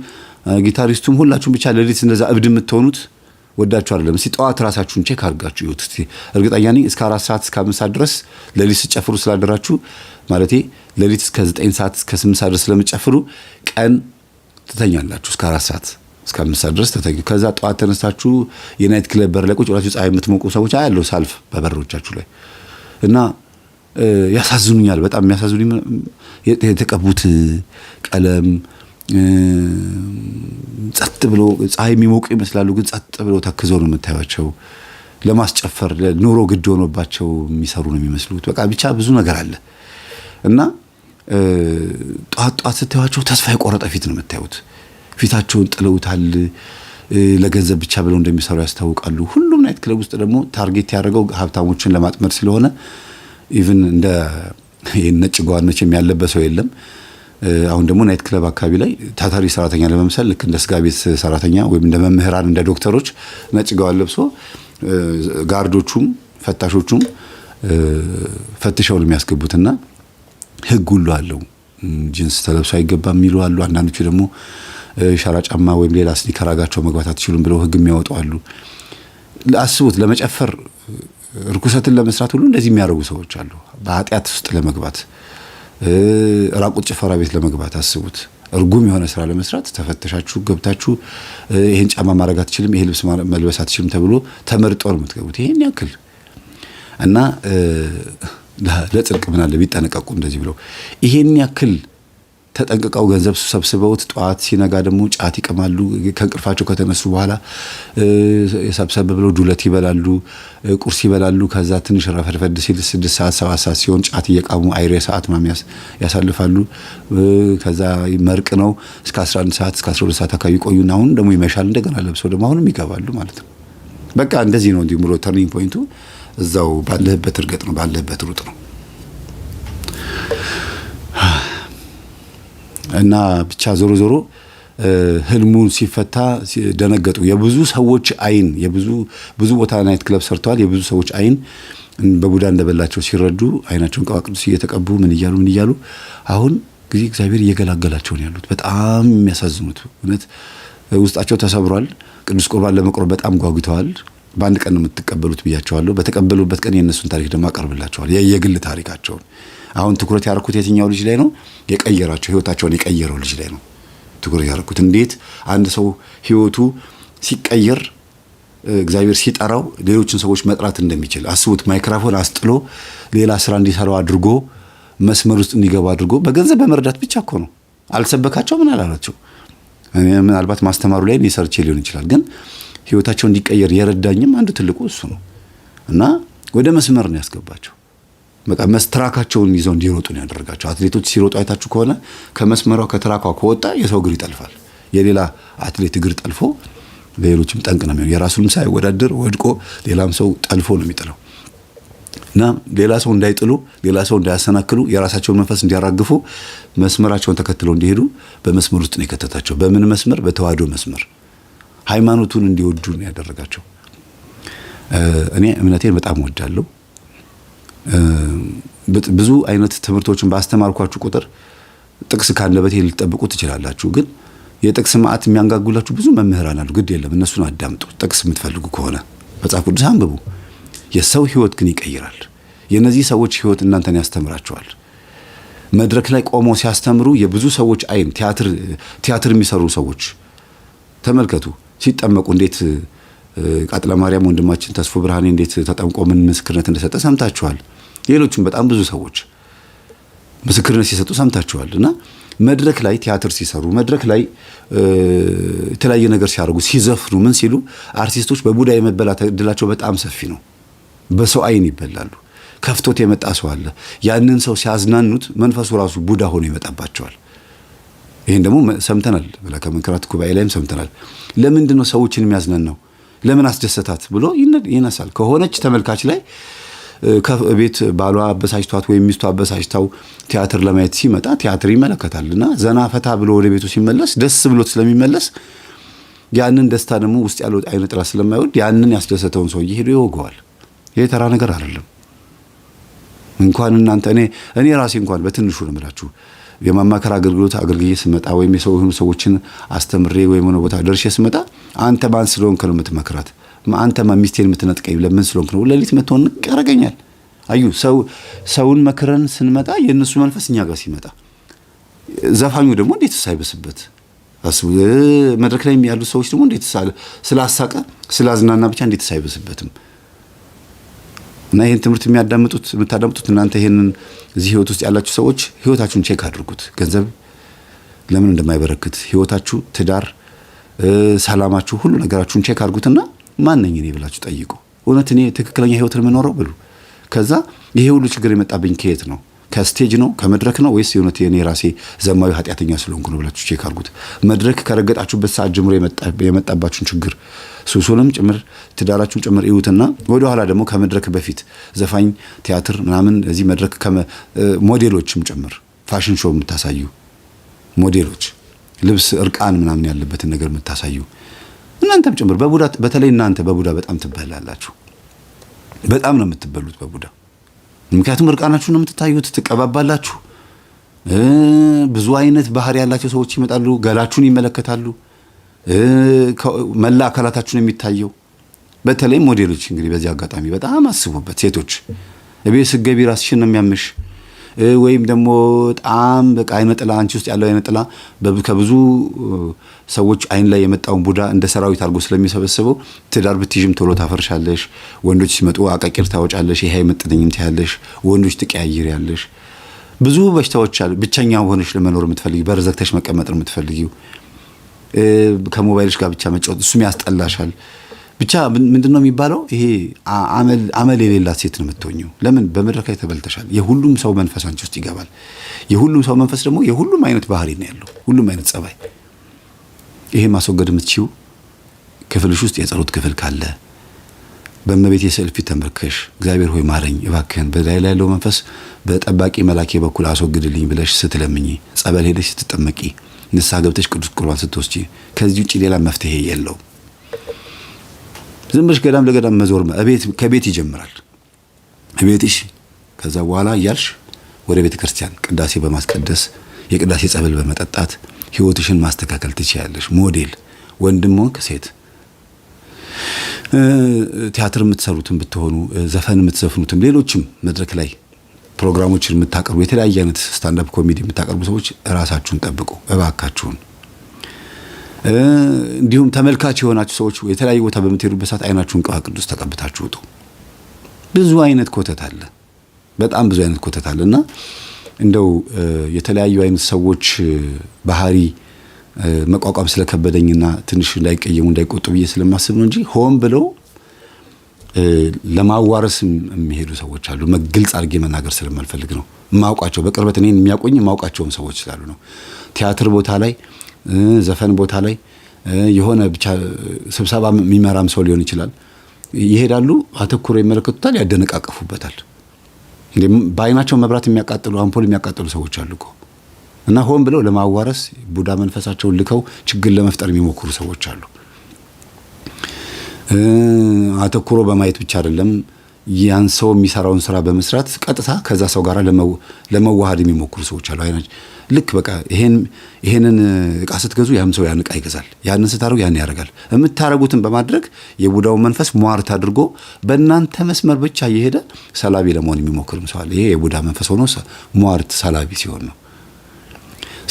ጊታሪስቱም ሁላችሁም ብቻ ለሊት እንደዛ እብድ የምትሆኑት ወዳችሁ አይደለም። እስቲ ጠዋት ራሳችሁን ቼክ አድርጋችሁ ይሁት። እስቲ እርግጠኛ ነኝ እስከ 4 ሰዓት እስከ 5 ሰዓት ድረስ ለሊት ሲጨፍሩ ስላደራችሁ ማለቴ ለሊት እስከ 9 ሰዓት እስከ 8 ሰዓት ድረስ ስለምትጨፍሩ ቀን ትተኛላችሁ እስከ 4 ሰዓት እስከ 5 ሰዓት ድረስ ተተኙ። ከዛ ጠዋት ተነስታችሁ የናይት ክለብ በር ላይ ቁጭ ብላችሁ ፀሐይ የምትሞቁ ሰዎች አያለው ሳልፍ በበሮቻችሁ ላይ እና ያሳዝኑኛል። በጣም የሚያሳዝኑኝ የተቀቡት ቀለም ጸጥ ብሎ ፀሐይ የሚሞቁ ይመስላሉ፣ ግን ጸጥ ብሎ ተክዘው ነው የምታዩቸው። ለማስጨፈር ኑሮ ግድ ሆኖባቸው የሚሰሩ ነው የሚመስሉት። በቃ ብቻ ብዙ ነገር አለ እና ጧት ስታዩቸው ተስፋ የቆረጠ ፊት ነው የምታዩት። ፊታቸውን ጥለውታል። ለገንዘብ ብቻ ብለው እንደሚሰሩ ያስታውቃሉ። ሁሉም ናይት ክለብ ውስጥ ደግሞ ታርጌት ያደረገው ሀብታሞችን ለማጥመድ ስለሆነ ኢቭን እንደ ነጭ ጓን መቼም ያለበሰው የለም። አሁን ደግሞ ናይት ክለብ አካባቢ ላይ ታታሪ ሰራተኛ ለመምሰል ልክ እንደ ስጋ ቤት ሰራተኛ ወይም እንደ መምህራን እንደ ዶክተሮች ነጭ ጓን ለብሶ ጋርዶቹም ፈታሾቹም ፈትሸው ነው የሚያስገቡትና ህግ ሁሉ አለው። ጂንስ ተለብሶ አይገባም የሚሉ አሉ። አንዳንዶቹ ደግሞ ሸራ ጫማ ወይም ሌላ ስኒከር አጋቸው መግባት አትችሉም ብለው ህግ የሚያወጡ አሉ። አስቡት ለመጨፈር ርኩሰትን ለመስራት ሁሉ እንደዚህ የሚያደርጉ ሰዎች አሉ። በኃጢአት ውስጥ ለመግባት ራቁት ጭፈራ ቤት ለመግባት አስቡት። እርጉም የሆነ ስራ ለመስራት ተፈተሻችሁ ገብታችሁ ይሄን ጫማ ማድረግ አትችልም፣ ይሄ ልብስ መልበስ አትችልም ተብሎ ተመርጦ ነው የምትገቡት። ይሄን ያክል እና ለጽድቅ ምን አለ ቢጠነቀቁ እንደዚህ ብለው ይሄን ያክል ተጠንቅቀው ገንዘብ ሰብስበውት ጠዋት ሲነጋ ደግሞ ጫት ይቀማሉ። ከእንቅልፋቸው ከተነሱ በኋላ የሰብሰብ ብለው ዱለት ይበላሉ፣ ቁርስ ይበላሉ። ከዛ ትንሽ ረፈድፈድ ሲል 6 ሰዓት 7 ሰዓት ሲሆን ጫት እየቃሙ አይሬ ሰዓት ማሚያስ ያሳልፋሉ። ከዛ መርቅ ነው እስከ 11 ሰዓት እስከ 12 ሰዓት አካባቢ ቆዩና አሁን ደግሞ ይመሻል። እንደገና ለብሰው ደግሞ አሁንም ይገባሉ ማለት ነው። በቃ እንደዚህ ነው እንዲህ ሙሉ ተርኒንግ ፖይንቱ እዛው ባለህበት እርገጥ ነው፣ ባለህበት ሩጥ ነው። እና ብቻ ዞሮ ዞሮ ህልሙን ሲፈታ ደነገጡ። የብዙ ሰዎች አይን ብዙ ቦታ ናይት ክለብ ሰርተዋል። የብዙ ሰዎች አይን በቡዳ እንደበላቸው ሲረዱ አይናቸውን ቅባ ቅዱስ እየተቀቡ ምን እያሉ አሁን ጊዜ እግዚአብሔር እየገላገላቸው ነው ያሉት። በጣም የሚያሳዝኑት እውነት ውስጣቸው ተሰብሯል። ቅዱስ ቁርባን ለመቆረብ በጣም ጓጉተዋል። በአንድ ቀን ነው የምትቀበሉት ብያቸዋለሁ። በተቀበሉበት ቀን የእነሱን ታሪክ ደግሞ አቀርብላቸዋል፣ የግል ታሪካቸውን። አሁን ትኩረት ያደረኩት የትኛው ልጅ ላይ ነው? የቀየራቸው ህይወታቸውን የቀየረው ልጅ ላይ ነው ትኩረት ያደረኩት። እንዴት አንድ ሰው ህይወቱ ሲቀየር እግዚአብሔር ሲጠራው ሌሎችን ሰዎች መጥራት እንደሚችል አስቡት። ማይክሮፎን አስጥሎ ሌላ ስራ እንዲሰራው አድርጎ መስመር ውስጥ እንዲገባ አድርጎ በገንዘብ በመርዳት ብቻ እኮ ነው። አልሰበካቸው ምን አላላቸው። ምናልባት ማስተማሩ ላይ ሪሰርች ሊሆን ይችላል፣ ግን ህይወታቸው እንዲቀየር የረዳኝም አንዱ ትልቁ እሱ ነው። እና ወደ መስመር ነው ያስገባቸው። በቃ መስትራካቸውን ይዘው እንዲሮጡ ነው ያደረጋቸው። አትሌቶች ሲሮጡ አይታችሁ ከሆነ ከመስመሯ ከትራኳ ከወጣ የሰው እግር ይጠልፋል። የሌላ አትሌት እግር ጠልፎ ሌሎችም ጠንቅ ነው የሚሆነው። የራሱንም ሳይወዳደር ወድቆ ሌላም ሰው ጠልፎ ነው የሚጥለው። እና ሌላ ሰው እንዳይጥሉ፣ ሌላ ሰው እንዳያሰናክሉ፣ የራሳቸውን መንፈስ እንዲያራግፉ መስመራቸውን ተከትለው እንዲሄዱ በመስመር ውስጥ ነው የከተታቸው። በምን መስመር? በተዋህዶ መስመር። ሃይማኖቱን እንዲወዱ ነው ያደረጋቸው። እኔ እምነቴን በጣም ወዳለሁ። ብዙ አይነት ትምህርቶችን ባስተማርኳችሁ ቁጥር ጥቅስ ካንደበቴ ልትጠብቁ ትችላላችሁ። ግን የጥቅስ ማዕት የሚያንጋጉላችሁ ብዙ መምህራን አሉ። ግድ የለም እነሱን አዳምጡ። ጥቅስ የምትፈልጉ ከሆነ መጽሐፍ ቅዱስ አንብቡ። የሰው ህይወት ግን ይቀይራል። የነዚህ ሰዎች ህይወት እናንተን ያስተምራቸዋል። መድረክ ላይ ቆመው ሲያስተምሩ የብዙ ሰዎች አይን ቲያትር የሚሰሩ ሰዎች ተመልከቱ። ሲጠመቁ እንዴት ቃጥለ ማርያም ወንድማችን ተስፎ ብርሃኔ እንዴት ተጠምቆ ምን ምስክርነት እንደሰጠ ሰምታችኋል። ሌሎችም በጣም ብዙ ሰዎች ምስክርነት ሲሰጡ ሰምታችኋል። እና መድረክ ላይ ቲያትር ሲሰሩ፣ መድረክ ላይ የተለያየ ነገር ሲያደርጉ፣ ሲዘፍኑ፣ ምን ሲሉ አርቲስቶች በቡዳ የመበላት እድላቸው በጣም ሰፊ ነው። በሰው አይን ይበላሉ። ከፍቶት የመጣ ሰው አለ። ያንን ሰው ሲያዝናኑት መንፈሱ ራሱ ቡዳ ሆኖ ይመጣባቸዋል። ይሄን ደግሞ ሰምተናል። በለከመንከራት ጉባኤ ላይም ሰምተናል። ለምንድን ነው ሰዎችን የሚያዝናናው? ለምን አስደሰታት ብሎ ይነሳል። ከሆነች ተመልካች ላይ ከቤት ባሏ አበሳጭቷት ወይም ሚስቱ አበሳጭታው ቲያትር ለማየት ሲመጣ ቲያትር ይመለከታልና ዘና ፈታ ብሎ ወደ ቤቱ ሲመለስ ደስ ብሎት ስለሚመለስ ያንን ደስታ ደግሞ ውስጥ ያለው አይነ ጥላ ስለማይወድ ያንን ያስደሰተውን ሰው ሄዶ ይወገዋል። ይሄ ተራ ነገር አይደለም። እንኳን እናንተ እኔ ራሴ እንኳን በትንሹ ነው የምላችሁ የማማከር አገልግሎት አገልግዬ ስመጣ ወይም ሰዎችን አስተምሬ ወይም ሆነ ቦታ ደርሼ ስመጣ አንተ ማን ስለሆንክ ነው የምትመክራት? አንተ ማን ሚስቴን የምትነጥቀኝ ለምን ስለሆንክ ነው? ለሊት መጥቶን ያረጋኛል። አዩ ሰውን መክረን ስንመጣ የነሱ መንፈስ እኛ ጋር ሲመጣ ዘፋኙ ደግሞ እንዴት ሳይበስበት አስቡ። መድረክ ላይ ያሉ ሰዎች ደግሞ እንዴት ስላሳቀ ስላዝናና ብቻ እንዴት ሳይበስበትም። እና ይሄን ትምህርት የምታዳምጡት እናንተ ይሄንን እዚህ ህይወት ውስጥ ያላችሁ ሰዎች ህይወታችሁን ቼክ አድርጉት። ገንዘብ ለምን እንደማይበረክት ህይወታችሁ፣ ትዳር፣ ሰላማችሁ፣ ሁሉ ነገራችሁን ቼክ አድርጉትና ማን ነኝ እኔ ብላችሁ ጠይቁ። እውነት እኔ ትክክለኛ ህይወትን የምኖረው ብሉ። ከዛ ይሄ ሁሉ ችግር የመጣብኝ ከየት ነው? ከስቴጅ ነው? ከመድረክ ነው? ወይስ የእውነት የኔ ራሴ ዘማዊ ኃጢአተኛ ስለሆንኩ ነው ብላችሁ ቼክ አድርጉት። መድረክ ከረገጣችሁበት ሰዓት ጀምሮ የመጣባችሁን ችግር ሱሱንም ጭምር ትዳራችሁን ጭምር እዩትና ወደ ኋላ ደግሞ ከመድረክ በፊት ዘፋኝ፣ ቲያትር ምናምን እዚህ መድረክ ሞዴሎችም ጭምር ፋሽን ሾው የምታሳዩ ሞዴሎች፣ ልብስ እርቃን ምናምን ያለበትን ነገር የምታሳዩ እናንተም ጭምር በቡዳ በተለይ እናንተ በቡዳ በጣም ትበላላችሁ። በጣም ነው የምትበሉት በቡዳ። ምክንያቱም እርቃናችሁ ነው የምትታዩት፣ ትቀባባላችሁ። ብዙ አይነት ባህሪ ያላቸው ሰዎች ይመጣሉ፣ ገላችሁን ይመለከታሉ፣ መላ አካላታችሁን የሚታየው። በተለይ ሞዴሎች እንግዲህ በዚህ አጋጣሚ በጣም አስቡበት። ሴቶች እቤት ስትገቢ ራስሽን ነው የሚያምሽ። ወይም ደግሞ በጣም በቃ አይነ ጥላ አንቺ ውስጥ ያለው አይነ ጥላ ከብዙ ሰዎች አይን ላይ የመጣውን ቡዳ እንደ ሰራዊት አድርጎ ስለሚሰበስበው ትዳር ብትይዥም ቶሎ ታፈርሻለሽ። ወንዶች ሲመጡ አቃቂር ታወጫለሽ። ይሄ አይመጥነኝም ትያለሽ። ወንዶች ትቀያይር ያለሽ ብዙ በሽታዎች አሉ። ብቸኛ ሆነሽ ለመኖር የምትፈልጊው፣ በር ዘግተሽ መቀመጥ ነው የምትፈልጊው። ከሞባይልሽ ጋር ብቻ መጫወት እሱም ያስጠላሻል። ብቻ ምንድነው የሚባለው? ይሄ አመል የሌላት ሴት ነው የምትሆኚው። ለምን? በመድረክ ላይ ተበልተሻል። የሁሉም ሰው መንፈስ አንቺ ውስጥ ይገባል። የሁሉም ሰው መንፈስ ደግሞ የሁሉም አይነት ባህሪ ነው ያለው፣ ሁሉም አይነት ጸባይ። ይሄ ማስወገድ የምትችይው ክፍልሽ ውስጥ የጸሎት ክፍል ካለ፣ በእመቤቴ ስዕል ፊት ተንበርክከሽ እግዚአብሔር ሆይ ማረኝ እባክህን በላይ ላይ ያለው መንፈስ በጠባቂ መላኬ በኩል አስወግድልኝ ብለሽ ስትለምኚ፣ ጸበል ሄደሽ ስትጠመቂ፣ ንስሐ ገብተሽ ቅዱስ ቁርባን ስትወስጂ፣ ከዚህ ውጪ ሌላ መፍትሄ የለውም። ዝም ብለሽ ገዳም ለገዳም መዞር ከቤት ይጀምራል። ቤትሽ ከዛ በኋላ እያልሽ ወደ ቤተ ክርስቲያን ቅዳሴ በማስቀደስ የቅዳሴ ጸበል በመጠጣት ህይወትሽን ማስተካከል ትችያለሽ። ሞዴል ወንድም ሆንክ ሴት ቲያትር የምትሰሩትም ብትሆኑ ዘፈን የምትዘፍኑትም ሌሎችም መድረክ ላይ ፕሮግራሞችን የምታቀርቡ የተለያየ አይነት ስታንድ አፕ ኮሜዲ የምታቀርቡ ሰዎች ራሳችሁን ጠብቁ እባካችሁን። እንዲሁም ተመልካች የሆናችሁ ሰዎች የተለያየ ቦታ በምትሄዱበት ሰዓት አይናችሁን ቅባ ቅዱስ ተቀብታችሁ ውጡ። ብዙ አይነት ኮተት አለ፣ በጣም ብዙ አይነት ኮተት አለና እንደው የተለያዩ አይነት ሰዎች ባህሪ መቋቋም ስለከበደኝና ትንሽ እንዳይቀየሙ እንዳይቆጡ ብዬ ስለማስብ ነው እንጂ ሆን ብለው ለማዋረስ የሚሄዱ ሰዎች አሉ። ግልጽ አድርጌ መናገር ስለማልፈልግ ነው። ማውቃቸው በቅርበት እኔን የሚያቆኝ ማውቃቸውም ሰዎች ስላሉ ነው። ቲያትር ቦታ ላይ ዘፈን ቦታ ላይ የሆነ ብቻ ስብሰባ የሚመራም ሰው ሊሆን ይችላል። ይሄዳሉ፣ አተኩሮ ይመለከቱታል፣ ያደነቃቀፉበታል። በአይናቸው መብራት የሚያቃጥሉ አምፖል የሚያቃጥሉ ሰዎች አሉ እኮ እና ሆን ብለው ለማዋረስ ቡዳ መንፈሳቸውን ልከው ችግር ለመፍጠር የሚሞክሩ ሰዎች አሉ። አተኩሮ በማየት ብቻ አይደለም ያን ሰው የሚሰራውን ስራ በመስራት ቀጥታ ከዛ ሰው ጋር ለመዋሃድ የሚሞክሩ ሰዎች አሉ። አይናች ልክ በቃ ይሄንን እቃ ስትገዙ ያም ሰው ያን እቃ ይገዛል፣ ያንን ስታረጉ ያን ያደርጋል። የምታረጉትን በማድረግ የቡዳውን መንፈስ ሟርት አድርጎ በእናንተ መስመር ብቻ እየሄደ ሰላቢ ለመሆን የሚሞክርም ሰው አለ። ይሄ የቡዳ መንፈስ ሆኖ ሟርት ሰላቢ ሲሆን ነው።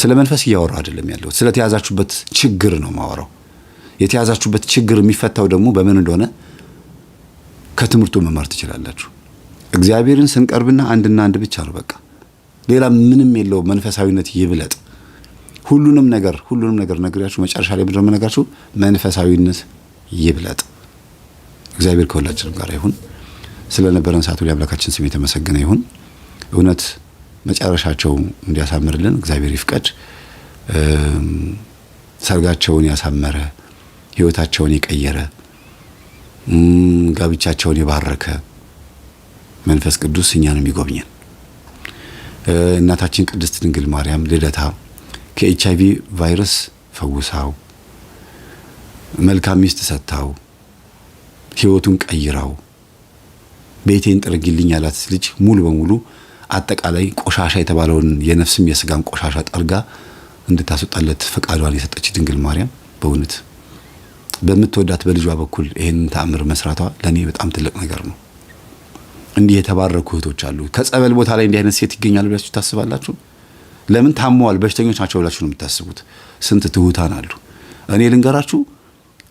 ስለ መንፈስ እያወራሁ አይደለም ያለው፣ ስለ ተያዛችሁበት ችግር ነው ማወራው። የተያዛችሁበት ችግር የሚፈታው ደግሞ በምን እንደሆነ ከትምህርቱ መማር ትችላላችሁ። እግዚአብሔርን ስንቀርብና አንድና አንድ ብቻ ነው በቃ፣ ሌላ ምንም የለው። መንፈሳዊነት ይብለጥ። ሁሉንም ነገር ነግራችሁ መጨረሻ ላይ ምንድነው የምነግራችሁ? መንፈሳዊነት ይብለጥ። እግዚአብሔር ከሁላችንም ጋር ይሁን። ስለነበረን ሰዓት ሁሉ አምላካችን ስም የተመሰገነ ይሁን። እውነት መጨረሻቸው እንዲያሳምርልን እግዚአብሔር ይፍቀድ። ሰርጋቸውን ያሳመረ፣ ህይወታቸውን የቀየረ፣ ጋብቻቸውን የባረከ መንፈስ ቅዱስ እኛንም ይጎብኘን። እናታችን ቅድስት ድንግል ማርያም ልደታ ከኤችአይቪ ቫይረስ ፈውሳው፣ መልካም ሚስት ሰጥታው፣ ህይወቱን ቀይራው፣ ቤቴን ጥርግልኝ ያላት ልጅ ሙሉ በሙሉ አጠቃላይ ቆሻሻ የተባለውን የነፍስም የስጋም ቆሻሻ ጠርጋ እንድታስወጣለት ፈቃዷን የሰጠች ድንግል ማርያም በእውነት በምትወዳት በልጇ በኩል ይሄንን ተአምር መስራቷ ለኔ በጣም ትልቅ ነገር ነው። እንዲህ የተባረኩ እህቶች አሉ። ከጸበል ቦታ ላይ እንዲህ አይነት ሴት ይገኛል ብላችሁ ታስባላችሁ? ለምን ታመዋል፣ በሽተኞች ናቸው ብላችሁ ነው የምታስቡት? ስንት ትሁታን አሉ። እኔ ልንገራችሁ፣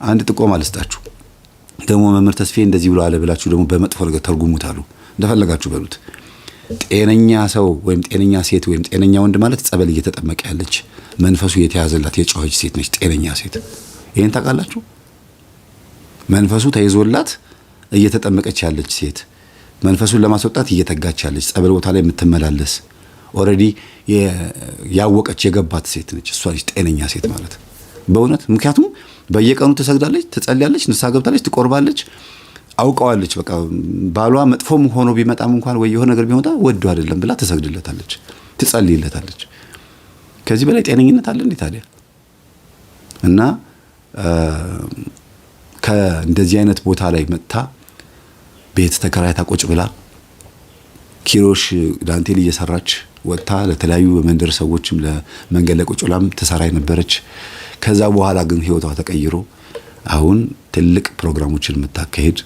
አንድ ጥቆማ ልስጣችሁ። ደግሞ መምህር ተስፋዬ እንደዚህ ብሎ አለ ብላችሁ ደግሞ በመጥፎ ነገር ተርጉሙት አሉ። እንደፈለጋችሁ በሉት። ጤነኛ ሰው ወይም ጤነኛ ሴት ወይም ጤነኛ ወንድ ማለት ጸበል እየተጠመቀ ያለች መንፈሱ የተያዘላት የጮኸች ሴት ነች ጤነኛ ሴት። ይሄን ታውቃላችሁ? መንፈሱ ተይዞላት እየተጠመቀች ያለች ሴት፣ መንፈሱን ለማስወጣት እየተጋች ያለች ጸበል ቦታ ላይ የምትመላለስ ኦሬዲ ያወቀች የገባት ሴት ነች። እሷ ልጅ ጤነኛ ሴት ማለት በእውነት። ምክንያቱም በየቀኑ ትሰግዳለች፣ ትጸልያለች፣ ንስሐ ገብታለች፣ ትቆርባለች። አውቀዋለች በቃ ባሏ መጥፎም ሆኖ ቢመጣም እንኳን ወይ የሆነ ነገር ቢመጣ ወዶ አይደለም ብላ ትሰግድለታለች፣ ትጸልይለታለች። ከዚህ በላይ ጤነኝነት አለ እንዴ ታዲያ? እና ከእንደዚህ አይነት ቦታ ላይ መጥታ ቤት ተከራይታ ቁጭ ብላ ኪሮሽ ዳንቴል እየሰራች ወጥታ ለተለያዩ መንደር ሰዎችም ለመንገድ ላይ ቁጭ ብላም ተሰራ የነበረች፣ ከዛ በኋላ ግን ህይወቷ ተቀይሮ አሁን ትልቅ ፕሮግራሞችን የምታካሄድ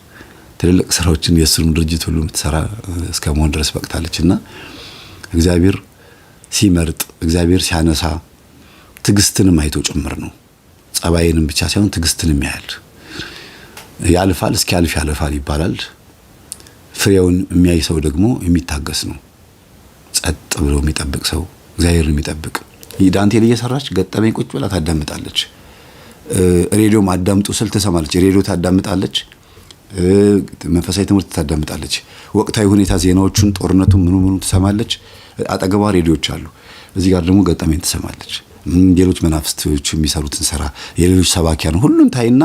ትልልቅ ስራዎችን የእሱንም ድርጅት ሁሉ የምትሰራ እስከ መሆን ድረስ በቅታለችና እግዚአብሔር ሲመርጥ እግዚአብሔር ሲያነሳ ትዕግስትንም አይቶ ጭምር ነው። ጸባይንም ብቻ ሳይሆን ትዕግስትንም ያያል። ያልፋል፣ እስኪያልፍ ያልፋል ይባላል። ፍሬውን የሚያይ ሰው ደግሞ የሚታገስ ነው። ጸጥ ብሎ የሚጠብቅ ሰው እግዚአብሔርን የሚጠብቅ። ዳንቴል እየሰራች ገጠመኝ ቁጭ ብላ ታዳምጣለች። ሬዲዮም አዳምጡ ስል ትሰማለች። ሬዲዮ ታዳምጣለች። መንፈሳዊ ትምህርት ታዳምጣለች። ወቅታዊ ሁኔታ ዜናዎቹን፣ ጦርነቱን፣ ምኑ ትሰማለች። አጠገቧ ሬዲዮች አሉ። እዚህ ጋር ደግሞ ገጠመኝ ትሰማለች። ሌሎች መናፍስቶች የሚሰሩትን ስራ፣ የሌሎች ሰባኪያን ሁሉን ታይና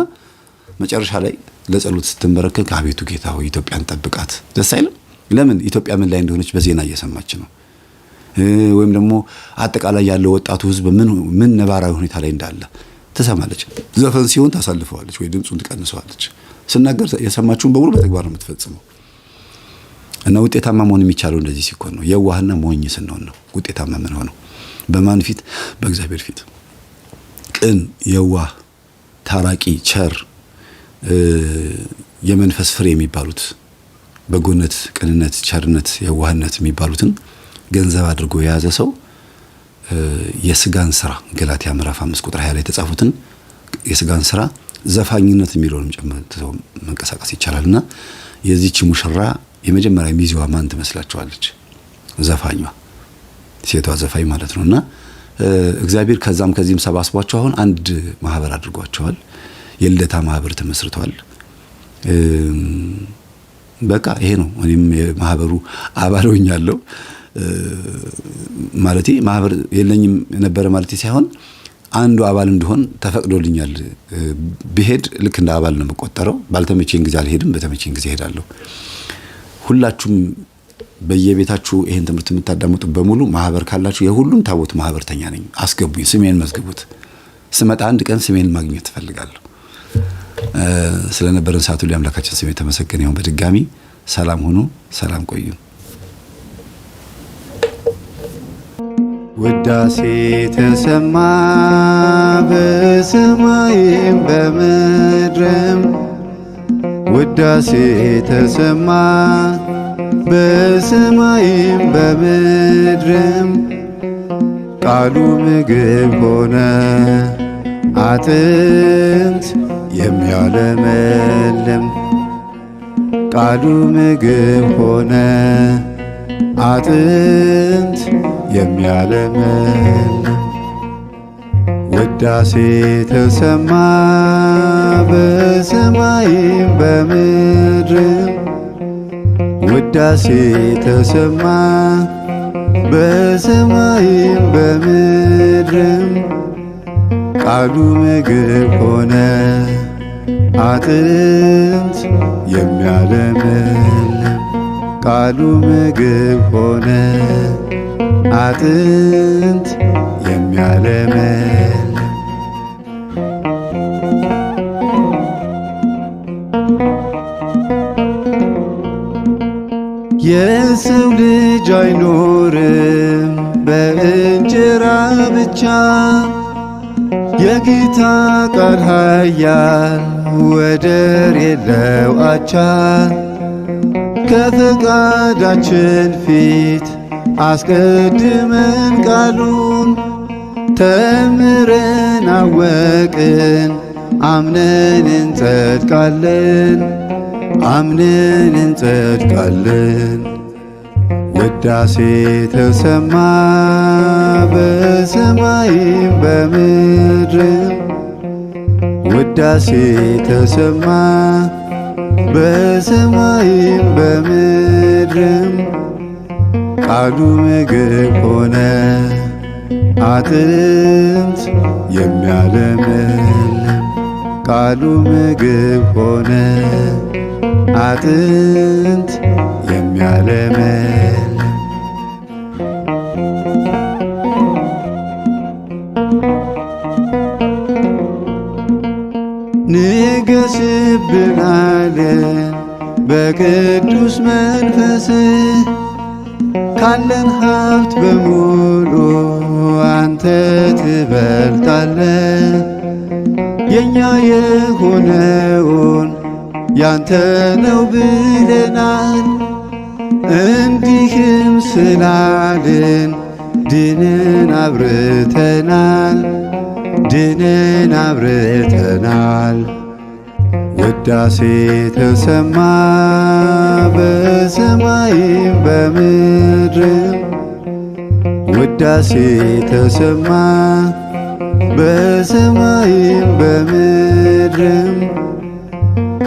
መጨረሻ ላይ ለጸሎት ስትንበረከክ አቤቱ ጌታ ሆይ ኢትዮጵያን ጠብቃት። ደስ አይልም? ለምን ኢትዮጵያ ምን ላይ እንደሆነች በዜና እየሰማች ነው። ወይም ደግሞ አጠቃላይ ያለው ወጣቱ ህዝብ ምን ነባራዊ ሁኔታ ላይ እንዳለ ትሰማለች። ዘፈን ሲሆን ታሳልፈዋለች ወይ ድምጹን ትቀንሰዋለች። ስናገር የሰማችሁን በሙሉ በተግባር ነው የምትፈጽመው። እና ውጤታማ መሆን የሚቻለው እንደዚህ ሲኮን ነው። የዋህና ሞኝ ስንሆን ነው ውጤታማ ምን ሆነው። በማን ፊት? በእግዚአብሔር ፊት። ቅን፣ የዋህ፣ ታራቂ፣ ቸር የመንፈስ ፍሬ የሚባሉት በጎነት፣ ቅንነት፣ ቸርነት፣ የዋህነት የሚባሉትን ገንዘብ አድርጎ የያዘ ሰው የስጋን ስራ ገላትያ ምዕራፍ 5 ቁጥር 20 ላይ የተጻፉትን የስጋን ስራ ዘፋኝነት የሚለውንም ጨምሮ መንቀሳቀስ ይቻላልና የዚህች ሙሽራ የመጀመሪያ ሚዜዋ ማን ትመስላችኋለች? ዘፋኟ፣ ሴቷ ዘፋኝ ማለት ነውና እግዚአብሔር ከዚህም ሰባስቧቸው አሁን አንድ ማህበር አድርጓቸዋል። የልደታ ማህበር ተመስርቷል። በቃ ይሄ ነው። እኔም የማህበሩ አባል ሆኛለሁ። ማለቴ ማህበር የለኝም ነበር ማለቴ ሳይሆን አንዱ አባል እንደሆን ተፈቅዶልኛል። ብሄድ ልክ እንደ አባል ነው የምቆጠረው። ባልተመቸኝ ጊዜ አልሄድም፣ በተመቸኝ ጊዜ ሄዳለሁ። ሁላችሁም በየቤታችሁ ይሄን ትምህርት የምታዳምጡ በሙሉ ማህበር ካላችሁ የሁሉም ታቦት ማህበርተኛ ነኝ። አስገቡኝ፣ ስሜን መዝግቡት። ስመጣ አንድ ቀን ስሜን ማግኘት እፈልጋለሁ። ስለነበረን ሰዓት ሁሉ አምላካችን ስም የተመሰገነ ይሁን። በድጋሚ ሰላም ሁኑ፣ ሰላም ቆዩ። ውዳሴ ተሰማ በሰማይም በምድርም፣ ውዳሴ ተሰማ በሰማይም በምድርም፣ ቃሉ ምግብ ሆነ አጥንት የሚያለመልም፣ ቃሉ ምግብ ሆነ አጥንት የሚያለመልም። ውዳሴ ተሰማ በሰማይም በምድርም፣ ውዳሴ ተሰማ በሰማይም በምድርም፣ ቃሉ ምግብ ሆነ አጥንት የሚያለመልም፣ ቃሉ ምግብ ሆነ አጥንት የሚያለመልም። የሰው ልጅ አይኖርም በእንጀራ ብቻ፣ የጌታ ቃል ኃያል ወደር የለው አቻ። ከፈቃዳችን ፊት አስቀድመን ቃሉን ተምረን አወቅን፣ አምነን እንጸድቃለን፣ አምነን እንጸድቃለን። ውዳሴ ተሰማ በሰማይም በምድርም፣ ውዳሴ ተሰማ በሰማይም በምድርም፣ ቃሉ ምግብ ሆነ አጥንት የሚያለመልም፣ ቃሉ ምግብ ሆነ አጥንት የሚያለመልም። ንገስብን አለን በቅዱስ መንፈስህ፣ ካለን ሀብት በሙሉ አንተ ትበልጣለህ። የኛ የሆነውን ያንተ ነው ብለናል። እንዲህም ስላልን ድንን አብርተናል፣ ድንን አብርተናል። ውዳሴ ተሰማ በሰማይም በምድርም፣ ውዳሴ ተሰማ በሰማይም በምድርም፣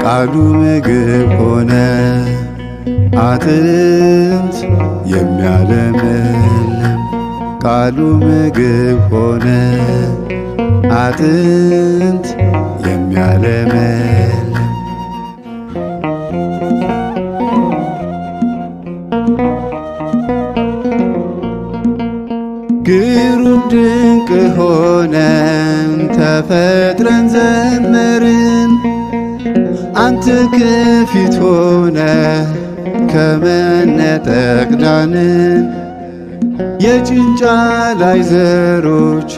ቃሉ ምግብ ሆነ አጥንት የሚያለመልም፣ ቃሉ ምግብ ሆነ አጥንት የሚያለመልም። ተፈጥረን ዘመርን አንተ ከፊት ሆነ ከመነጠቅ ዳንን የጭንጫ ላይ ዘሮች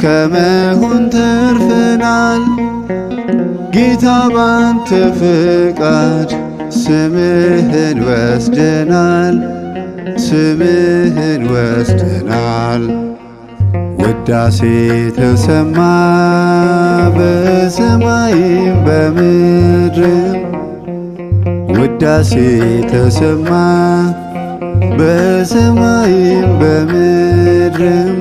ከመሆን ተርፈናል ጌታ ባንተ ፍቃድ ስምህን ወስደናል ስምህን ወስደናል ውዳሴ ተሰማ በሰማይም በምድርም ውዳሴ ተሰማ በሰማይም በምድርም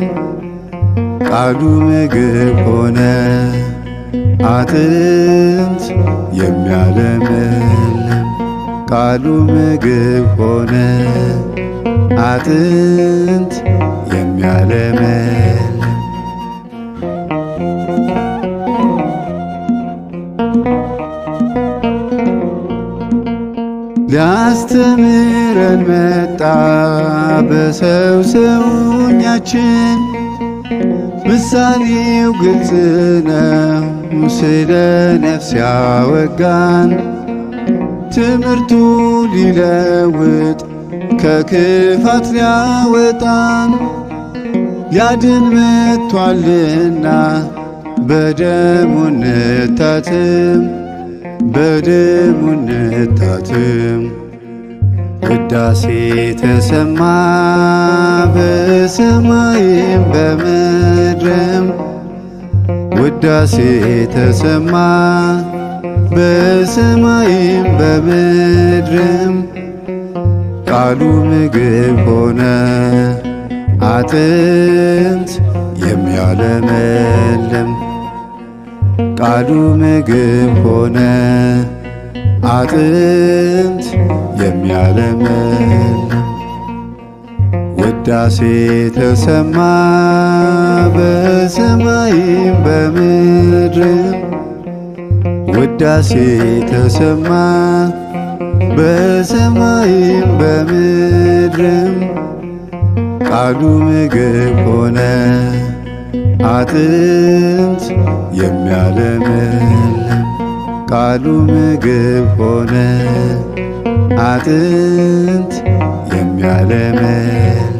ቃሉ ምግብ ሆነ አጥንት የሚያለመልም ቃሉ ምግብ ሆነ አጥንት የሚያለመልም ሊያስተምረን መጣ በሰው ሰውኛችን ምሳሌው ግልጽ ነው ስለ ነፍስ ያወጋን ትምህርቱ ሊለውጥ ከክፋት ሊያወጣን ሊያድን መጥቷልና በደሙ እንታትም በደሙ እንታትም ውዳሴ ተሰማ በሰማይም በምድርም ውዳሴ ተሰማ በሰማይም በምድርም ቃሉ ምግብ ሆነ አጥንት የሚያለመልም ቃሉ ምግብ ሆነ አጥንት የሚያለመልም ውዳሴ ተሰማ በሰማይም በምድርም ውዳሴ ተሰማ በሰማይም በምድርም ቃሉ ምግብ ሆነ አጥንት የሚያለመልም ቃሉ ምግብ ሆነ አጥንት የሚያለመልም